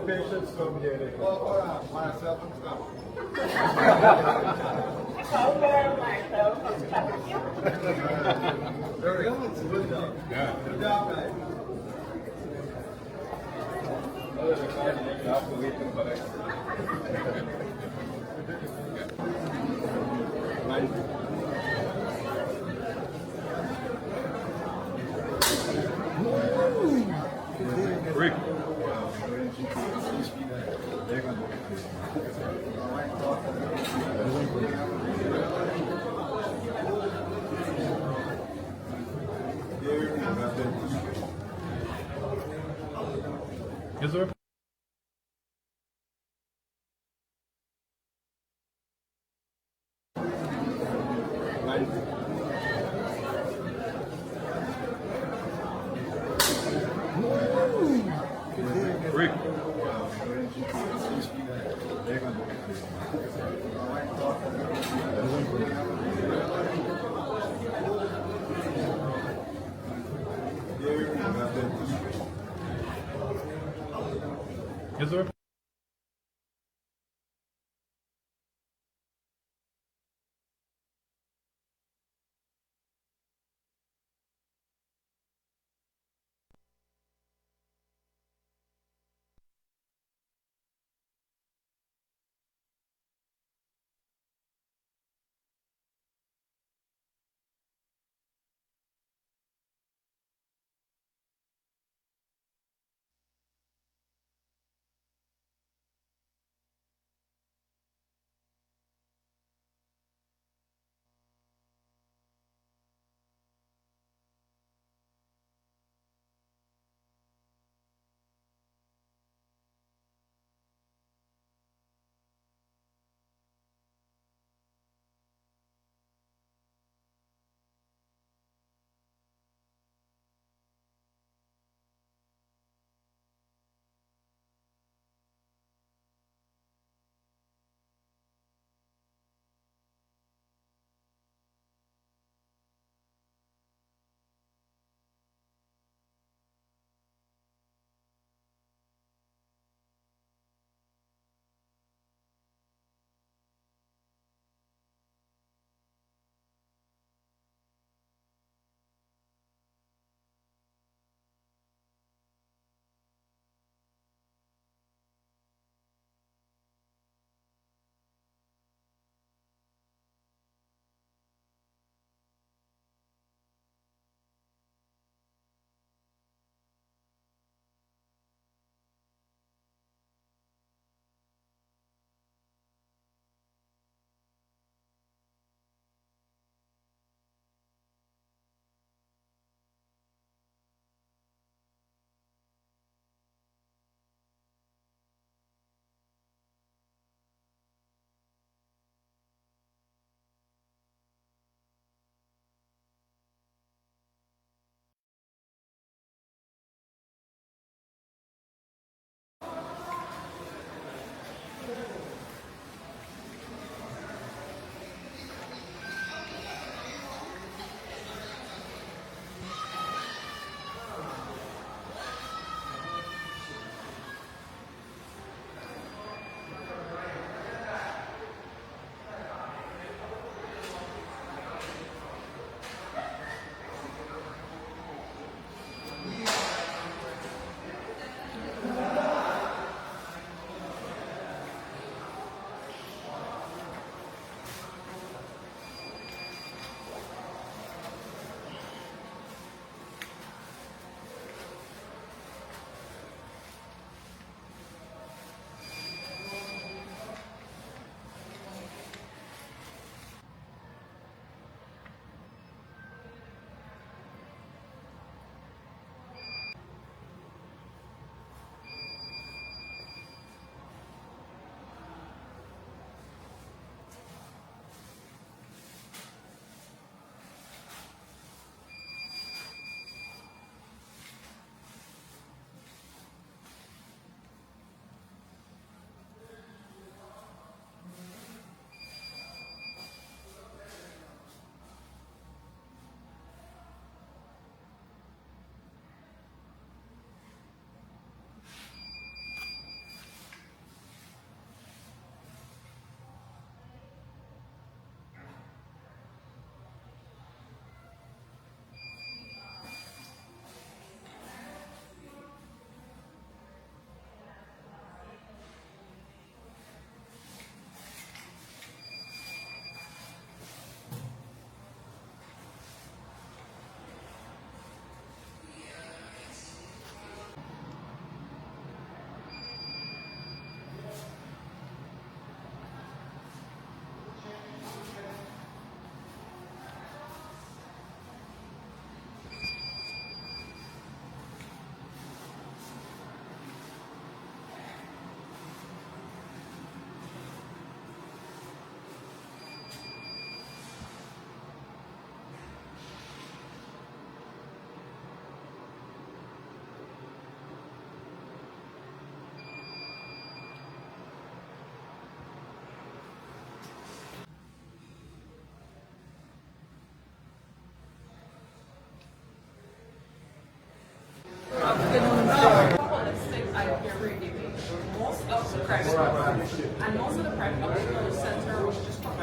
Patients come here. Myself and stuff. Very good. Good job. Yeah. Good job, guys. Rick. Is there Rick. Is there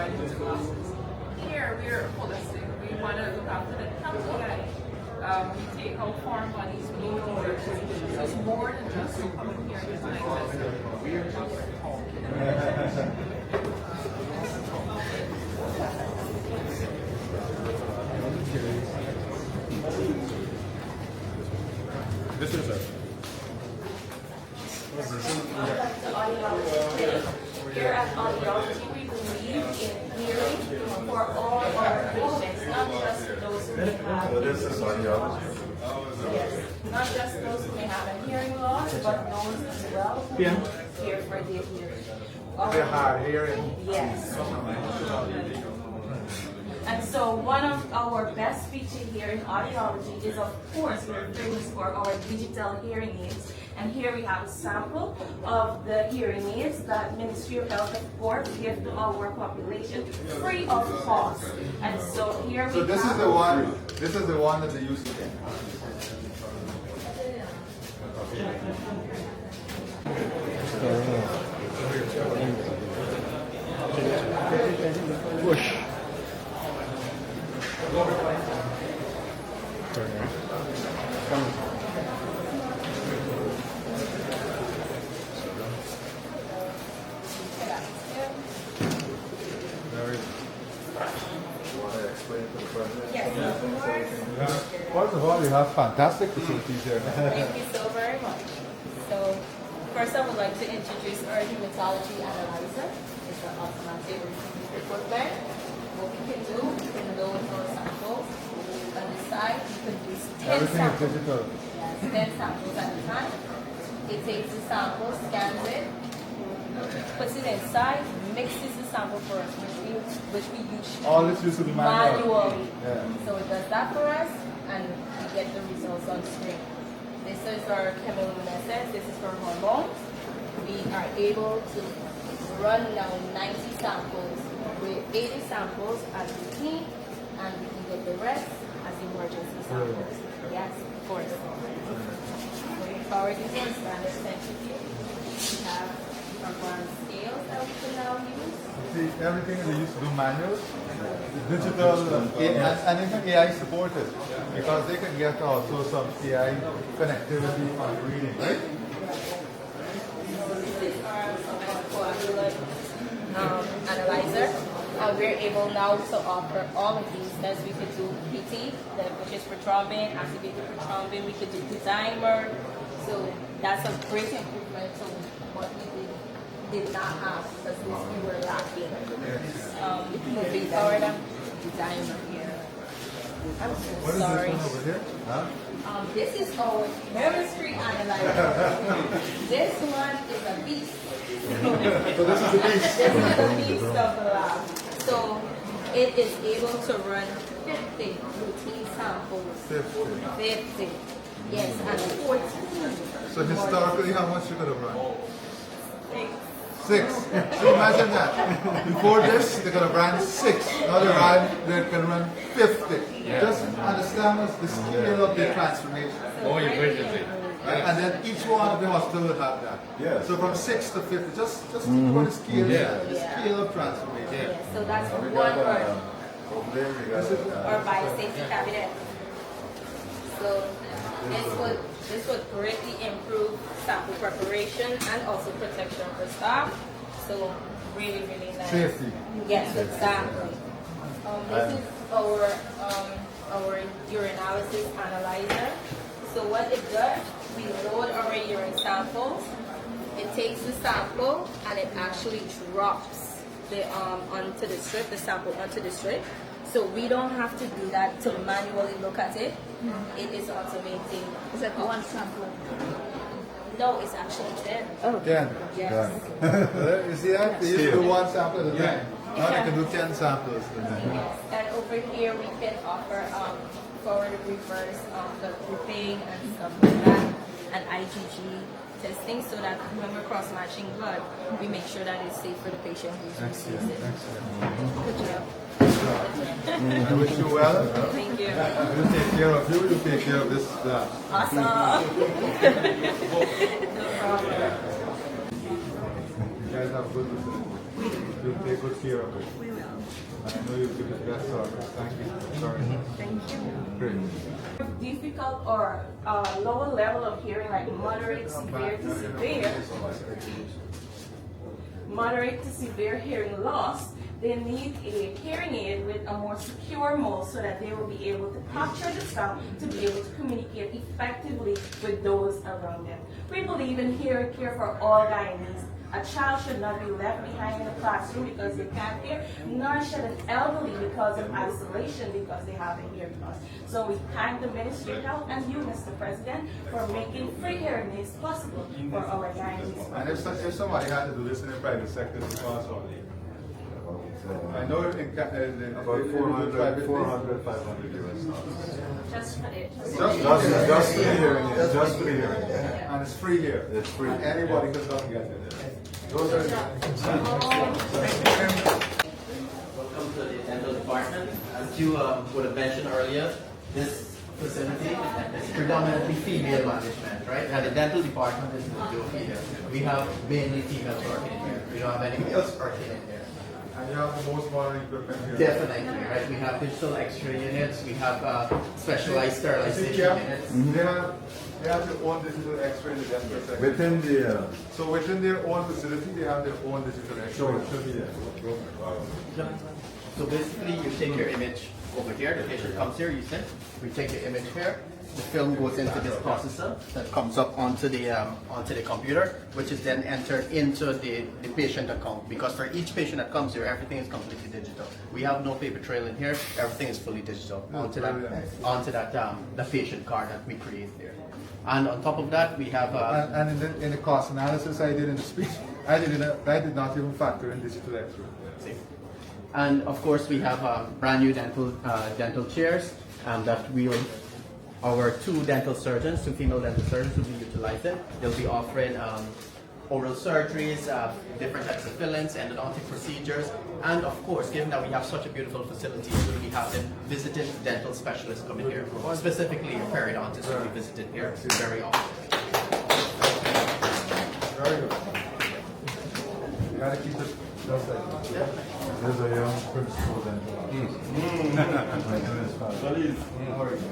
everybody to go. Here, we're holistic. We want to look after the healthy guy. We take out foreign bodies, we need to work. So it's more than just coming here and like This is it. Here at Audiology, we believe in hearing for all our patients, not just those who may have. This is audiology. Yes, not just those who may have a hearing loss, but those as well who hear for their hearing. They're hard hearing. Yes. And so one of our best features here in audiology is, of course, we're famous for our digital hearing aids. And here we have a sample of the hearing aids that Ministry of Health, of course, gives to our population free of cost. And so here we So this is the one. This is the one that they use to get. Push. First of all, you have fantastic facilities here. Thank you so very much. So first I would like to introduce our hematology analyzer. It's an automatic equipment. What we can do, we can load our samples. On this side, we can use 10 Everything is samples. digital. Yes, 10 samples at a time. It takes the sample, scans it, puts it inside, mixes the sample for us, which we use All this used to be manual. manually. Yeah. So it does that for us, and we get the results on screen. This is our chemiluminescence. This is for hormones. We are able to run now 90 samples with 80 samples as routine, and we can get the rest as emergency samples. Yes, of course. Going forward, this is standard centrifuge. We have advanced scales that we can now use. See, everything they used to do manual, digital, and even AI supported, because they can get also some AI connectivity on reading, right? This is our coagulant analyzer. We're able now to offer all of these tests. We could do PT, which is for thrombin, activated for thrombin. We could do dimer. So that's a great improvement to what we did not have, because we were lacking. Moving forward, dimer here. I'm so What is sorry. this one over here? Huh? This is our chemistry analyzer. This one is a beast. So this is the beast. This is the beast of the lab. So it is able to run 50 routine samples. 50. Yes, and 14. So historically, how much you could have run? 6. 6. So imagine that. Before this, they could have run 6. Now they can run 50. Just understand the scale of the transformation. More efficiency. And then each one of the hospital will have that. Yes. So from 6 to 50, just think about the scale, the scale of transformation. Yes, so that's We one got word. over there we got Or biosafety cabinet. So this would greatly improve sample preparation and also protection for staff. So really, really nice. Safety. Yes, exactly. This is our urinalysis analyzer. So what it does, we load our urine samples. It takes the sample and it actually drops the onto the strip, the sample onto the strip. So we don't have to do that to manually look at it. It is automating. Is that one sample? No, it's actually 10. Oh. 10. Yes. You see that? They used to do one sample at a time. Now they can do 10 samples at a time. Yes. And over here we can offer forward reverse the grouping and stuff like that, and IgG testing, so that when we're cross-matching blood, we make sure that it's safe for the patient who's receives it. Good job. I wish you well. Thank you. We'll take care of you, you take care of this lab. Awesome. No problem. You guys have good results. you'll take good care of it. We will. And I know you'll give the best service. Thank you. Sorry. Thank you. Great. Difficult or lower level of hearing, like moderate to severe hearing loss, they need a hearing aid with a more secure mold so that they will be able to capture the sound to be able to communicate effectively with those around them. We believe in hearing care for all Guyanese. A child should not be left behind in the classroom because they can't hear, nor should an elderly because of isolation because they have a hearing loss. So we thank the Ministry of Health and you, Mr. President, for making free hearing aids possible for our Guyanese. And if somebody had to do this in the private sector, it's possible. I know in about 400, 500 US dollars. Just for it. Just for the hearing aid. Just for the hearing aid. And it's free here. It's free. And anybody can come get it. Those are Welcome to the dental department. As you would have mentioned earlier, this facility is predominantly female management, right? And the dental department is majority here. We have mainly females working here. We don't have any males working in here. And you have the most modern equipment here. Definitely, right? We have digital X-ray units. We have specialized sterilization units. They have their own digital X-ray in the dental sector. So within their own facility, they have their own digital X-ray. Sure, it should be there. So basically, you take your image over here. The patient comes here. You send. We take the image here. The film goes into this processor that comes up onto the computer, which is then entered into the patient account. Because for each patient that comes here, everything is completely digital. We have no paper trail in here. Everything is fully digital onto that the patient card that we create there. And on top of that, we have. And in the cost analysis I did in the speech, I did not even factor in digital X-ray. And of course, we have brand new dental chairs that we will. Our two female dental surgeons will be utilizing. They'll be offering oral surgeries, different types of fillings, endodontic procedures, and of course, given that we have such a beautiful facility, we'll be having visiting dental specialists coming here. Specifically, a periodontist will be visiting here very often. Very good. You gotta keep it just like that. There's a young principal dental. My name is Father. How are you?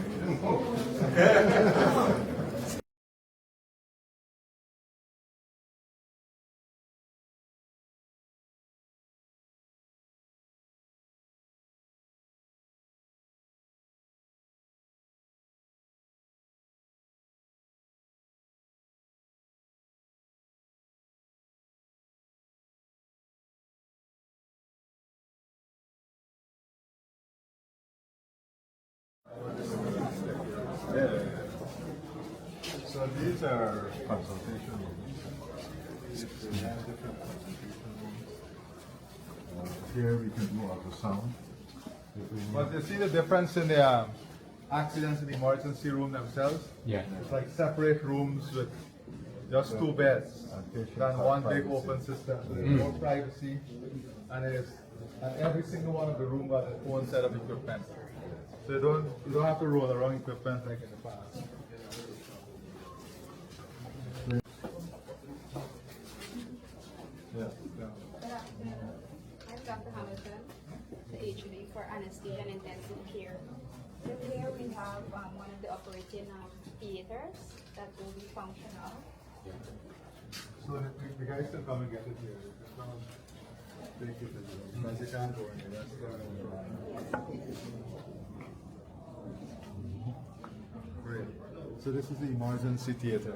So these are consultation rooms. We have different consultation rooms. Here we can do ultrasound. But you see the difference in the accidents in the emergency room themselves? Yeah. It's like separate rooms with just two beds than one big open system. So there's more privacy, and every single one of the rooms got its own set of equipment. So you don't have to roll around equipment like in the past. I'm Dr. Hamilton, the HOD for anesthesia and intensive care. So here we have one of the operating theaters that will be functional. So the guys can come and get it here. Take it because you can't go in there. Great. So this is the emergency theater.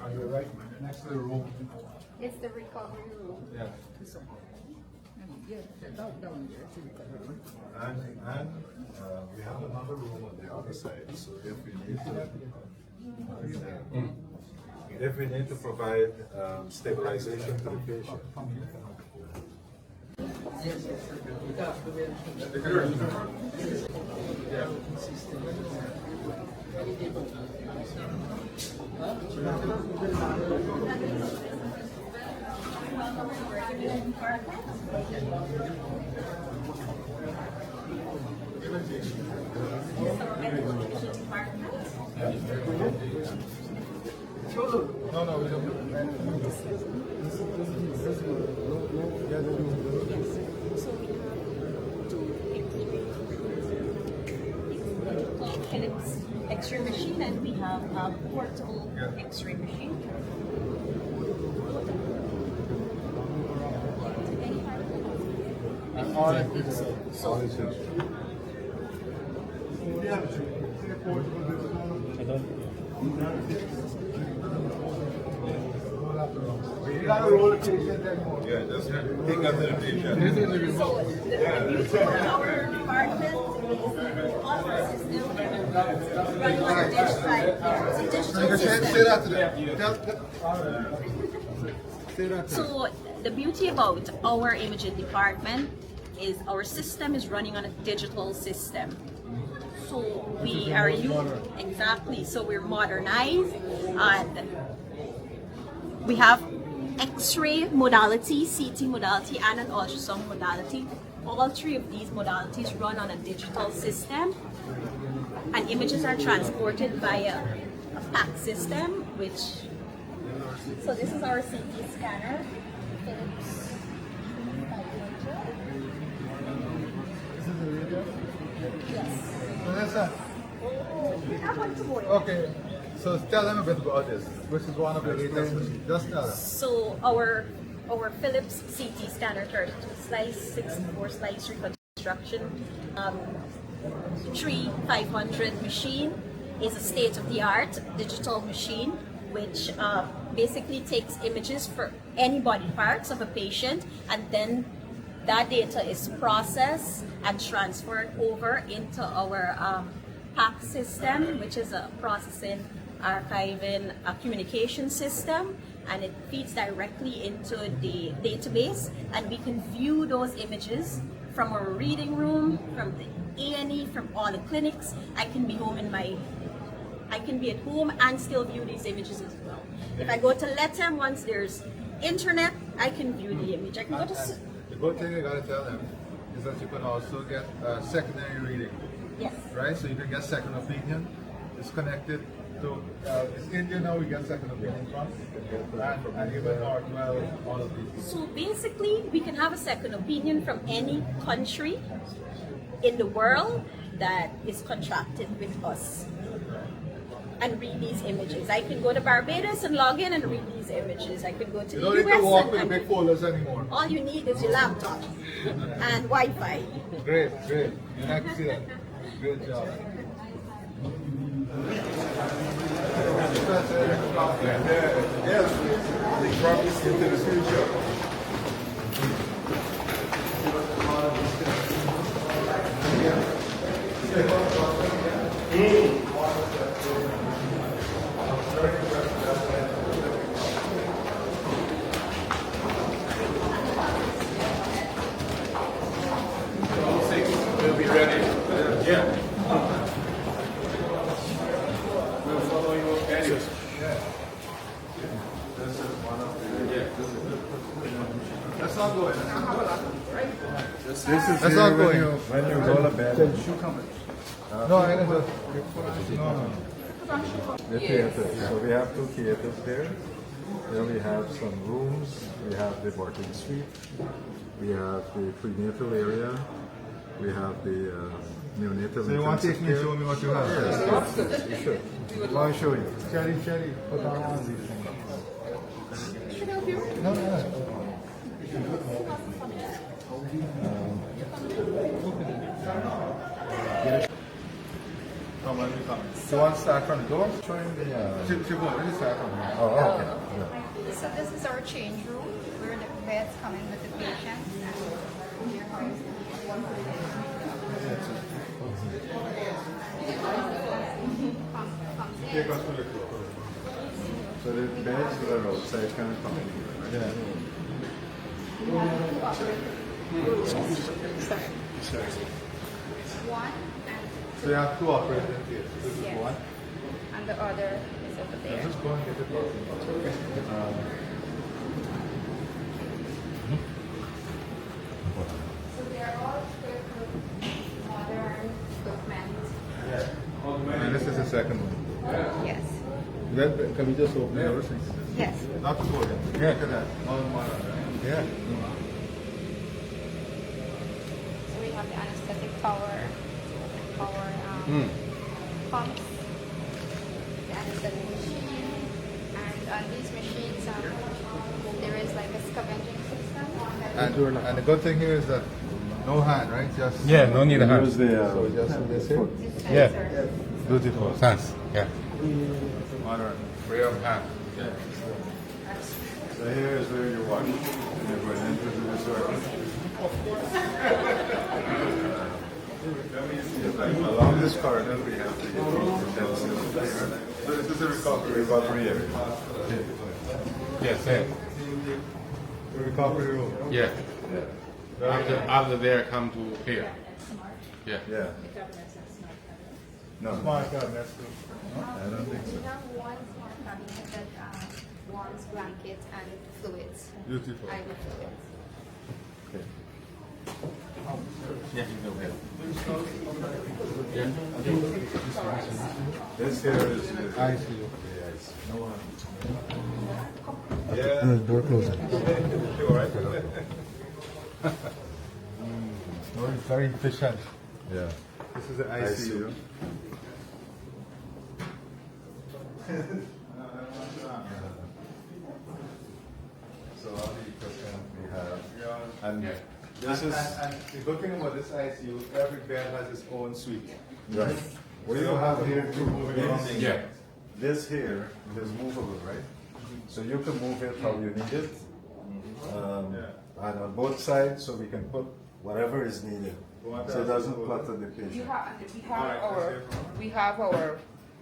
And you're right next to the room. It's the recovery room. Yeah. And we have another room on the other side. So if we need to provide stabilization to the patient. No, we don't. So we have two Philips X-ray machine, and we have a portable X-ray machine. You gotta roll the patient anymore. Yeah, just take up the patient. So the beauty of our department is all our system running on a digital system. Say that to them. Say that to them. So the beauty about our imaging department is our system is running on a digital system. So we are exactly. So we're modernized, and we have X-ray modality, CT modality, and an ultrasound modality. All three of these modalities run on a digital system, and images are transported via a PAC system, which. So this is our CT scanner, Philips 500. This is the radio? Yes. Vanessa. We have one tomorrow. Okay. So tell them a bit about this, which is one of the latest machines. Just tell them. So our Philips CT scanner 32 slice, 64 slice reconstruction 500 machine is a state-of-the-art digital machine which basically takes images for any body parts of a patient, and then that data is processed and transferred over into our PAC system, which is a processing, archiving, communication system, and it feeds directly into the database, and we can view those images from our reading room, from the A&E, from all the clinics. I can be at home and still view these images as well. If I go to Letem, once there's internet, I can view the image. I can go to. The good thing you gotta tell them is that you can also get secondary reading. Yes. Right? So you can get second opinion. It's connected to, it's India now, we get second opinion from. And even Northwell, all of these. So basically, we can have a second opinion from any country in the world that is contracted with us and read these images. I can go to Barbados and log in and read these images. I could go to You the don't US need to walk with and big folders anymore. all you need is your laptop and Wi-Fi. Great, great. Excellent. Good job. Yes, the promise into the future. We'll be ready. Yeah. We'll follow you anyway. This is one of the. Yeah, this is. Let's not go in. This is Let's not go go in. in. When you roll a bed. No, I didn't. No. The theater. So we have two theaters there. There we have some rooms. We have the working suite. We have the prenatal area. We have the neonatal. So you want to take me and show me what you have? Yes, you should. I want to show you. Cherry, put on one of these things. No. Come on, come. So you want to start from the door? Showing the. Really start from here. Oh, okay. So this is our change room where the beds come in with the patients. Take us to the floor. So the beds that are outside can come in. Yeah. One So you have two operating theaters. This is Yes. one. and the other is over there. Just go and get it working. So they are all equipped with modern equipment. And this is the second one. Yes. Can we just open everything? Yes. Not to go in. Look at that. All modern. Yeah. power pumps, the anesthetic machine, and on these machines there is like a scavenging system. And the good thing here is that no hand, right? Just no need a hand. So just do this here. Yeah. Beautiful. Thanks. Yeah. Modern. Way of hand. Yeah. So here is where you watch. You're going into the circle. Along this corridor we have the utensils. So this is a recovery area. Yes, yeah. The recovery room. Yeah. After there, come to here. Yeah. Yeah. No. Smart cabinet. I don't think so. We have one small cabinet that warms blankets and fluids. Beautiful. IV fluids. Okay. Yeah, you go ahead. This here is the ICU. No one. Yeah. Door closed. You all right? Very efficient. Yeah. This is the ICU. So all the equipment we have, and this And, is and the good thing about this ICU, every bed has its own suite. right. What you have here too is Yeah. this here is movable, right? So you can move it how you need it, and on both sides, so we can put whatever is needed, so it doesn't clutter the patient. We have our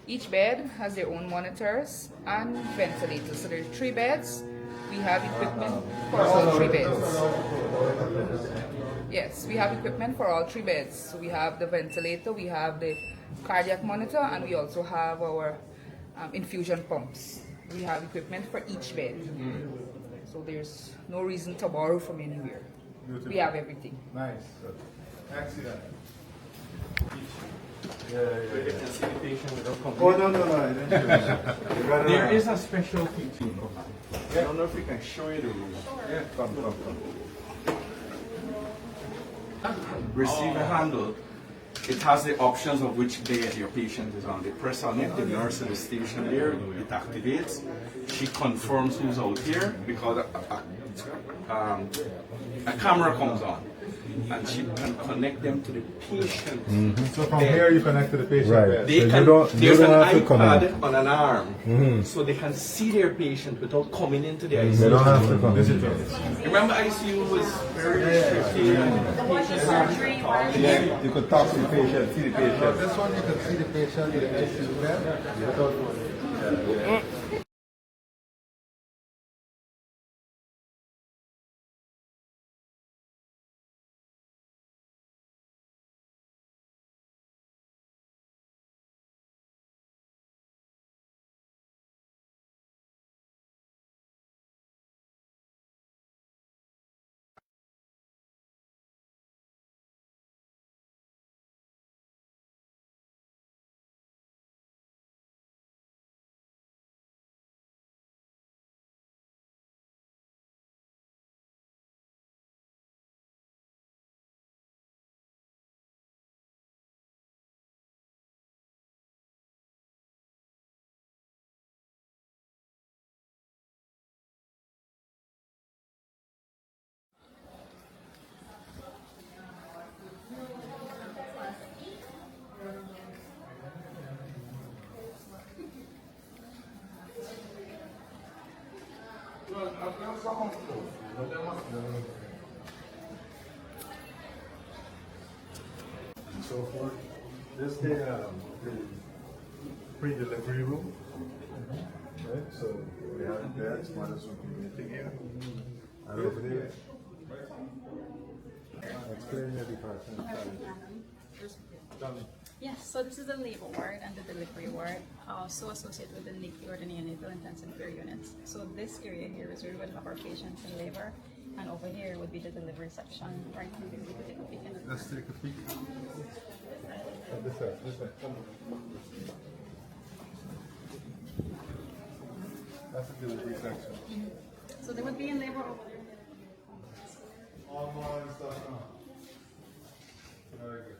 each bed has their own monitors and ventilators. So there's 3 beds. We have equipment for all 3 beds. Yes, we have equipment for all 3 beds. So we have the ventilator, we have the cardiac monitor, and we also have our infusion pumps. We have equipment for each bed. So there's no reason to borrow from anywhere. Beautiful. We have everything. Nice. Excellent. Oh, no, I didn't do that. There is a special feature. I don't know if we can show you the room. Yeah, come. Receiver handle. It has the options of which bed your patient is on. They press on it, the nurse at the station there, it activates. She confirms who's out here because a camera comes on. And she can connect them to the patient. So from here you connect to the patient bed. They So can, you there's don't an have to come in. iPad on an arm, so they can see their patient without coming into the ICU. They don't have to come in. Remember, ICU was very restricted. Yeah, you could talk to the patient, see the So patient. this one you can see the patient in the ICU bed. And so forth. This is the pre-delivery room. Right, so we have beds, mothers will be meeting here. And over there. Explain your department. Yes, so this is the labor ward and the delivery ward, also associated with the NICU or the neonatal intensive care units. So this area here is where we would have our patients in labor, and over here would be the delivery section. Right now, we could take a peek in it. Let's take a peek. This way. That's the delivery section. So they would be in labor over there. All more and stuff now. Very good.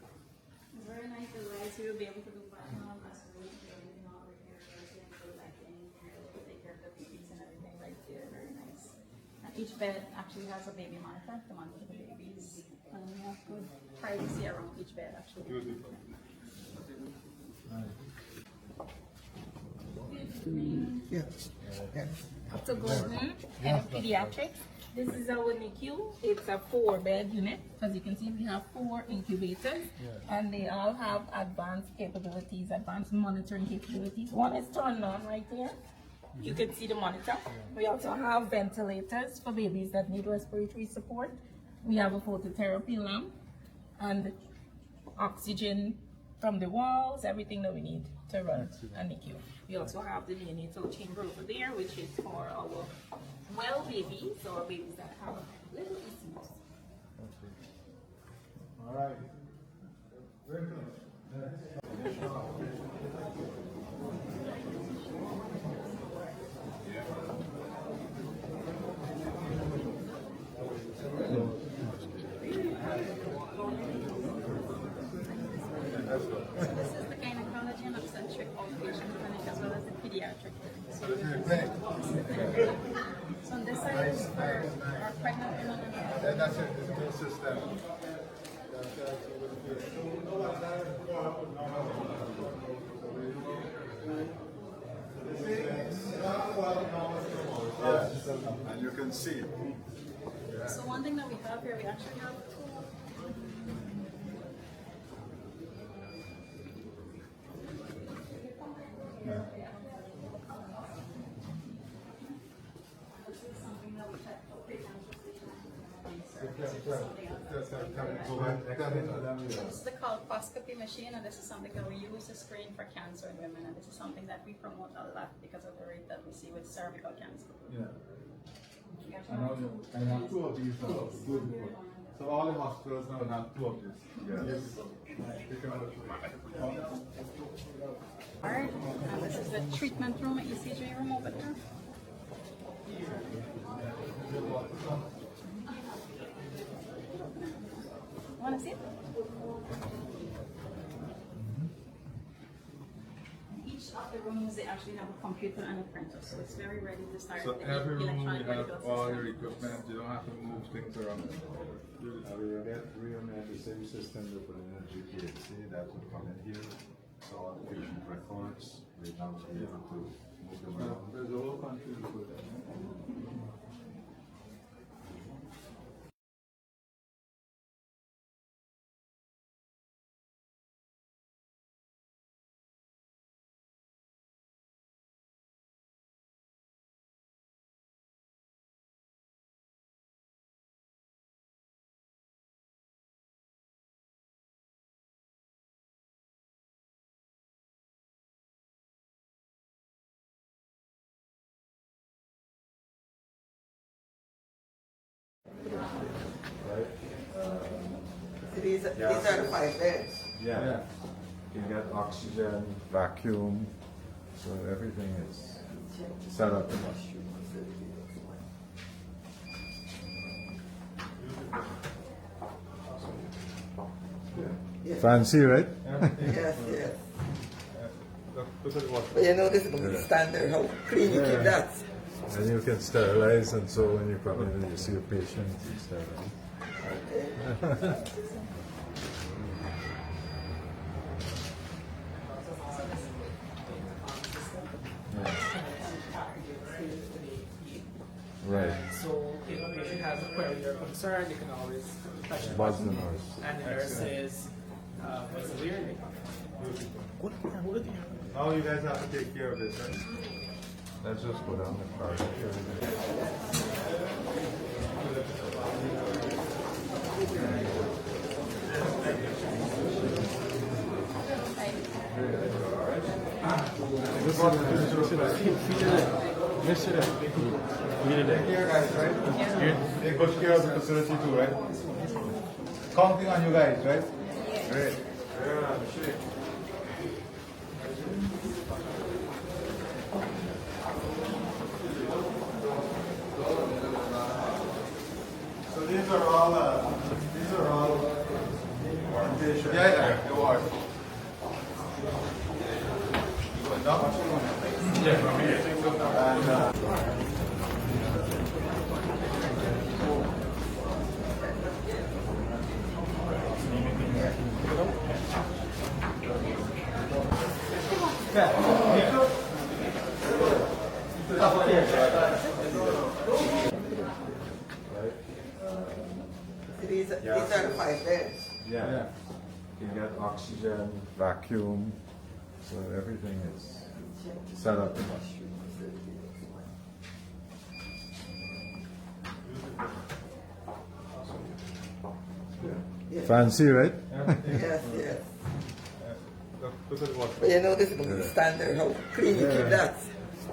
be able to do vaginal aspiration, everything all right here, residential lighting, take care of the babies and everything right there. Very nice. And each bed actually has a baby monitor to monitor the babies. And we have good privacy around each bed actually. Dr. Gordon and Pediatrics. This is our NICU. It's a 4-bed unit. As you can see, we have 4 incubators, and they all have advanced capabilities, advanced monitoring capabilities. One is turned on right there. You can see the monitor. We also have ventilators for babies that need respiratory support. We have a phototherapy lamp and oxygen from the walls, everything that we need to run a NICU. We also have the neonatal chamber over there, which is for our well babies or babies that have little issues. All right. Very good. This is the gynecology and obstetric outpatient clinic as well as the pediatric clinic. So on this side is for our pregnant women. Then that's it, it's a good system. Yes, and you can see it. So one thing that we have here, we actually have 2. This is the colposcopy machine, and this is something that we use to screen for cancer in women, and this is something that we promote a lot because of the rate that we see with cervical cancer. Yeah. I have 2 of these now. So all the hospitals now have 2 of this. Yes. Alright, and this is the treatment room, ECG room over there. Want to see it? Each of the rooms, they actually have a computer and a printer, so it's very ready to start. So the every room you electronic have medical all system. your equipment, you don't have to move things around. We remain the same system we put in a GPHC that would come in here. So all the patient records, we now be able to move them around. There's a whole country to put that. These are the 5 beds. Yeah. You can get oxygen, vacuum, so everything is set up. Yes. Fancy, right? Yes, yes. Look at what. But you know, this is going to be standard, how clean you keep that. And you can sterilize, and so when you come in and you see a patient, you sterilize. Right. So if a patient has a query or concern, you can always touch the Buzz button, the nurse. And the nurse says, what's the weird? Now you guys have to take care of this, right? Let's just go down the card. Take care, guys, right? Take good care of the facility too, right? Counting on you guys, right? Great. So these are all inpatient. Yeah, they are. These are the 5 beds. Yeah. You get oxygen, vacuum, so everything is set up. Fancy, right? Yes, yes. Look at what. But you know this is going to be standard, how clean you keep that.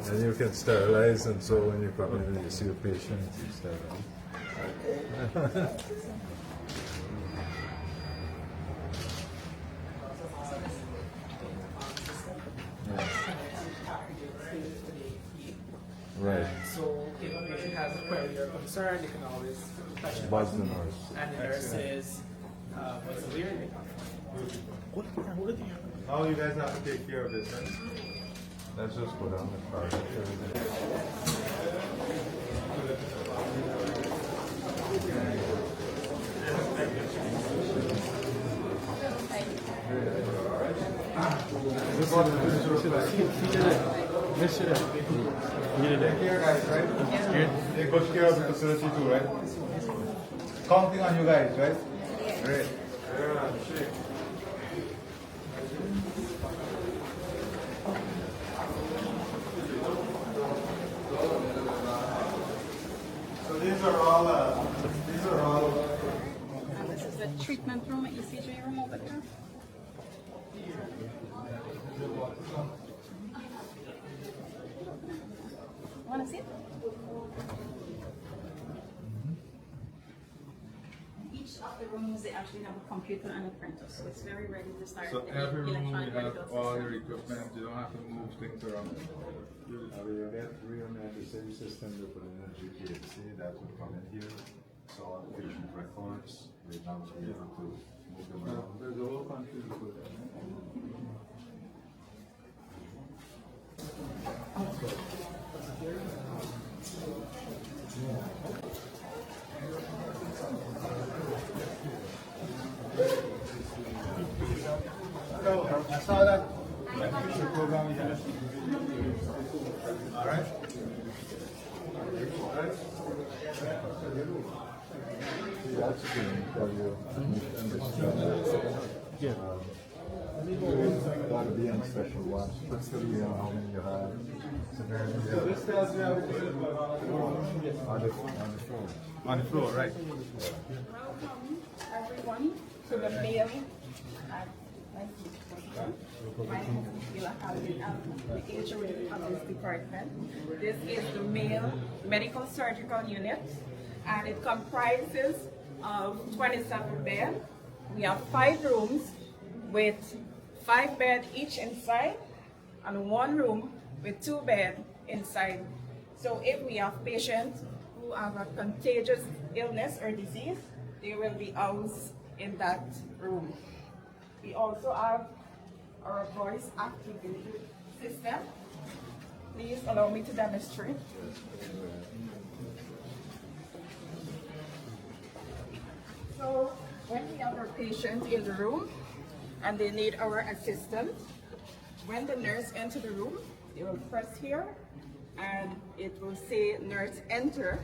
And you can sterilize, and so when you come in and you see a patient, you sterilize. Right. So if a patient has a query or concern, they can always touch the Buzz the button, nurse. and the nurse says, what's the lyric? How you guys have to take care of this, right? Let's just go down the car. Take care, guys, right? They push care of the facility too, right? Counting on you guys, right? Great. So these are all. And this is the treatment room, ECG room over there. Want to see it? Each of the rooms, they actually have a computer and a printer, so it's very ready to start. So any every room you electronic have medical all system. your equipment, you don't have to move things around. You get the same system you put in a GPHC, that will come in here, so all the patient records, they now be able to move them around. There's a whole country to put it. I saw that. The program we had. All right. That's good. Yeah. Got to be on special ones, especially how many you have. So this tells you how to put it on the floor. On the floor, right? Welcome, everyone, to the male my name is Sheila Halvin. I'm the HOD of this department. This is the male medical surgical unit, and it comprises of 27 beds. We have 5 rooms with 5 beds each inside, and 1 room with 2 beds inside. So if we have patients who have a contagious illness or disease, they will be housed in that room. We also have our voice activated system. Please allow me to demonstrate. So when we have our patient in the room and they need our assistance, when the nurse enters the room, they will press here and it will say nurse enter.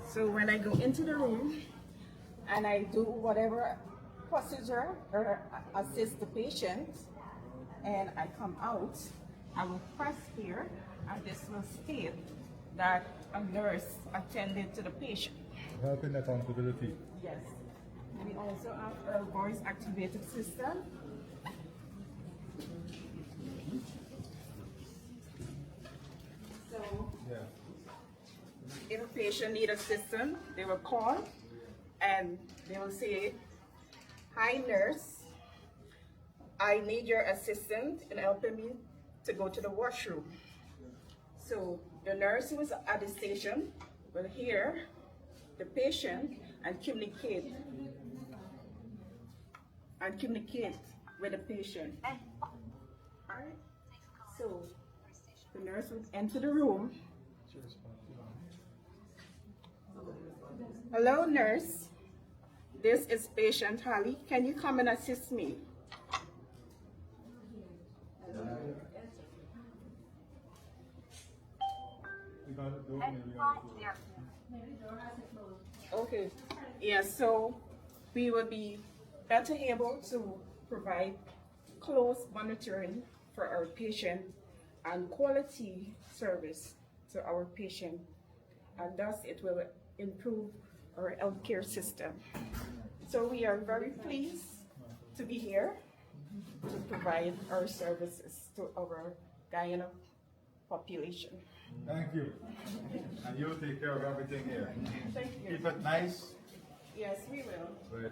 So when I go into the room and I do whatever procedure or assist the patient and I come out, I will press here and this will state that a nurse attended to the patient. Helping accountability. Yes. We also have a voice activated system. So if a patient needs assistance, they will call and they will say, "Hi nurse, I need your assistance in helping me to go to the washroom." So the nurse who is at the station will hear the patient and communicate with the patient. All right. So the nurse would enter the room. Hello, nurse. This is patient Holly. Can you come and assist me? Okay. Yes, so we will be better able to provide close monitoring for our patient and quality service to our patient, and thus it will improve our healthcare system. So we are very pleased to be here to provide our services to our Guyana population. Thank you. And you'll take care of everything here. Thank you. Keep it nice. Yes, we will. Good.